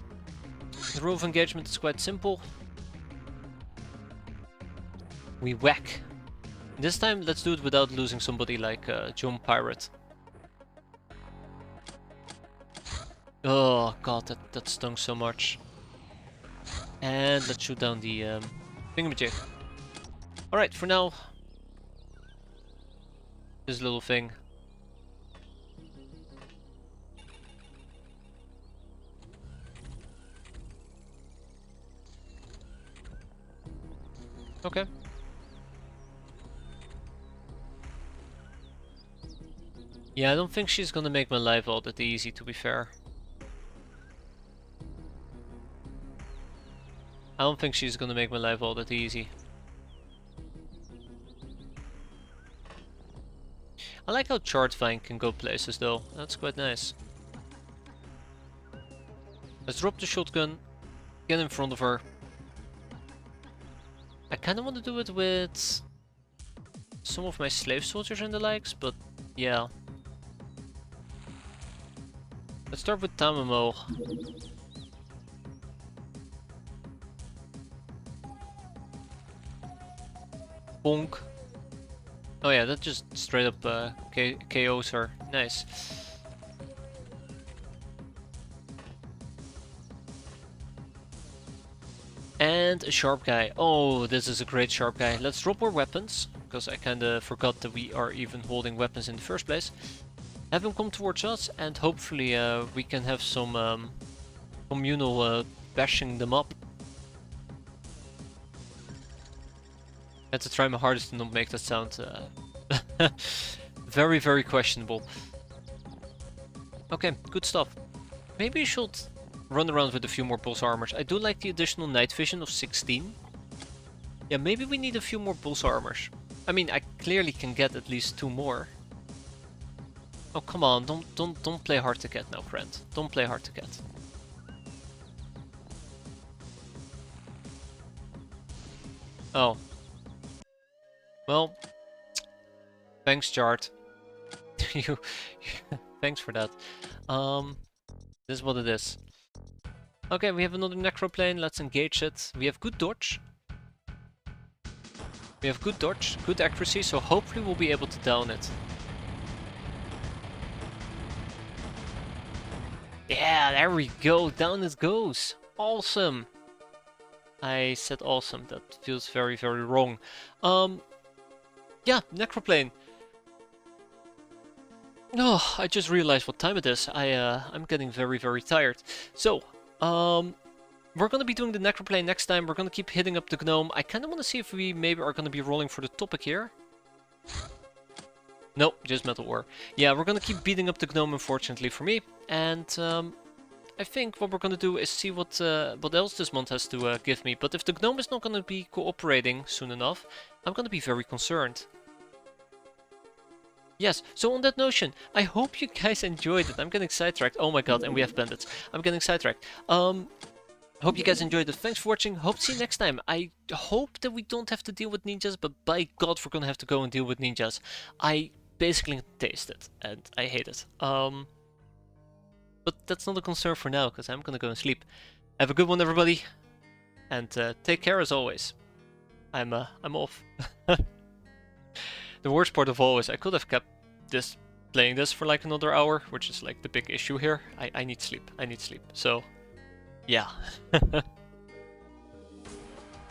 Speaker 1: the rule of engagement is quite simple. We whack. This time, let's do it without losing somebody like John Pirate. Oh god, that stung so much. And let's shoot down the thingamajig. Alright, for now, this little thing. Okay. Yeah, I don't think she's gonna make my life all that easy, to be fair. I don't think she's gonna make my life all that easy. I like how Chartvine can go places though, that's quite nice. Let's drop the shotgun, get in front of her. I kinda want to do it with some of my slave soldiers and the likes, but yeah. Let's start with Tamamo. Bonk. Oh yeah, that just straight up KOs her. Nice. And a sharp guy. Oh, this is a great sharp guy. Let's drop more weapons, because I kinda forgot that we are even holding weapons in the first place. Have him come towards us, and hopefully we can have some communal bashing them up. I had to try my hardest to not make that sound very, very questionable. Okay, good stuff. Maybe you should run around with a few more pulse armors. I do like the additional night vision of 16. Yeah, maybe we need a few more pulse armors. I mean, I clearly can get at least 2 more. Oh, come on, don't play hard to get now, friend. Don't play hard to get. Oh. Well, thanks, Jart. you, thanks for that. This is what it is. Okay, we have another necroplane. Let's engage it. We have good dodge. We have good dodge, good accuracy, so hopefully we'll be able to down it. Yeah, there we go. Down it goes. Awesome. I said awesome. That feels very, very wrong. Yeah, necroplane. No, I just realized what time it is. I'm getting very, very tired. So, we're gonna be doing the necroplane next time. We're gonna keep hitting up the gnome. I kind of want to see if we maybe are gonna be rolling for the topic here. Nope, just metal ore. Yeah, we're gonna keep beating up the gnome, unfortunately for me. And I think what we're gonna do is see what else this month has to give me. But if the gnome is not gonna be cooperating soon enough, I'm gonna be very concerned. Yes, so on that notion, I hope you guys enjoyed it. I'm getting sidetracked. Oh my god, and we have bandits. I'm getting sidetracked. Hope you guys enjoyed it. Thanks for watching. Hope to see you next time. I hope that we don't have to deal with ninjas, but by god, we're gonna have to go and deal with ninjas. I basically taste it, and I hate it. But that's not a concern for now, because I'm gonna go and sleep. Have a good one, everybody, and take care as always. I'm off. The worst part of all is I could have kept playing this for like another hour, which is like the big issue here. I need sleep. I need sleep. So, yeah.